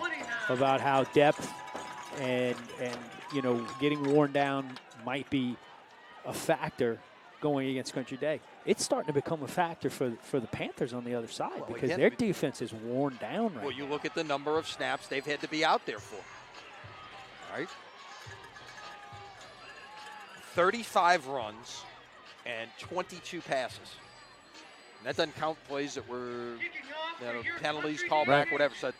about how depth and getting worn down might be a factor going against Country Day. It's starting to become a factor for the Panthers on the other side because their defense is worn down right now. Well, you look at the number of snaps they've had to be out there for. All right? 35 runs and 22 passes. And that doesn't count plays that were penalties, callback, whatever. So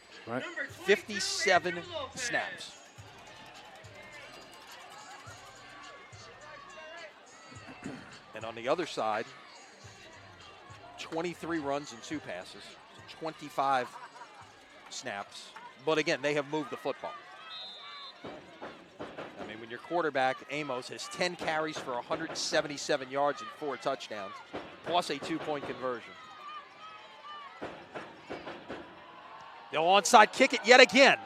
57 snaps. And on the other side, 23 runs and 2 passes, 25 snaps. But again, they have moved the football. I mean, when your quarterback, Amos, has 10 carries for 177 yards and 4 touchdowns, plus a 2-point conversion. They'll onside kick it yet again.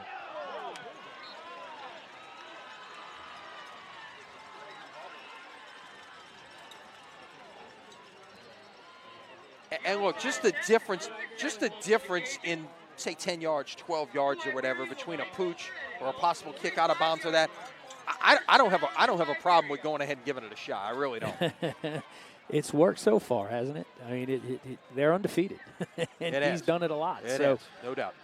And look, just the difference in, say, 10 yards, 12 yards or whatever between a pooch or a possible kick out of bounds or that. I don't have a problem with going ahead and giving it a shot. I really don't. It's worked so far, hasn't it? I mean, they're undefeated, and he's done it a lot. It so has, no doubt.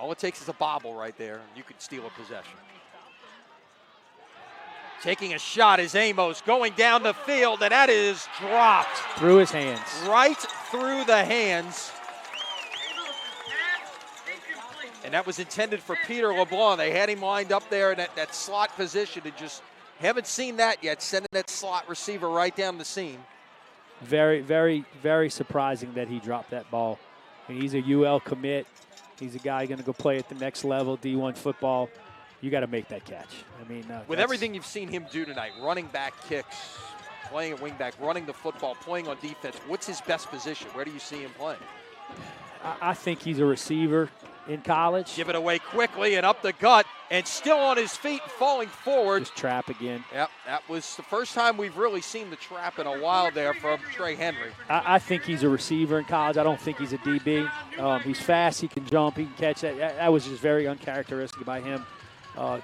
All it takes is a bobble right there, and you could steal a possession. Taking a shot is Amos, going down the field, and that is dropped. Through his hands. Right through the hands. And that was intended for Peter LeBlanc. They had him lined up there in that slot position, and just haven't seen that yet, sending that slot receiver right down the seam. Very, very, very surprising that he dropped that ball. I mean, he's a UL commit. He's a guy going to go play at the next level, D1 football. You got to make that catch. I mean, with everything you've seen him do tonight, running back kicks, playing at wing back, running the football, playing on defense, what's his best position? Where do you see him playing? I think he's a receiver in college. Give it away quickly and up the gut, and still on his feet, falling forward. Just trap again. Yep, that was the first time we've really seen the trap in a while there from Trey Henry. I think he's a receiver in college. I don't think he's a DB. He's fast. He can jump. He can catch that. That was just very uncharacteristic by him,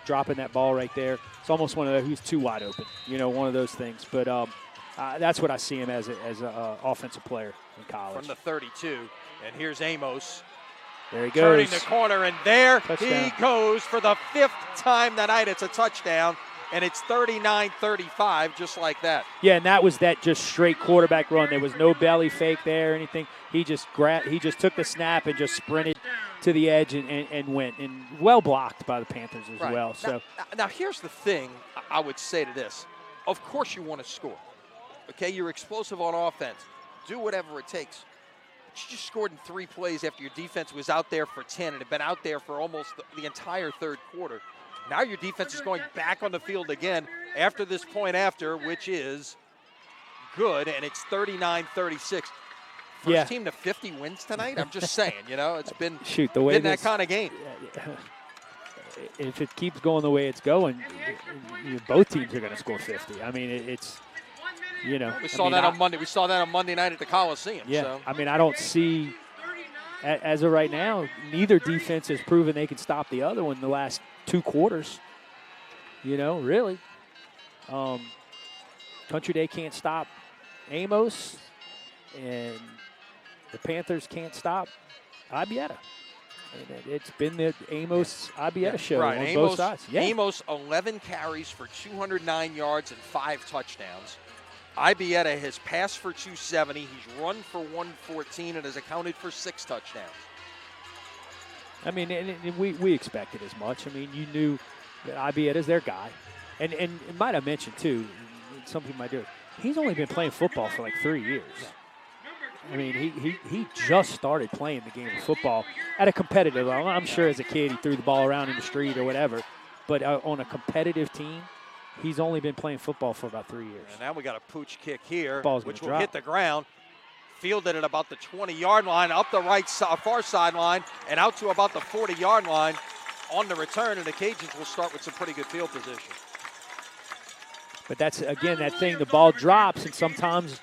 dropping that ball right there. It's almost one of those, he's too wide open, one of those things. But that's what I see him as an offensive player in college. From the 32, and here's Amos. There he goes. Turning the corner, and there Touchdown. he goes for the 5th time tonight. It's a touchdown, and it's 39-35, just like that. Yeah, and that was that just straight quarterback run. There was no belly fake there or anything. He just took the snap and just sprinted to the edge and went. And well blocked by the Panthers as well. So now here's the thing I would say to this. Of course you want to score. Okay, you're explosive on offense. Do whatever it takes. You just scored in 3 plays after your defense was out there for 10 and had been out there for almost the entire third quarter. Now your defense is going back on the field again after this point after, which is good, and it's 39-36. First team to 50 wins tonight? I'm just saying, it's been, that kind of game. If it keeps going the way it's going, both teams are going to score 50. I mean, it's – we saw that on Monday. We saw that on Monday night at the Coliseum. Yeah, so. I mean, I don't see, as of right now, neither defense has proven they can stop the other one in the last 2 quarters. Really. Country Day can't stop Amos, and the Panthers can't stop Ibieta. And it's been the Amos-Ibieta show on both sides. Yeah. Amos, 11 carries for 209 yards and 5 touchdowns. Ibieta has passed for 270. He's run for 114 and has accounted for 6 touchdowns. I mean, and we expected as much. I mean, you knew that Ibieta's their guy. And might have mentioned, too, some people might do it, he's only been playing football for like 3 years. I mean, he just started playing the game of football at a competitive level. I'm sure as a kid he threw the ball around in the street or whatever. But on a competitive team, he's only been playing football for about 3 years. And now we got a pooch kick here, which will drop. hit the ground. Fielded at about the 20-yard line, up the far sideline, and out to about the 40-yard line on the return. And the Cajuns will start with some pretty good field position. But that's, again, that thing, the ball drops, and sometimes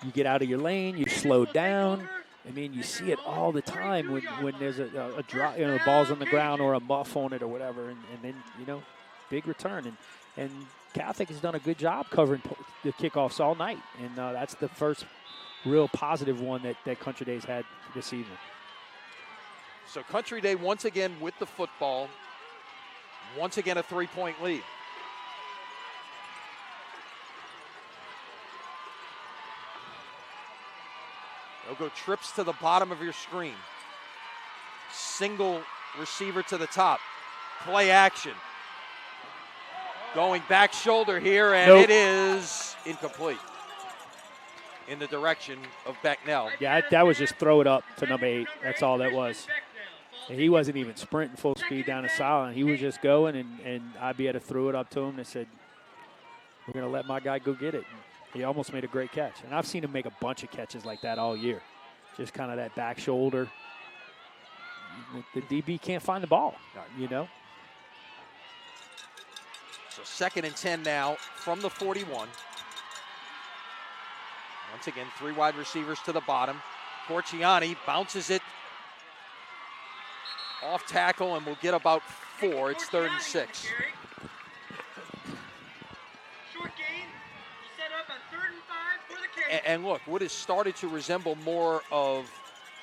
you get out of your lane, you slow down. I mean, you see it all the time when there's a drop, the ball's on the ground or a muff on it or whatever, and then, big return. And Catholic has done a good job covering the kickoffs all night, and that's the first real positive one that Country Day's had this evening. So Country Day once again with the football, once again a 3-point lead. They'll go trips to the bottom of your screen. Single receiver to the top. Play action. Going back shoulder here, and It is incomplete in the direction of Becknell. Yeah, that was just throw it up to number 8. That's all that was. And he wasn't even sprinting full speed down the sideline. He was just going, and Ibieta threw it up to him and said, we're going to let my guy go get it. And he almost made a great catch. And I've seen him make a bunch of catches like that all year. Just kind of that back shoulder. The DB can't find the ball, So 2nd and 10 now from the 41. Once again, 3 wide receivers to the bottom. Corciani bounces it off tackle and will get about 4. It's 3rd and 6. And look, what has started to resemble more of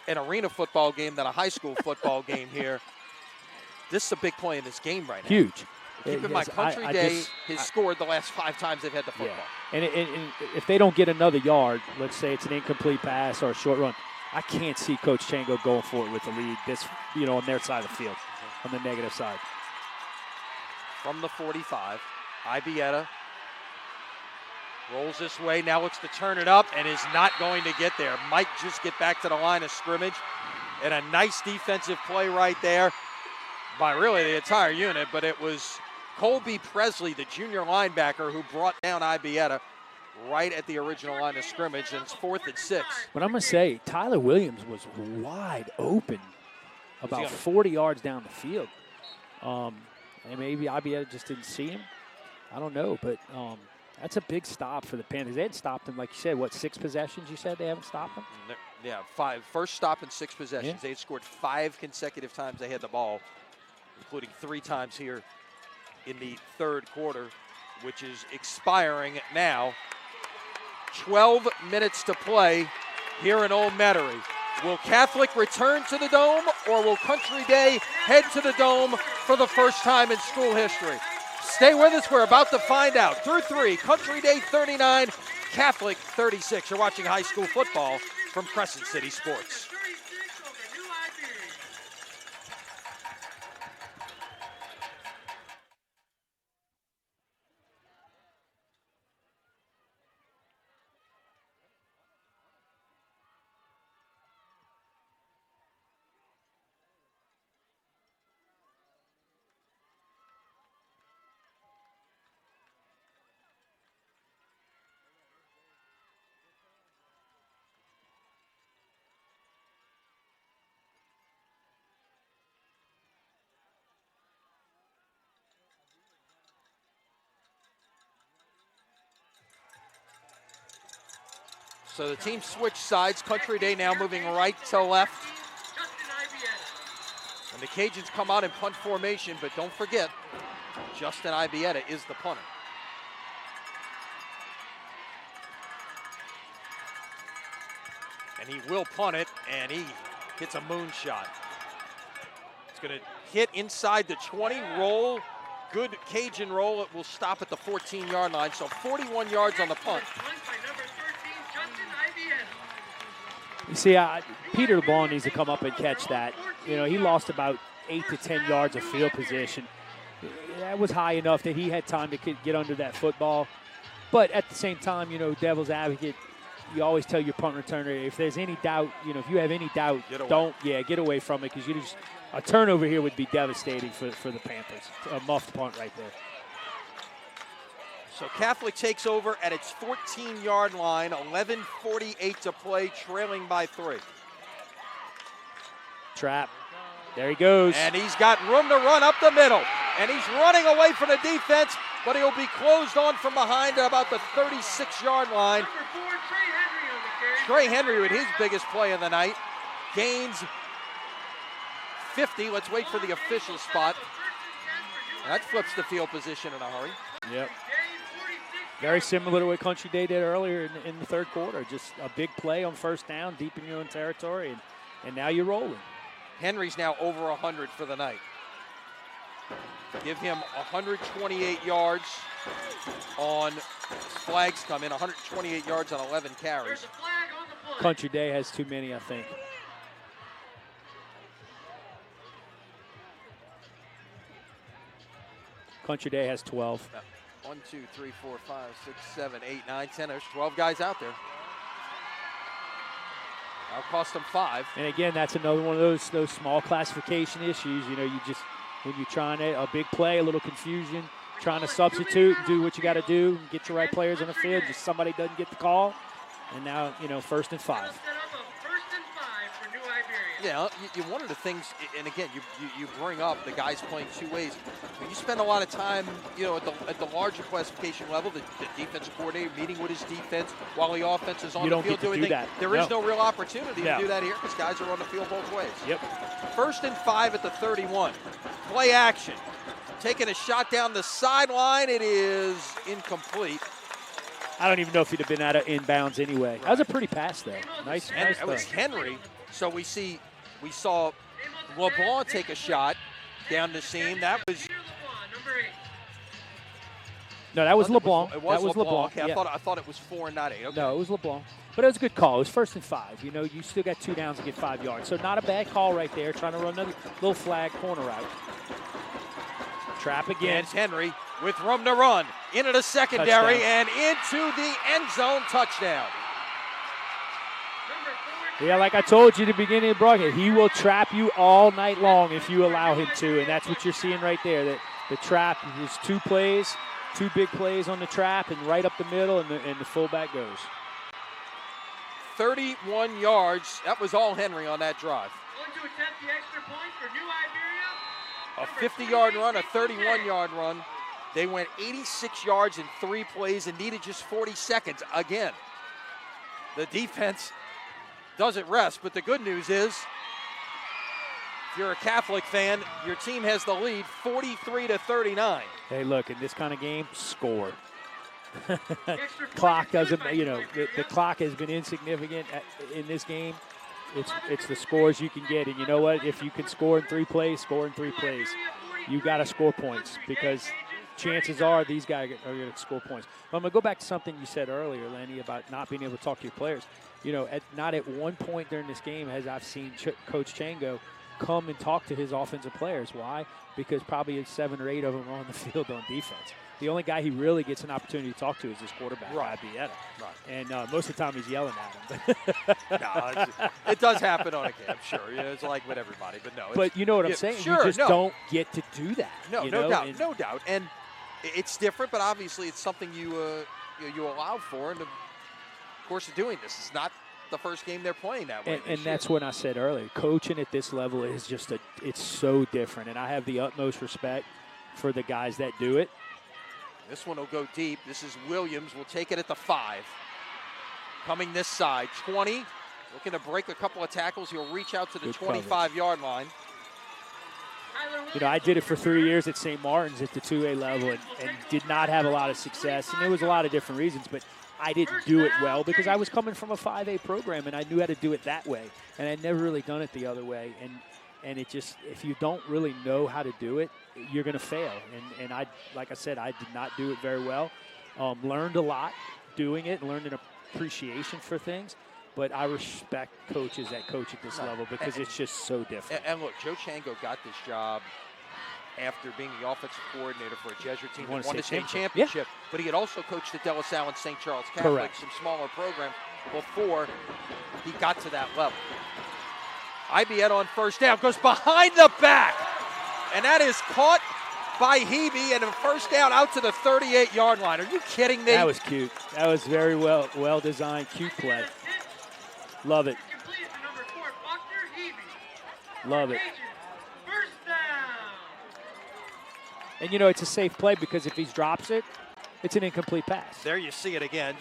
an arena football game than a high school football game here. This is a big play in this game right now. Huge. Keep in mind, Country Day has scored the last 5 times they've had the football. Yeah. And if they don't get another yard, let's say it's an incomplete pass or a short run, I can't see Coach Chango going for it with the lead on their side of the field, on the negative side. From the 45, Ibieta rolls this way, now looks to turn it up and is not going to get there. Might just get back to the line of scrimmage. And a nice defensive play right there by really the entire unit, but it was Colby Presley, the junior linebacker, who brought down Ibieta right at the original line of scrimmage, and it's 4th and 6. But I'm going to say, Tyler Williams was wide open about 40 yards down the field. And maybe Ibieta just didn't see him. I don't know, but that's a big stop for the Panthers. They hadn't stopped him, like you said, 6 possessions you said they haven't stopped him? Yeah, 5. First stop in 6 possessions. Yeah. They had scored 5 consecutive times they had the ball, including 3 times here in the third quarter, which is expiring now. 12 minutes to play here in Old Metairie. Will Catholic return to the Dome, or will Country Day head to the Dome for the first time in school history? Stay with us. We're about to find out. Through 3, Country Day 39, Catholic 36. You're watching high school football from Crescent City Sports. So the team switched sides. Country Day now moving right to left. And the Cajuns come out in punt formation, but don't forget, Justin Ibieta is the punter. And he will punt it, and he hits a moonshot. It's going to hit inside the 20, roll. Good Cajun roll. It will stop at the 14-yard line, so 41 yards on the punt. You see, Peter LeBlanc needs to come up and catch that. You know, he lost about 8 to 10 yards of field position. That was high enough that he had time to get under that football. But at the same time, you know, devil's advocate, you always tell your punt returner, if there's any doubt, you know, if you have any doubt, get away from it, because a turnover here would be devastating for the Panthers. A muffed punt right there. So Catholic takes over at its 14-yard line, 11:48 to play, trailing by 3. Trap. There he goes. And he's got room to run up the middle. And he's running away from the defense, but he'll be closed on from behind at about the 36-yard line. Trey Henry with his biggest play of the night. Gains 50. Let's wait for the official spot. That flips the field position in a hurry. Yep. Very similar to what Country Day did earlier in the third quarter. Just a big play on first down, deep in your own territory, and now you're rolling. Henry's now over 100 for the night. Give him 128 yards on flags come in, 128 yards on 11 carries. Country Day has too many, I think. Country Day has 12. 1, 2, 3, 4, 5, 6, 7, 8, 9, 10. There's 12 guys out there. That'll cost them 5. And again, that's another one of those small classification issues. You know, you just, when you're trying a big play, a little confusion, trying to substitute, do what you got to do, get your right players on the field, just somebody doesn't get the call. And now, you know, 1st and 5. Yeah, one of the things, and again, you bring up the guys playing 2 ways. When you spend a lot of time, you know, at the larger classification level, the defensive coordinator meeting with his defense while the offense is on the field doing things. There is no real opportunity to do that here because guys are on the field both ways. Yep. 1st and 5 at the 31. Play action. Taking a shot down the sideline. It is incomplete. I don't even know if he'd have been out of inbounds anyway. That was a pretty pass, though. Nice, And nice it was throw. Henry. So we saw LeBlanc take a shot down the seam. That was No, that was LeBlanc. It was that was LeBlanc. Okay, Yeah. I thought it was 4 and not 8. Okay. No, it was LeBlanc. But it was a good call. It was 1st and 5. You know, you still got 2 downs to get 5 yards. So not a bad call right there, trying to run another little flag corner route. Trap again. And Henry with room to run into the secondary Touchdown. and into the end zone. Touchdown. Yeah, like I told you at the beginning of the broadcast, he will trap you all night long if you allow him to, and that's what you're seeing right there. That the trap is 2 plays, 2 big plays on the trap, and right up the middle, and the fullback goes. 31 yards. That was all Henry on that drive. Going to attempt the extra point for New Iberia. A 50-yard run, a 31-yard run. They went 86 yards in 3 plays and needed just 40 seconds again. The defense doesn't rest, but the good news is, if you're a Catholic fan, your team has the lead 43-39. Hey, look, in this kind of game, score. Clock doesn't, you know, the clock has been insignificant in this game. It's the scores you can get, and you know what? If you can score in 3 plays, score in 3 plays. You got to score points because chances are these guys are going to score points. But I'm going to go back to something you said earlier, Lenny, about not being able to talk to your players. You know, not at one point during this game has I've seen Coach Chango come and talk to his offensive players. Why? Because probably 7 or 8 of them are on the field on defense. The only guy he really gets an opportunity to talk to is his quarterback, Ibieta. Right. And most of the time he's yelling at him. No, it does happen on a game, sure. Yeah, it's like with everybody, but no. But you know what I'm saying? Sure, you just don't get to do that. No, you no know? doubt, no doubt. And it's different, but obviously it's something you allow for in the course of doing this. It's not the first game they're playing that way. And that's what I said earlier. Coaching at this level is just it's so different. And I have the utmost respect for the guys that do it. This one will go deep. This is Williams. Will take it at the 5. Coming this side, 20. Looking to break a couple of tackles. He'll reach out to the 25-yard line. You know, I did it for 3 years at St. Martin's at the 2A level and did not have a lot of success. And there was a lot of different reasons, but I didn't do it well because I was coming from a 5A program and I knew how to do it that way. And I'd never really done it the other way. And it just, if you don't really know how to do it, you're going to fail. And I, like I said, I did not do it very well. Learned a lot doing it, learned an appreciation for things. But I respect coaches that coach at this level because it's just so different. And look, Joe Chango got this job after being the offensive coordinator for a Jesuit team that won the state championship. Yeah. But he had also coached at De La Salle and St. Charles Catholic, some smaller programs, before he got to that level. Ibieta on first down, goes behind the back. And that is caught by Hebe, and a first down out to the 38-yard line. Are you kidding me? That was cute. That was very well designed, cute play. Love it. Love it. And you know, it's a safe play because if he drops it, it's an incomplete pass. There you see it again.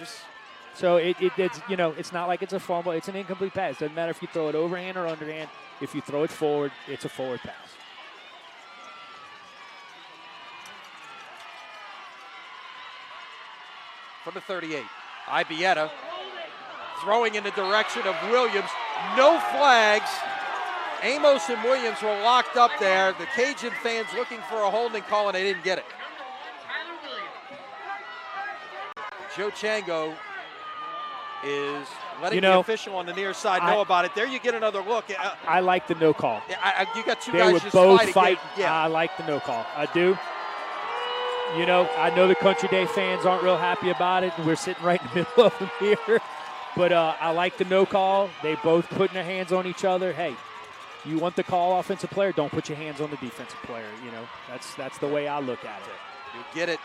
So it's, you know, it's not like it's a fumble. It's an incomplete pass. Doesn't matter if you throw it overhand or underhand. If you throw it forward, it's a forward pass. From the 38, Ibieta throwing in the direction of Williams. No flags. Amos and Williams were locked up there. The Cajun fans looking for a holding call, and they didn't get it. Joe Chango is letting the official on the near side know about it. There you get another look. I like the no call. You got two they guys were just both fighting. Yeah. I like the no call. I do. You know, I know the Country Day fans aren't real happy about it. We're sitting right in the middle of them here. But I like the no call. They both putting their hands on each other. Hey, you want the call offensive player, don't put your hands on the defensive player. You know, that's the way I look at it. You'll get it.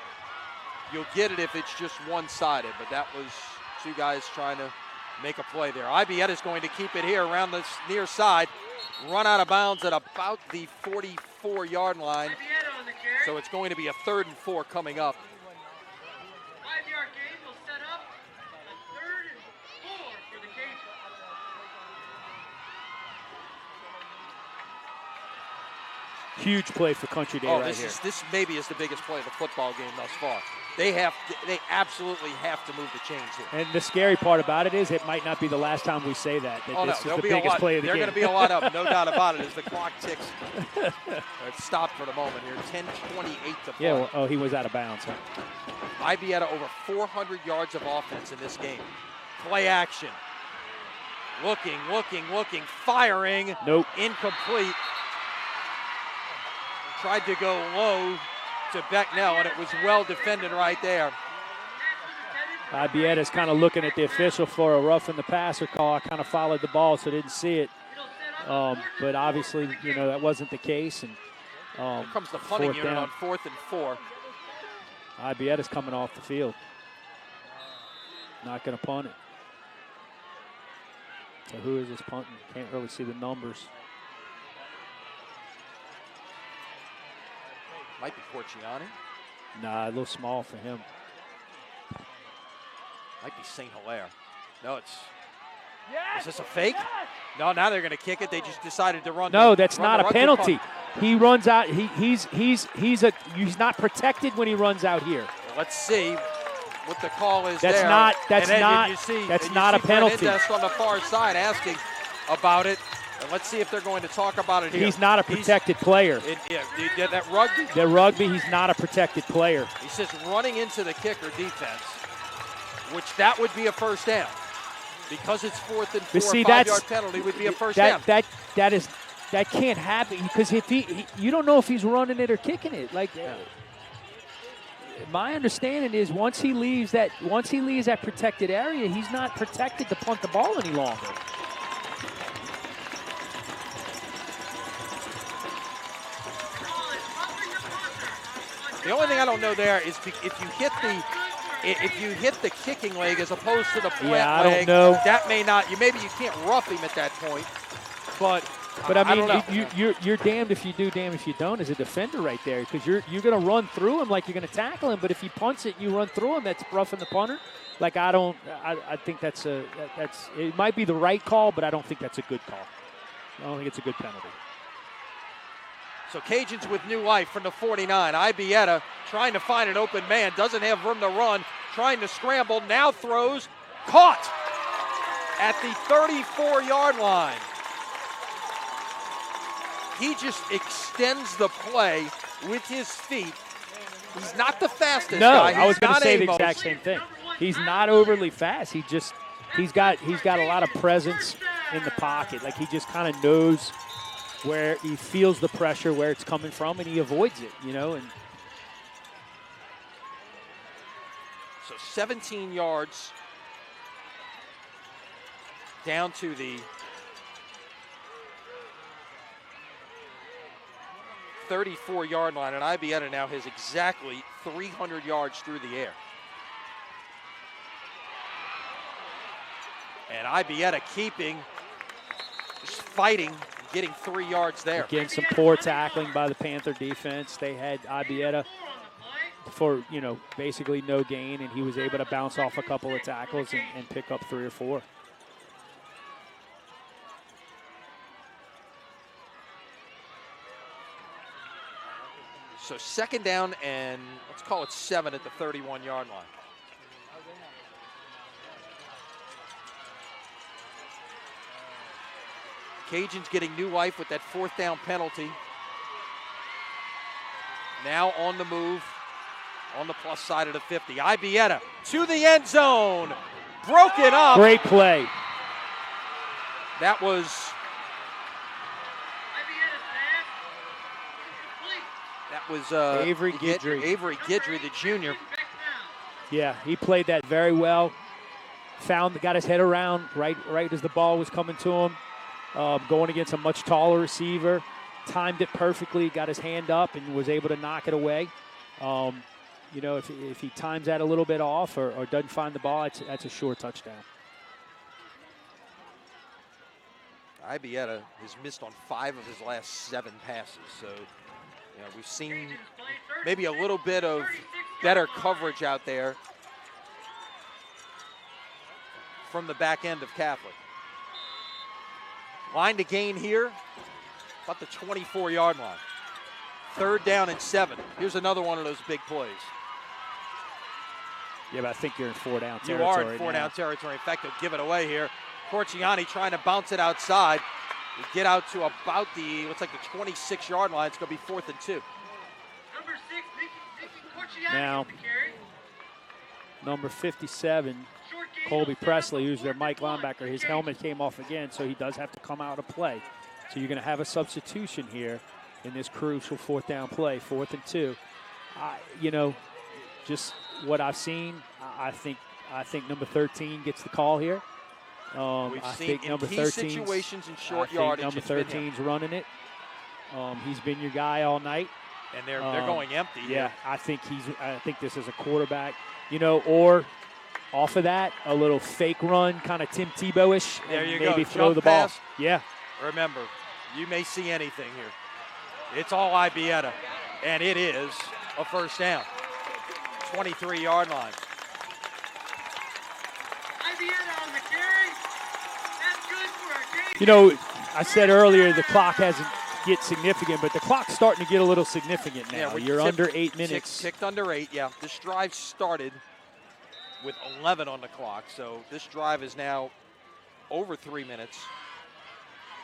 You'll get it if it's just one-sided, but that was two guys trying to make a play there. Ibieta's going to keep it here around this near side. Run out of bounds at about the 44-yard line. So it's going to be a 3rd and 4 coming up. 5-yard gain will set up a 3rd and 4 for the Cajuns. huge play for Country Day right here. This maybe is the biggest play of the football game thus far. They absolutely have to move the chains here. And the scary part about it is it might not be the last time we say that this is the biggest play of the game. There are going to be a lot of them, no doubt about it, as the clock ticks. It's stopped for the moment here. 10:28 to play. Yeah, well, he was out of bounds. Huh? Ibieta over 400 yards of offense in this game. Play action. Looking, firing. Nope. Incomplete. Tried to go low to Becknell, and it was well defended right there. Ibieta's kind of looking at the official for a roughing the passer call. I kind of followed the ball, so didn't see it. But obviously, that wasn't the case. And here comes the punting unit on 4th and 4. Ibieta's coming off the field. Not going to punt it. So who is this punting? Can't really see the numbers. Might be Porciani. Nah, a little small for him. Might be St. Hilaire. No, is this a fake? No, now they're going to kick it. They just decided to run. No, that's not a penalty. He runs out. He's not protected when he runs out here. Well, let's see what the call is. That's there. not a penalty. That's on the far side asking about it. And let's see if they're going to talk about it here. He's not a protected player. That rugby? The rugby, he's not a protected player. He says running into the kicker defense, which that would be a first down. Because it's 4th and 4, see, 5-yard penalty would be a first down. That can't happen because if you don't know if he's running it or kicking it. My understanding is once he leaves that protected area, he's not protected to punt the ball any longer. The only thing I don't know there is if you hit the kicking leg as opposed to the plant leg, I don't know. That may not. Maybe you can't rough him at that point, but I mean, don't know. you're damned if you do, damned if you don't as a defender right there because you're going to run through him like you're going to tackle him, but if he punts it, you run through him. That's roughing the punter. I think that's it might be the right call, but I don't think that's a good call. I don't think it's a good penalty. So Cajuns with new life from the 49. Ibieta trying to find an open man, doesn't have room to run, trying to scramble, now throws, caught at the 34-yard line. He just extends the play with his feet. He's not the fastest guy. I was going to say the exact same thing. He's not overly fast. He's got a lot of presence in the pocket. Like he just kind of knows where he feels the pressure, where it's coming from, and he avoids it, And so 17 yards down to the 34-yard line, and Ibieta now has exactly 300 yards through the air. And Ibieta just fighting, getting 3 yards there. Again, some poor tackling by the Panther defense. They had Ibieta for, basically no gain, and he was able to bounce off a couple of tackles and pick up 3 or 4. So 2nd down and let's call it 7 at the 31-yard line. Cajuns getting new life with that 4th down penalty. Now on the move, on the plus side of the 50. Ibieta to the end zone, broken up. Great play. That was Avery Guidry. Avery Guidry, the junior. Yeah, he played that very well. Got his head around right as the ball was coming to him. Going against a much taller receiver, timed it perfectly, got his hand up, and was able to knock it away. If he times that a little bit off or doesn't find the ball, that's a sure touchdown. Ibieta has missed on 5 of his last 7 passes, so we've seen maybe a little bit of better coverage out there from the back end of Catholic. Line to gain here, about the 24-yard line. 3rd down and 7. Here's another one of those big plays. Yeah, but I think you're in 4 down You territory. are in 4 down territory. In fact, they'll give it away here. Corciani trying to bounce it outside. We get out to about looks like the 26-yard line. It's going to be 4th and 2. Number 6, Nicky Corciani Now, with the carry. number 57, Short gain Colby will set up Presley, a who's their 4th Mike and 1 linebacker, for his the helmet came off again, so he does have to come out to play. So you're going to have a substitution here in this crucial 4th down play, 4th and 2. Just what I've seen, I think number 13 gets the call here. We've I seen think in number key 13 situations in I short think yardage. number it's been him. 13's running it. He's been your guy all night. And they're going empty. Yeah, I think this is a quarterback, or off of that, a little fake run, kind of Tim Tebow-ish, There and you maybe go. throw Jump the ball. pass. Yeah. Remember, you may see anything here. It's all Ibieta, and it is a 1st down. 23-yard line. Ibieta on the carry. That's good for our game. I said earlier the clock hasn't get significant, but the clock's starting to get a little significant now. we You're under 8 minutes. Ticked under 8, yeah. This drive started with 11 on the clock, so this drive is now over 3 minutes.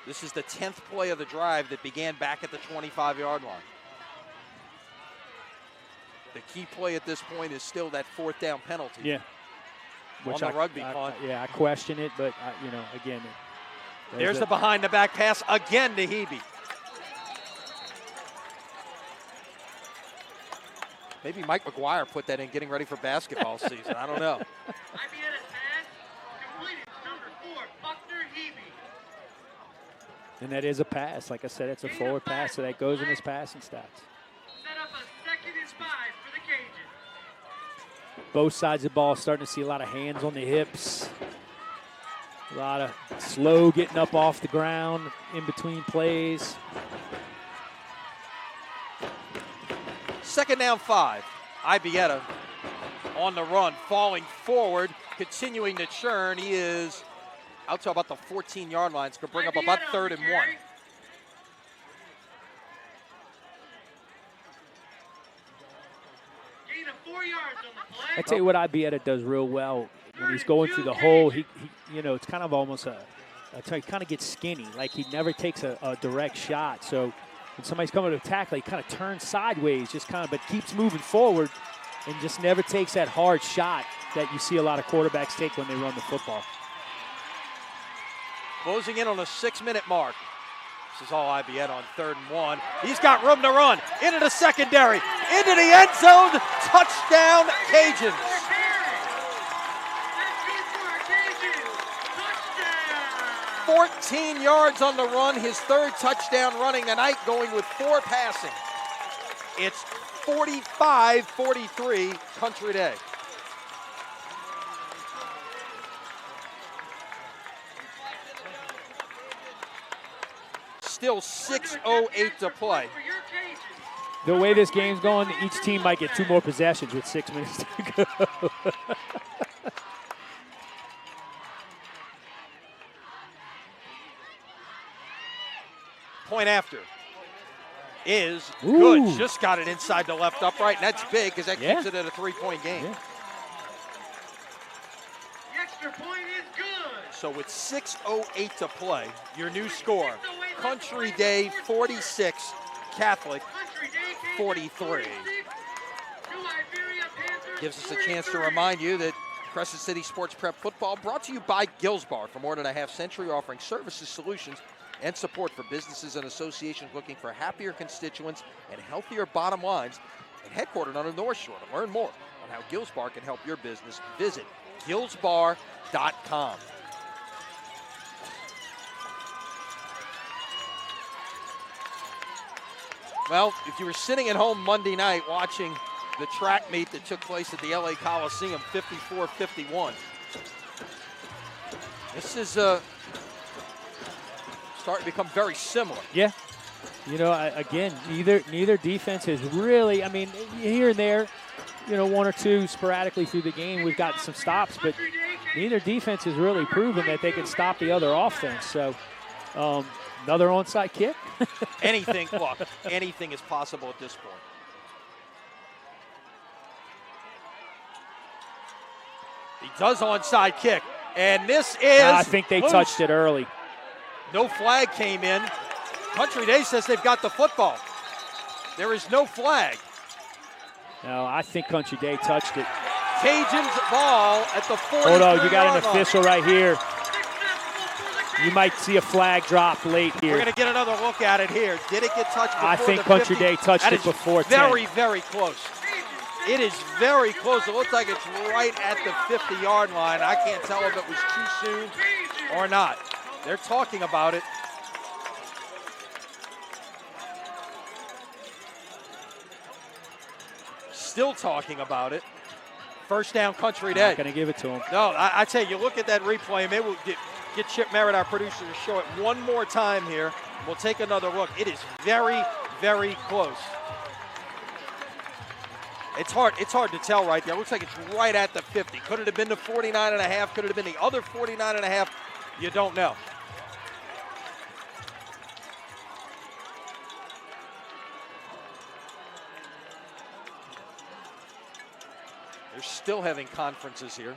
This is the 10th play of the drive that began back at the 25-yard line. The key play at this point is still that 4th down penalty. Yeah. On the rugby punt. I question it, but, again. There's the behind-the-back pass again to Hebe. Maybe Mike McGuire put that in getting ready for basketball season. I don't know. Ibieta's pass completed to number 4, Buckner Hebe. And that is a pass. Like I said, it's a forward pass, so that goes in his passing stats. Set up a 2nd and 5 for the Cajuns. Both sides of the ball starting to see a lot of hands on the hips. A lot of slow getting up off the ground in between plays. 2nd down 5. Ibieta on the run, falling forward, continuing to churn. He is out to about the 14-yard line. It's going to bring up about 3rd and 1. Gain of 4 yards on the play. I tell you what Ibieta does real well when he's going through the hole. He it's kind of almost he kind of gets skinny. Like he never takes a direct shot. So when somebody's coming to tackle, he kind of turns sideways, but keeps moving forward and just never takes that hard shot that you see a lot of quarterbacks take when they run the football. Closing in on a 6-minute mark. This is all Ibieta on 3rd and 1. He's got room to run into the secondary, into the end zone. Touchdown, Cajuns. 14 yards on the run, his 3rd touchdown running tonight, going with 4 passing. It's 45-43 Country Day. Still 6:08 to play. The way this game's going, each team might get 2 more possessions with 6 minutes to go. Point after is Ooh. good. Just got it inside the left upright, and that's big because that keeps it at a 3-point game. Yeah. The extra point is good. So with 6:08 to play, your new score, Country Day 46, Catholic 43. Gives us a chance to remind you that Crescent City Sports Prep Football brought to you by Gills Bar for more than a half-century, offering services, solutions, and support for businesses and associations looking for happier constituents and healthier bottom lines, and headquartered on the North Shore. To learn more on how Gills Bar can help your business, visit gillsbar.com. Well, if you were sitting at home Monday night watching the track meet that took place at the LA Coliseum, 54-51, this is starting to become very similar. Yeah. Again, neither defense is really, here and there, 1 or 2 sporadically through the game, we've got some stops, but neither defense has really proven that they can stop the other offense. So Another onside kick. Anything, look, anything is possible at this point. He does onside kick, and this is I think they loose. touched it early. No flag came in. Country Day says they've got the football. There is no flag. No, I think Country Day touched it. Cajuns ball at the 40. Hold on, you got an official right here. You might see a flag drop late here. We're going to get another look at it here. Did it get touched before I think the Country 50? Day touched That it is before 10. very, very close. It is very close. It looks like it's right at the 50-yard line. I can't tell if it was too soon or not. They're talking about it. Still talking about it. First down, Country Day. Not going to give it to him. No, I tell you, look at that replay. Maybe we'll get Chip Merritt, our producer, to show it one more time here. We'll take another look. It is very, very close. It's hard to tell right there. It looks like it's right at the 50. Could it have been the 49.5? Could it have been the other 49.5? You don't know. They're still having conferences here.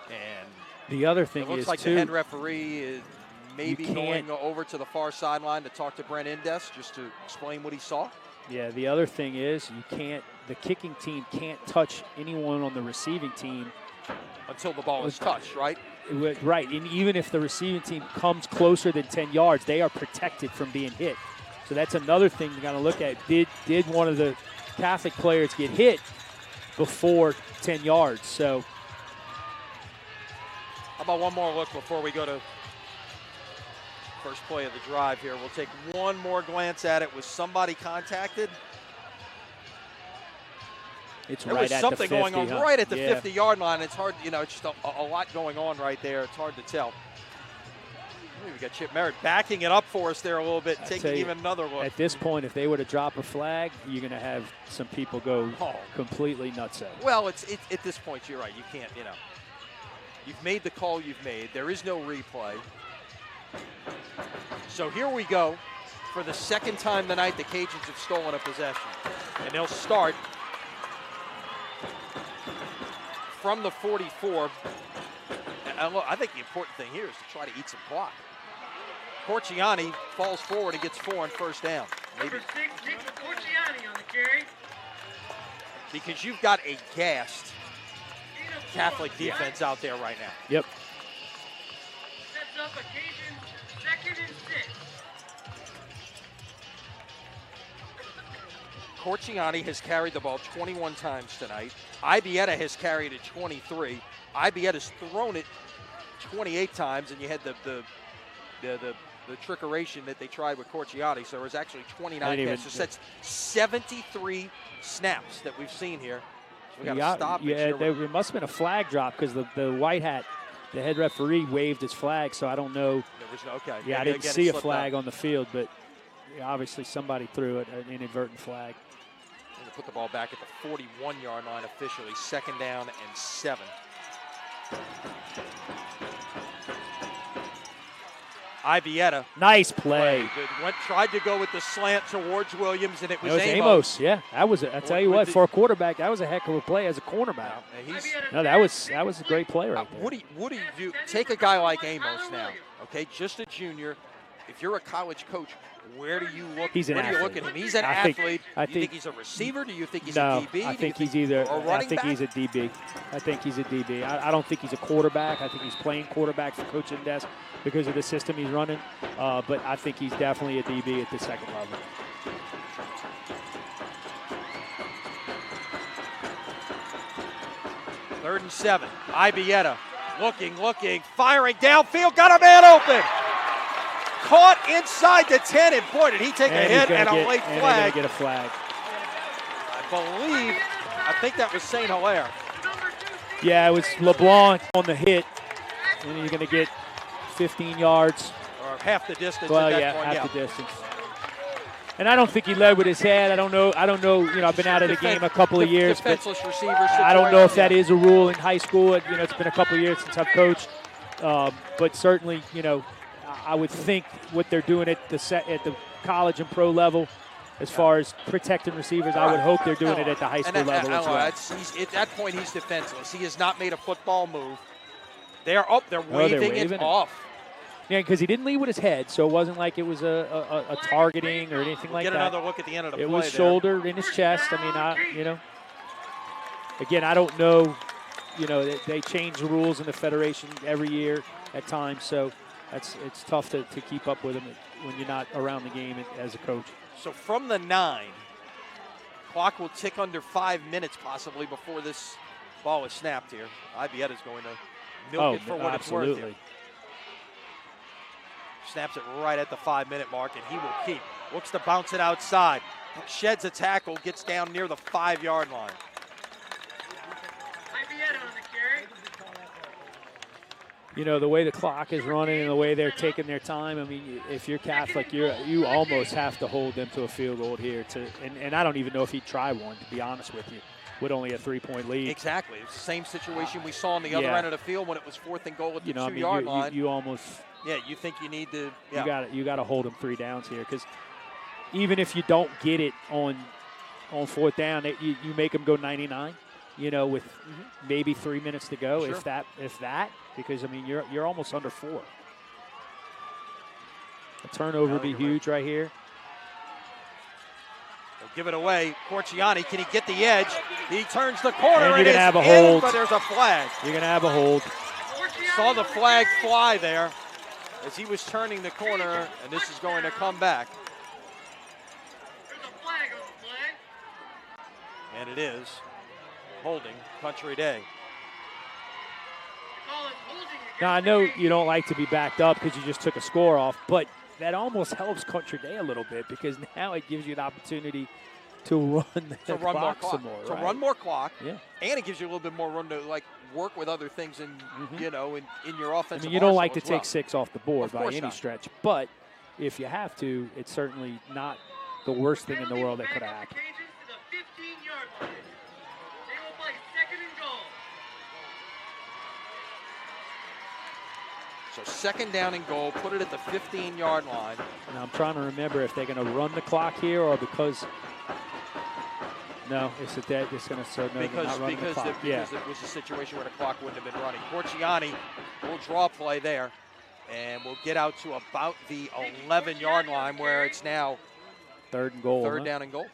And the other thing it looks is, like too, the head referee is maybe can't- going over to the far sideline to talk to Brent Indes just to explain what he saw. Yeah, the other thing is the kicking team can't touch anyone on the receiving team. Until the ball is touched, right? Right, and even if the receiving team comes closer than 10 yards, they are protected from being hit. So that's another thing you got to look at. Did one of the Catholic players get hit before 10 yards? So how about one more look before we go to first play of the drive here? We'll take one more glance at it. Was somebody contacted? it's There right was at something the 50, going on huh? right at the Yeah. 50-yard line. It's hard, it's just a lot going on right there. It's hard to tell. We got Chip Merritt backing it up for us there a little bit, I taking tell you, even another look. At this point, if they were to drop a flag, you're going to have some people go Oh. completely nutso. Well, it's at this point, you're right. You can't, You've made the call you've made. There is no replay. So here we go. For the second time tonight, the Cajuns have stolen a possession. And they'll start from the 44. And look, I think the important thing here is to try to eat some clock. Corciani falls forward and gets 4 on first down. Maybe Number 6, Nick Corciani on the carry. because you've got a gassed Catholic defense out there right now. Yep. Sets up a Cajun 2nd and 6. Corciani has carried the ball 21 times tonight. Ibieta has carried it 23. Ibieta's thrown it 28 times, and you had the trickeration that they tried with Corciani, so it was actually 29 passes. So that's 73 snaps that we've seen here. So we got to stop. Yeah, there must have been a flag drop because the white hat, the head referee waved his flag, so I don't know. There was no, okay. Yeah, I Maybe didn't again, see it a slipped flag up. on the field, but obviously somebody threw it, an inadvertent flag. We're going to put the ball back at the 41-yard line officially. 2nd down and 7. Ibieta. Nice play. Tried to go with the slant towards Williams, and it was Amos. Yeah, that was. I tell you what, for a quarterback, that was a heck of a play as a cornerback. No, that was a great play right there. What do you do? Take a guy like Amos now, okay, just a junior. If you're a college coach, where do you look? He's an where do you athlete. look at him? He's an athlete. Do you think he's a receiver? Do you think he's a DB? I think he's either. a running I think back? he's a DB. I think he's a DB. I don't think he's a quarterback. I think he's playing quarterback for Coach Indes because of the system he's running. But I think he's definitely a DB at the second level. Third and 7. Ibieta looking, firing downfield. Got a man open. Caught inside the 10, and boy, did he take a hit and a late And flag. get a flag. I think that was St. Hilaire. Yeah, it was LeBlanc on the hit, and you're going to get 15 yards. Or half the distance Well, at that yeah, point. half the distance. And I don't think he led with his head. I don't know. I've been out of the game a couple of years, but defenseless receiver situation. I don't know if that is a rule in high school. It's been a couple of years since I've coached, but certainly, I would think what they're doing at the college and pro level, as far as protecting receivers, I would hope they're doing it at the high school level as well. At that point, he's defenseless. He has not made a football move. They're up. They're waving it off. Yeah, because he didn't lead with his head, so it wasn't like it was a targeting or anything like that. Get another look at the end of the play. It was shoulder in his chest. I mean, again, I don't know. They change the rules in the federation every year at times, so it's tough to keep up with them when you're not around the game as a coach. So from the 9, clock will tick under 5 minutes possibly before this ball is snapped here. Ibietta's going to milk it for what it's worth here. Snaps it right at the 5-minute mark, and he will keep. Looks to bounce it outside. Sheds a tackle, gets down near the 5-yard line. Ibietta on the carry. The way the clock is running and the way they're taking their time, I mean, if you're Catholic, you almost have to hold them to a field goal here. And I don't even know if he'd try one, to be honest with you, with only a 3-point lead. Exactly. It's the same situation we saw on the other end of the field when it was 4th and goal at the 2-yard line. You almost... Yeah, you think you need to... Yeah. You got to hold them 3 downs here, because even if you don't get it on 4th down, you make them go 99, with maybe 3 minutes to go, sure. if that, because, I mean, you're almost under 4. A turnover would be huge right here. They'll give it away. Corciani, can he get the edge? He turns the corner, and you're gonna have a in, hold. But there's a flag. You're going to have a hold. Saw the flag fly there as he was turning the corner, and this is going to come back. There's a flag on the flag. And it is holding Country Day. Now, I know you don't like to be backed up because you just took a score off, but that almost helps Country Day a little bit, because now it gives you an opportunity to run the clock some more. To run more clock, yeah. And it gives you a little bit more room to work with other things in your offensive. I mean, you don't like to take 6 off the board by any not. stretch, but if you have to, it's certainly not the worst thing in the world that could have happened. So 2nd down and goal, put it at the 15-yard line. And I'm trying to remember if they're going to run the clock here or because. No, it's going to start not running the clock. Because it was a situation where the clock wouldn't have been running. Corciani will draw play there, and we'll get out to about the 11-yard line where it's now 3rd and goal. 3rd down and goal.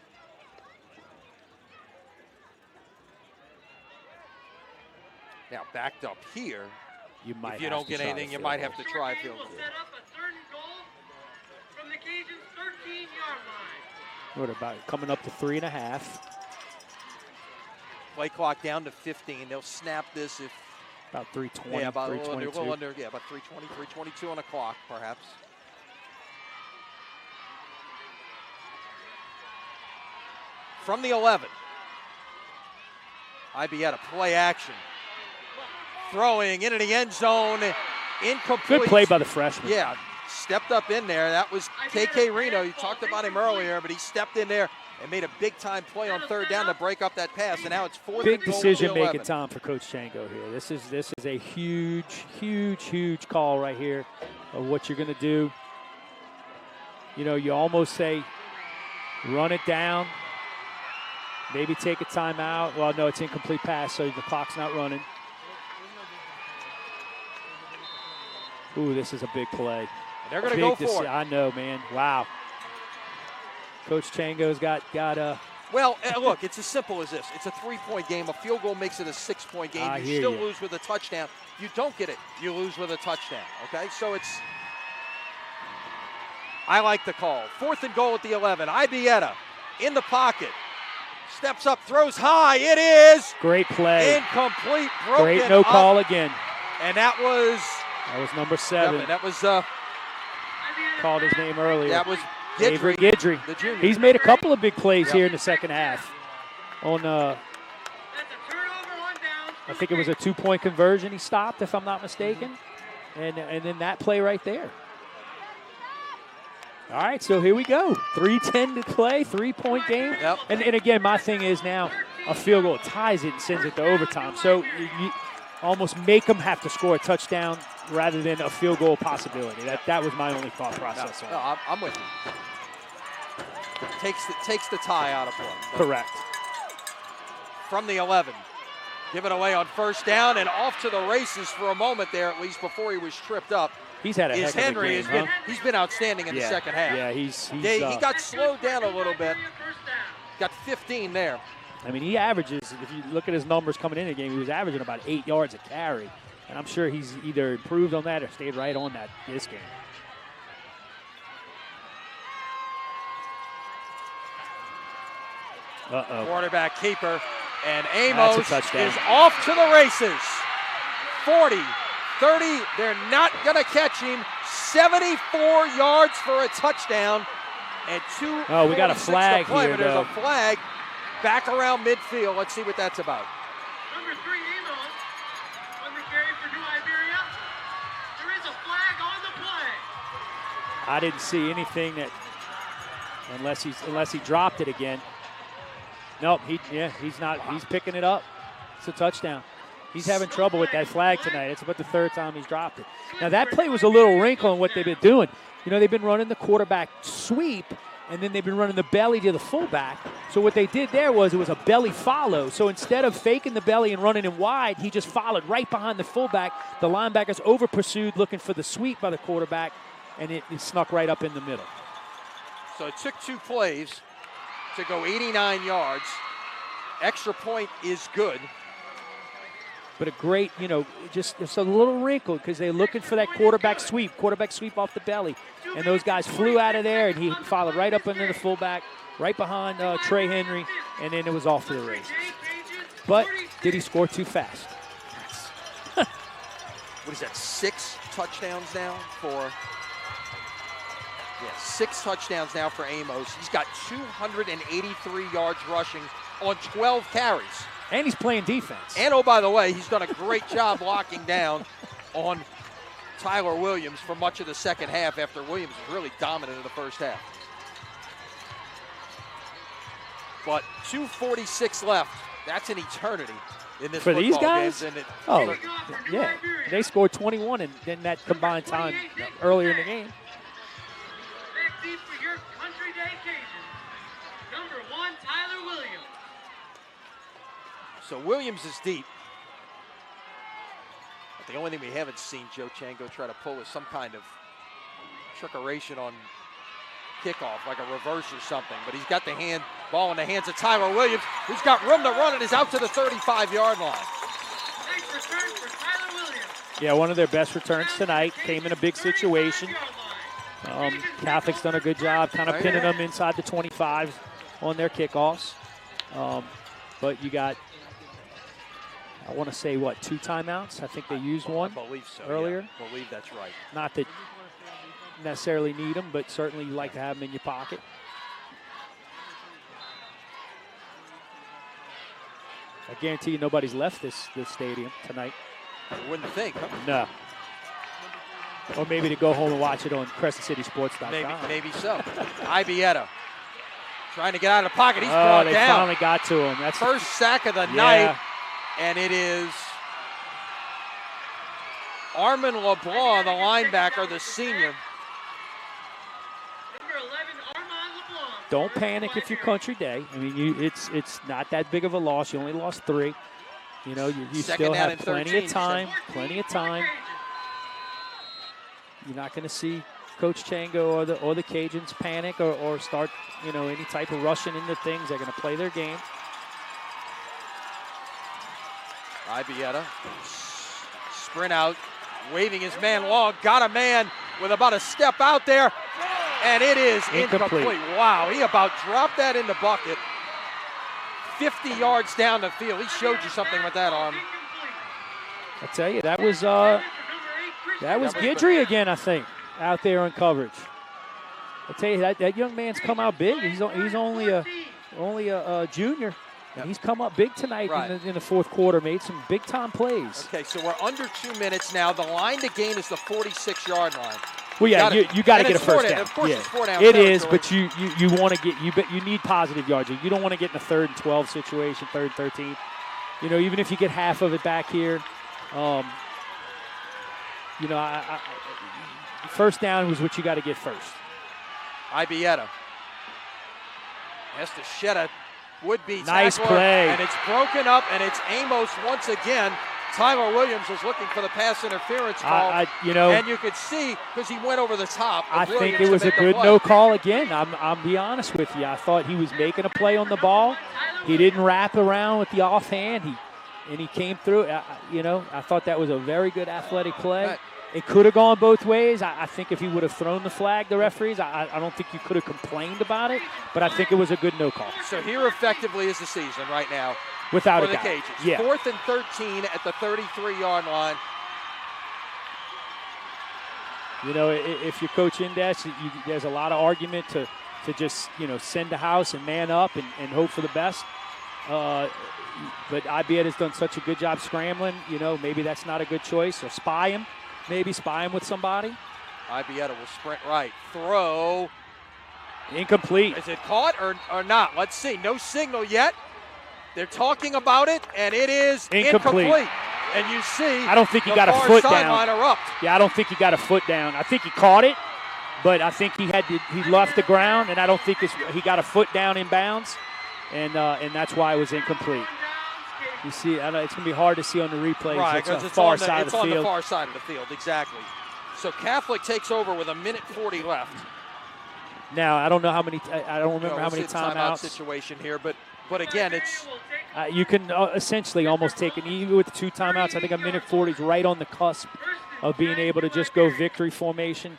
Now backed up here. If you don't get anything, you might have to try a field goal. Set up a 3rd and goal from the Cajuns' 13-yard line. What about coming up to 3.5? Play clock down to 15. They'll snap this if about 3:20. Yeah, about 3:22. a little under. Yeah, about 3:20, 3:22 on the clock, perhaps. From the 11, Ibietta play action, throwing into the end zone, incomplete. Good play by the freshman. Yeah, stepped up in there. That was KK Reno. You talked about him earlier, but he stepped in there and made a big-time play on 3rd down to break up that pass. And now it's 4th big and goal. decision-making time for Coach Chango here. This is a huge call right here of what you're going to do. You almost say run it down, maybe take a timeout. Well, no, it's incomplete pass, so the clock's not running. Ooh, this is a big play. And they're going to go for it. I know, man. Wow. Coach Chango's got Well, look, it's as simple as this. It's a 3-point game. A field goal makes it a 6-point game. You still lose with a touchdown. You don't get it, you lose with a touchdown. Okay, so I like the call. 4th and goal at the 11. Ibietta in the pocket. Steps up, throws high. It is. Great play. Incomplete, broken. Great no call again. And that was number 7. That was called his name earlier. That was Guidry. The junior. He's made a couple of big plays here in the second half. On I think it was a 2-point conversion he stopped, if I'm not mistaken. And then that play right there. All right, so here we go. 3:10 to play, 3-point game. Yep. And again, my thing is now a field goal ties it and sends it to overtime. So you almost make them have to score a touchdown rather than a field goal possibility. That was my only thought process. No, I'm with you. Takes the tie out of play. Correct. From the 11. Give it away on first down and off to the races for a moment there, at least before he was tripped up. He's had a heck of a Henry game, he's been outstanding in the second half. Yeah, he got slowed down a little bit. Got 15 there. I mean, he averages, if you look at his numbers coming in the game, he was averaging about 8 yards a carry. And I'm sure he's either improved on that or stayed right on that this game. Quarterback keeper. And Amos is off to the races. 40, 30, they're not going to catch him. 74 yards for a touchdown. And we got a flag to play, here, but there's though. a flag back around midfield. Let's see what that's about. Number 3, Amos, on the carry for New Iberia. There is a flag on the play. I didn't see anything that, unless he dropped it again. Nope, he's not. He's picking it up. It's a touchdown. He's having trouble with that flag tonight. It's about the third time he's dropped it. Now, that play was a little wrinkle in what they've been doing. You know, they've been running the quarterback sweep, and then they've been running the belly to the fullback. So what they did there was it was a belly follow. So instead of faking the belly and running him wide, he just followed right behind the fullback. The linebackers over-pursued looking for the sweep by the quarterback, and it snuck right up in the middle. So it took 2 plays to go 89 yards. Extra point is good. But a great, just it's a little wrinkle because they're looking for that quarterback sweep off the belly. And those guys flew out of there, and he followed right up into the fullback, right behind Trey Henry, and then it was off to the races. But did he score too fast? What is that, 6 touchdowns now for... Yeah, 6 touchdowns now for Amos. He's got 283 yards rushing on 12 carries. And he's playing defense. And, oh, by the way, he's done a great job locking down on Tyler Williams for much of the second half after Williams was really dominant in the first half. But 2:46 left. That's an eternity in this for football these guys? game. Yeah. They scored 21 in that combined time earlier in the game. Back deep for your Country Day Cajuns. Number 1, Tyler Williams. So Williams is deep. But the only thing we haven't seen Joe Chango try to pull is some kind of trickeration on kickoff, like a reverse or something. But he's got the ball in the hands of Tyler Williams, who's got room to run and is out to the 35-yard line. Nice return for Tyler Williams. Yeah, one of their best returns tonight. Came in a big situation. Catholic's done a good job kind of pinning them inside the 25 on their kickoffs. But you got, I want to say, 2 timeouts? I think they used one earlier. I believe that's right. Not that necessarily need them, but certainly you like to have them in your pocket. I guarantee you nobody's left this stadium tonight. I wouldn't think. Huh? No. Or maybe to go home and watch it on CrescentCitySports.com. Maybe so. Ibieta trying to get out of the pocket. He's brought they down. Finally got to him. That's first sack of the night, and it is Armin LeBlanc, the linebacker, the senior. Number 11, Armand LeBlanc. Don't panic if you're Country Day. I mean, it's not that big of a loss. You only lost 3. You still have plenty of time. Plenty of time. You're not going to see Coach Chango or the Cajuns panic or start, any type of rushing into things. They're going to play their game. Ibieta, sprint out, waving his man long, got a man with about a step out there, and it is incomplete. Wow, he about dropped that in the bucket. 50 yards down the field. He showed you something with that arm. I tell you, that was Guidry again, I think, out there on coverage. I tell you, that young man's come out big. He's only a junior. And he's come up big tonight in the fourth quarter, made some big-time plays. Okay, so we're under 2 minutes now. The line to gain is the 46-yard line. Well, yeah, you got to get a first down. Of course, yeah. it's 4 down. It is, but you want to get you need positive yards. You don't want to get in a 3rd and 12 situation, 3rd and 13. You know, even if you get half of it back here, you know, first down was what you got to get first. Ibieta has to shed a would-be nice tackler, play, and it's broken up, and it's Amos once again. Tyler Williams was looking for the pass interference call, you know, and you could see because he went over the top. I think it was a good no call again. I'll be honest with you. I thought he was making a play on the ball. He didn't wrap around with the offhand. He came through. You know, I thought that was a very good athletic play. It could have gone both ways. I think if he would have thrown the flag, the referees, I don't think you could have complained about it, but I think it was a good no call. So here effectively is the season right now. Without for a the doubt. Cajuns. Yeah. 4th and 13 at the 33-yard line. You know, if you're Coach Indes, there's a lot of argument to just, you know, send the house and man up and hope for the best. But Ibieta has done such a good job scrambling. You know, maybe that's not a good choice. Or spy him. Maybe spy him with somebody. Ibieta will sprint right. Throw. Incomplete. Is it caught or not? Let's see. No signal yet. They're talking about it, and it is incomplete. And you see, I don't think he got a foot down. Erupt. Yeah, I don't think he got a foot down. I think he caught it, but I think he left the ground, and I don't think he got a foot down in bounds, and that's why it was incomplete. You see, it's going to be hard to see on the replays. Right, because it's on the far side of the field, exactly. So Catholic takes over with 1:40 left. Now I don't know how many. I don't remember how many timeouts. Situation here, but again, it's you can essentially almost take it even with the 2 timeouts. I think 1:40 is right on the cusp of being able to just go victory formation.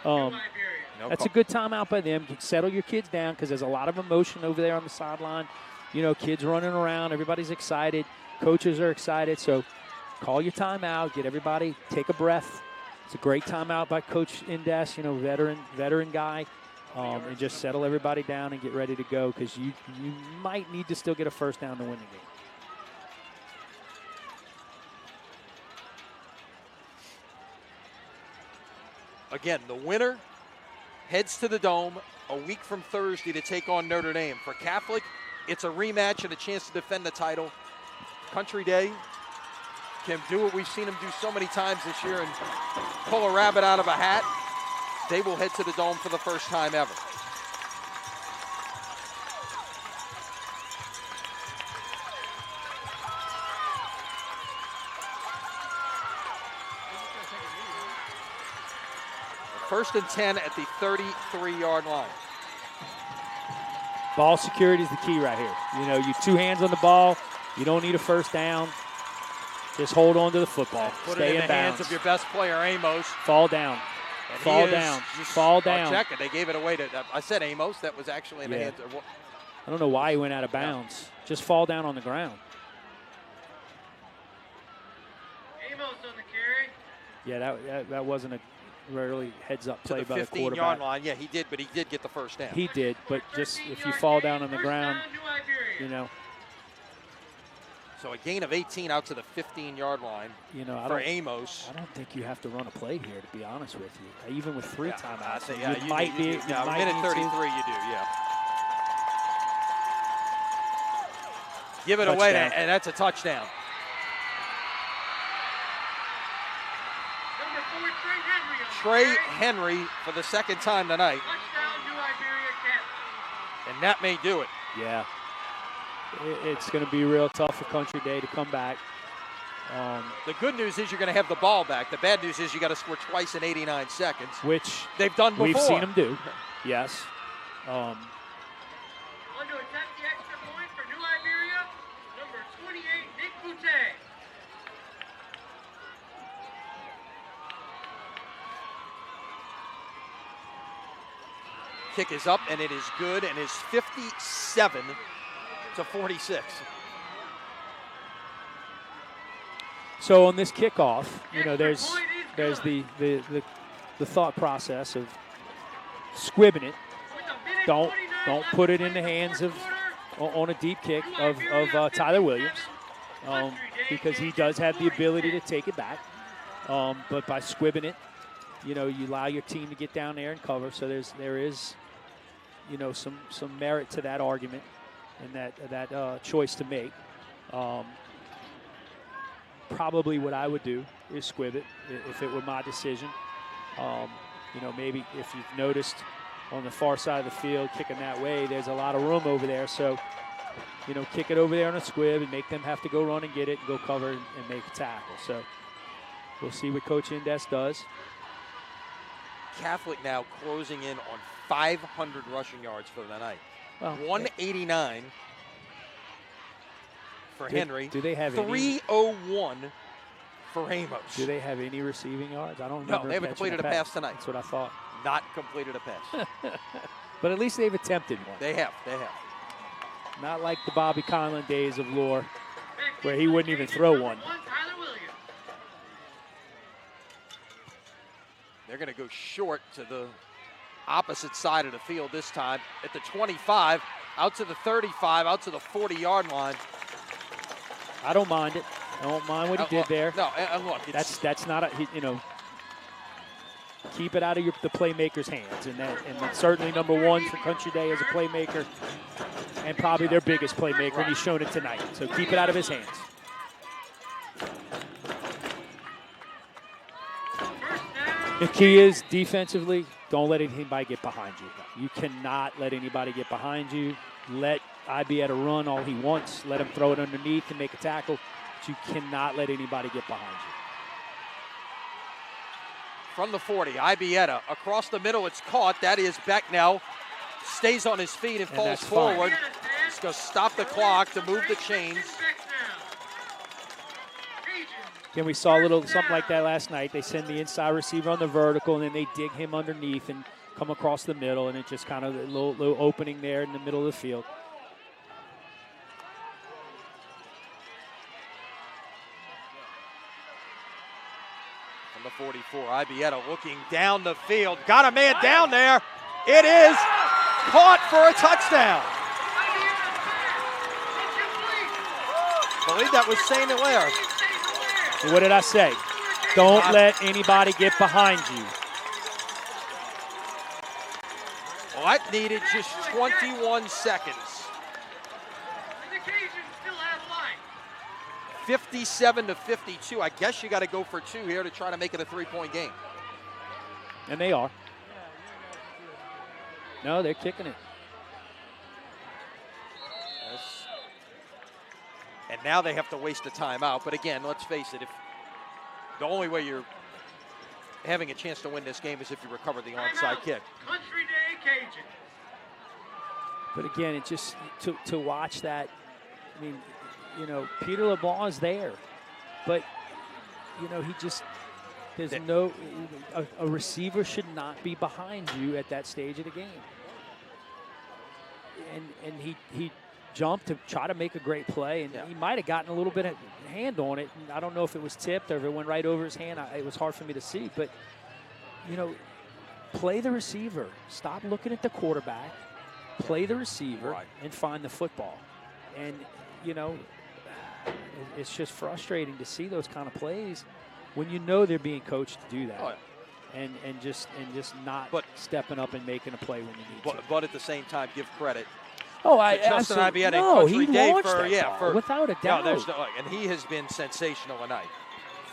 That's a good timeout by them. Settle your kids down because there's a lot of emotion over there on the sideline. You know, kids running around. Everybody's excited. Coaches are excited. So call your timeout. Get everybody, take a breath. It's a great timeout by Coach Indes, you know, veteran guy. And just settle everybody down and get ready to go because you might need to still get a first down to win the game. Again, the winner heads to the Dome a week from Thursday to take on Notre Dame. For Catholic, it's a rematch and a chance to defend the title. Country Day can do what we've seen them do so many times this year and pull a rabbit out of a hat. They will head to the Dome for the first time ever. First and 10 at the 33-yard line. Ball security is the key right here. You know, you 2 hands on the ball. You don't need a first down. Just hold on to the football. Put Stay it in the bounds. hands of your best player, Amos. Fall down. And Fall down. Fall down. Check it. They gave it away to. I said Amos. That was actually in the hands of. I don't know why he went out of bounds. Just fall down on the ground. Amos on the carry. Yeah, that wasn't a really heads-up play by the quarterback. To the 15-yard line. Yeah, he did, but he did get the first down. He did, but just if you fall down on the ground, you know. So a gain of 18 out to the 15-yard line. You know, for Amos. I don't think you have to run a play here, to be honest with you. Even with 3 timeouts, you might be. Yeah, minute 33, you do. Yeah. Give it away, and that's a touchdown. Number 4, Trey Henry for the second time tonight. Touchdown, New Iberia Catholic. And that may do it. Yeah. It's going to be real tough for Country Day to come back. The good news is you're going to have the ball back. The bad news is you got to score twice in 89 seconds. Which they've done before. We've seen them do. Yes. On to attack the extra point for New Iberia, number 28, Nick Boutte. Kick is up, and it is good, and is 57 to 46. So on this kickoff, you know, there's the thought process of squibbing it. Don't put it in the hands of on a deep kick of Tyler Williams, because he does have the ability to take it back. But by squibbing it, you allow your team to get down there and cover. So there is some merit to that argument and that choice to make. Probably what I would do is squib it if it were my decision. Maybe if you've noticed on the far side of the field, kicking that way, there's a lot of room over there. So, kick it over there on a squib and make them have to go run and get it and go cover and make a tackle. So we'll see what Coach Indes does. Catholic now closing in on 500 rushing yards for the night. Well, 189 for Henry. Do they have 301 for Amos. Do they have any receiving yards? I don't remember. No, they haven't completed a pass tonight. That's what I thought. Not completed a pass. But at least they've attempted one. They have. Not like the Bobby Conlon days of lore, where he wouldn't even throw one. They're going to go short to the opposite side of the field this time at the 25, out to the 35, out to the 40-yard line. I don't mind it. I don't mind what he did there. No, look, that's not keep it out of the playmaker's hands, and certainly number one for Country Day as a playmaker, and probably their biggest playmaker, and he's shown it tonight. So keep it out of his hands. The key is defensively, don't let anybody get behind you. You cannot let anybody get behind you. Let Ibieta run all he wants. Let him throw it underneath and make a tackle. But you cannot let anybody get behind you. From the 40, Ibieta across the middle. It's caught. That is Becknell. Stays on his feet and falls forward. He's going to stop the clock to move the chains. Again, we saw a little something like that last night. They send the inside receiver on the vertical, and then they dig him underneath and come across the middle, and it just kind of a little opening there in the middle of the field. From the 44, Ibieta looking down the field. Got a man down there. It is caught for a touchdown. I believe that was St. Hilaire. What did I say? Don't let anybody get behind you. Well, that needed just 21 seconds. 57-52. I guess you got to go for two here to try to make it a three-point game. And they are. No, they're kicking it. Yes. And now they have to waste a timeout. But again, let's face it, if the only way you're having a chance to win this game is if you recover the onside kick. Country Day Cajun. But again, it just to watch that, I mean, Peter LeBlanc is there, but he just a receiver should not be behind you at that stage of the game. And he jumped to try to make a great play, and he might have gotten a little bit of hand on it. And I don't know if it was tipped or if it went right over his hand. It was hard for me to see, but play the receiver. Stop looking at the quarterback. Play the receiver and find the football. And it's just frustrating to see those kind of plays when they're being coached to do that. Oh, yeah. And just not stepping up and making a play when you need to. But at the same time, give credit. Oh, Justin Ibieta no, Country he Day launched for that ball, without a doubt. And he has been sensational tonight.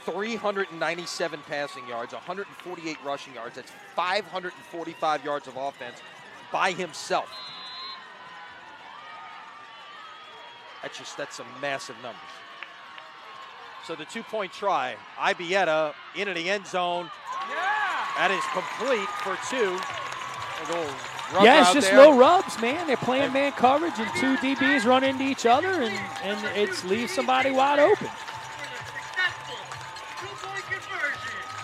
397 passing yards, 148 rushing yards. That's 545 yards of offense by himself. That's some massive numbers. So the two-point try, Ibieta into the end zone. That is complete for two. It's just low rubs, man. They're playing man coverage, and two DBs run into each other, and it leaves somebody wide open.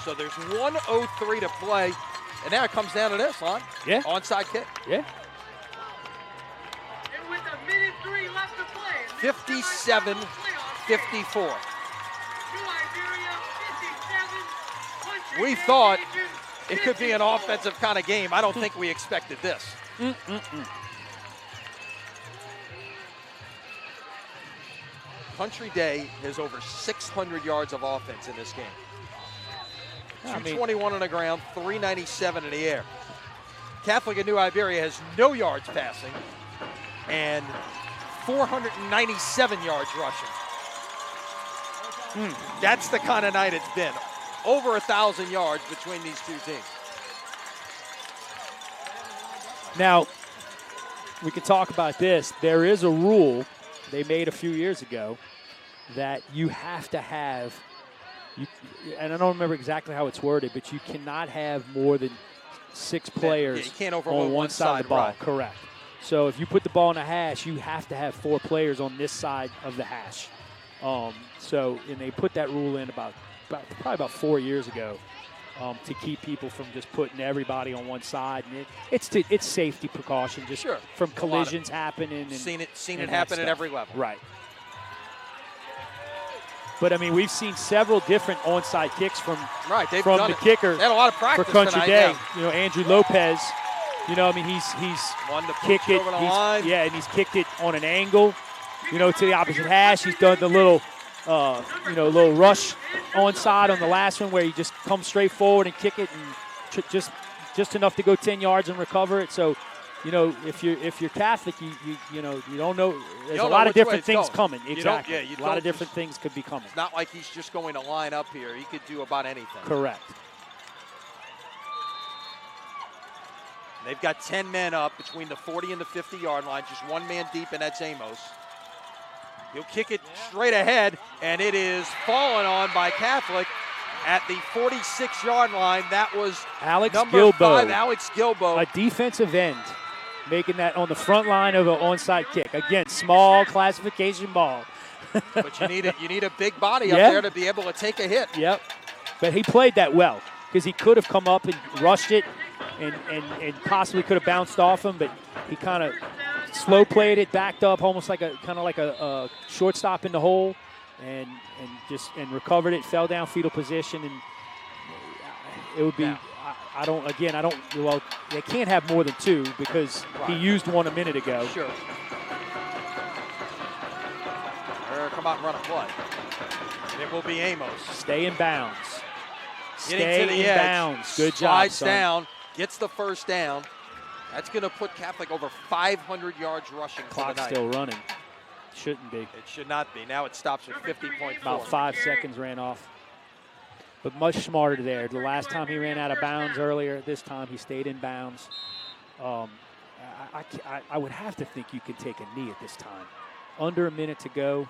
So there's 1:03 to play, and now it comes down to this, huh? Yeah. Onside kick. Yeah. And with a minute 3 left to play. 57-54. We thought it could be an offensive kind of game. I don't think we expected this. Country Day has over 600 yards of offense in this game. 221 on the ground, 397 in the air. Catholic of New Iberia has no yards passing and 497 yards rushing. That's the kind of night it's been. Over 1,000 yards between these two teams. Now, we can talk about this. There is a rule they made a few years ago that you have to have, and I don't remember exactly how it's worded, but you cannot have more than 6 players you can't on overload one side of the ball. right. Correct. So if you put the ball in a hash, you have to have 4 players on this side of the hash. And they put that rule in probably about 4 years ago to keep people from just putting everybody on one side. And it's safety precaution, just from collisions happening. And seen it and happen that at stuff. every level. Right. But, I mean, we've seen several different onside kicks from They've from done the it. kicker They had a lot of practice for Country tonight, Day. yeah. You know, Andrew Lopez, you know, I mean, he's One to kicked it. over the line. Yeah, and he's kicked it on an angle, you know, to the opposite hash. He's done the little, little rush onside on the last one where he just comes straight forward and kick it and just enough to go 10 yards and recover it. So, you know, if you're Catholic, you don't know. There's a lot of different things coming. Exactly. A lot of different things could be coming. It's not like he's just going to line up here. He could do about anything. Correct. They've got 10 men up between the 40 and the 50-yard line, just one man deep, and that's Amos. He'll kick it straight ahead, and it is fallen on by Catholic at the 46-yard line. That was Alex number Gilbo, 5, Alex Gilbo. a defensive end, making that on the front line of an onside kick. Again, small classification ball. But you need a big body up Yeah. there to be able to take a hit. Yep. But he played that well because he could have come up and rushed it and possibly could have bounced off him, but he kind of slow played it, backed up almost like a shortstop in the hole and recovered it, fell down fetal position, and it would be they can't have more than 2 because he used one a minute ago. Sure. Come out and run a play. It will be Amos. Stay in bounds. Getting Stay to the in edge. bounds. Good job, Slides son. down, gets the first down. That's going to put Catholic over 500 yards rushing for the Clock's night. still running. Shouldn't be. It should not be. Now it stops at 50.4. About 5 seconds ran off. But much smarter there. The last time he ran out of bounds earlier, this time he stayed in bounds. I would have to think you could take a knee at this time. Under a minute to go.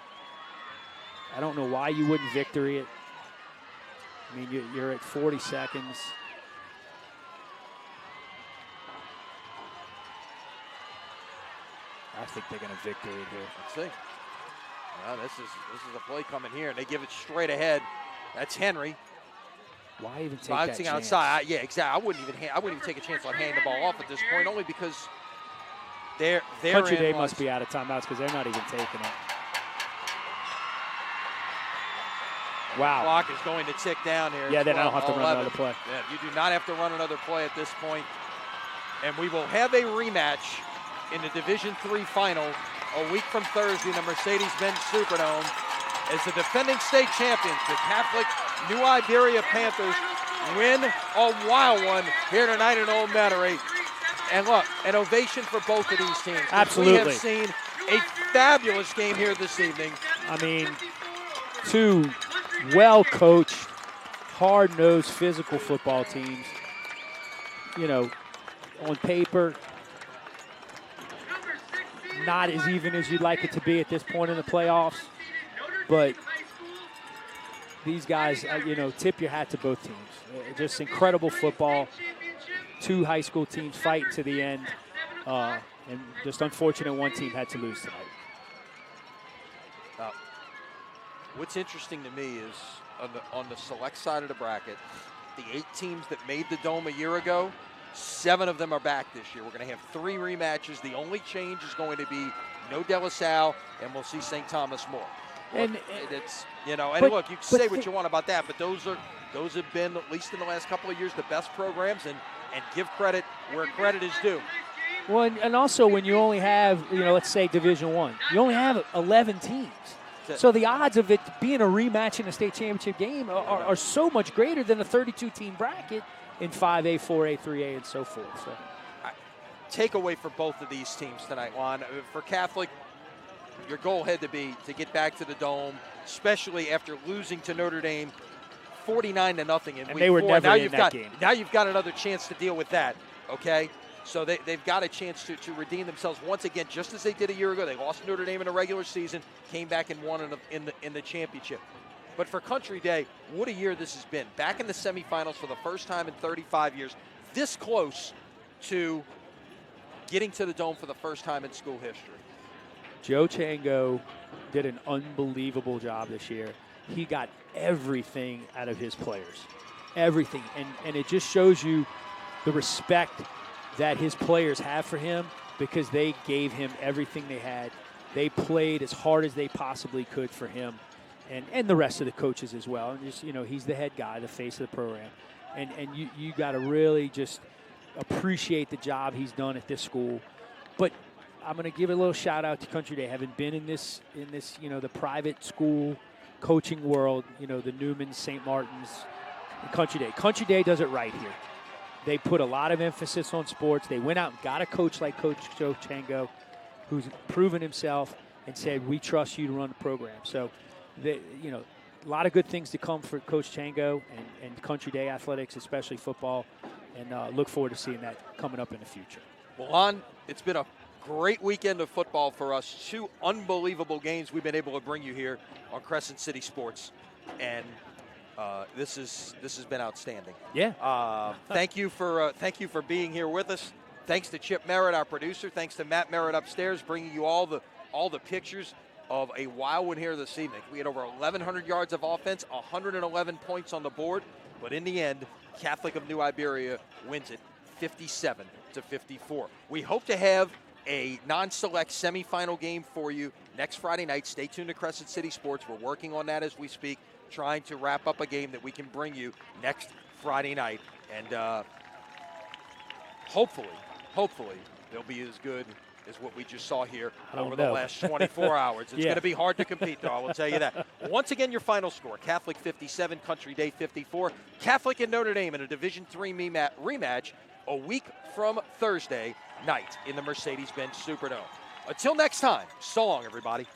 I don't know why you wouldn't victory it. I mean, you're at 40 seconds. I think they're going to victory it here. Let's see. Well, this is a play coming here, and they give it straight ahead. That's Henry. Why even take Bouncing that chance? outside. Yeah, exactly. I wouldn't even take a chance on handing the ball off at this point, only because they're Country in Day runs. must be out of timeouts because they're not even taking it. Wow. Clock is going to tick down here. Yeah, they don't have to run 11. another play. Yeah, you do not have to run another play at this point. And we will have a rematch in the Division III final a week from Thursday in the Mercedes-Benz Superdome as the defending state champions, the Catholic New Iberia Panthers, win a wild one here tonight in Old Metairie. And look, an ovation for both of these teams. Absolutely. We have seen a fabulous game here this evening. I mean, 2 well-coached, hard-nosed, physical football teams. You know, on paper, not as even as you'd like it to be at this point in the playoffs. But these guys, tip your hat to both teams. Just incredible football. 2 high school teams fighting to the end. And just unfortunate one team had to lose tonight. What's interesting to me is on the select side of the bracket, the 8 teams that made the Dome a year ago, 7 of them are back this year. We're going to have 3 rematches. The only change is going to be no De La Salle, and we'll see St. Thomas more. Look, And it's look, you can but say what you want about that, but those have been, at least in the last couple of years, the best programs, and give credit where credit is due. Well, and also when you only have, let's say Division I, you only have 11 teams. So the odds of it being a rematch in a state championship game are so much greater than a 32-team bracket in 5A, 4A, 3A, and so forth. So. Takeaway for both of these teams tonight, Juan. For Catholic, your goal had to be to get back to the Dome, especially after losing to Notre Dame 49-0 in week they were 4. never in that game. Now you've got another chance to deal with that, okay? So they've got a chance to redeem themselves once again, just as they did a year ago. They lost to Notre Dame in the regular season, came back and won in the championship. But for Country Day, what a year this has been. Back in the semifinals for the first time in 35 years, this close to getting to the Dome for the first time in school history. Joe Chango did an unbelievable job this year. He got everything out of his players, everything. And it just shows you the respect that his players have for him because they gave him everything they had. They played as hard as they possibly could for him and the rest of the coaches as well. And just, he's the head guy, the face of the program. And you got to really just appreciate the job he's done at this school. But I'm going to give a little shout out to Country Day. Having been in this, the private school coaching world, the Newmans, St. Martin's, Country Day. Country Day does it right here. They put a lot of emphasis on sports. They went out and got a coach like Coach Joe Chango, who's proven himself and said, we trust you to run the program. So, a lot of good things to come for Coach Chango and Country Day athletics, especially football, and look forward to seeing that coming up in the future. Well, Lon, it's been a great weekend of football for us. 2 unbelievable games we've been able to bring you here on Crescent City Sports, and this has been outstanding. Yeah. Thank you for being here with us. Thanks to Chip Merritt, our producer. Thanks to Matt Merritt upstairs, bringing you all the pictures of a wild one here this evening. We had over 1,100 yards of offense, 111 points on the board, but in the end, Catholic of New Iberia wins it 57-54. We hope to have a non-select semifinal game for you next Friday night. Stay tuned to Crescent City Sports. We're working on that as we speak, trying to wrap up a game that we can bring you next Friday night. And hopefully, they'll be as good as what we just saw here over the last 24 hours. It's going to be hard to compete, though, I will tell you that. Once again, your final score, Catholic 57, Country Day 54. Catholic and Notre Dame in a Division III rematch a week from Thursday night in the Mercedes-Benz Superdome. Until next time, so long, everybody.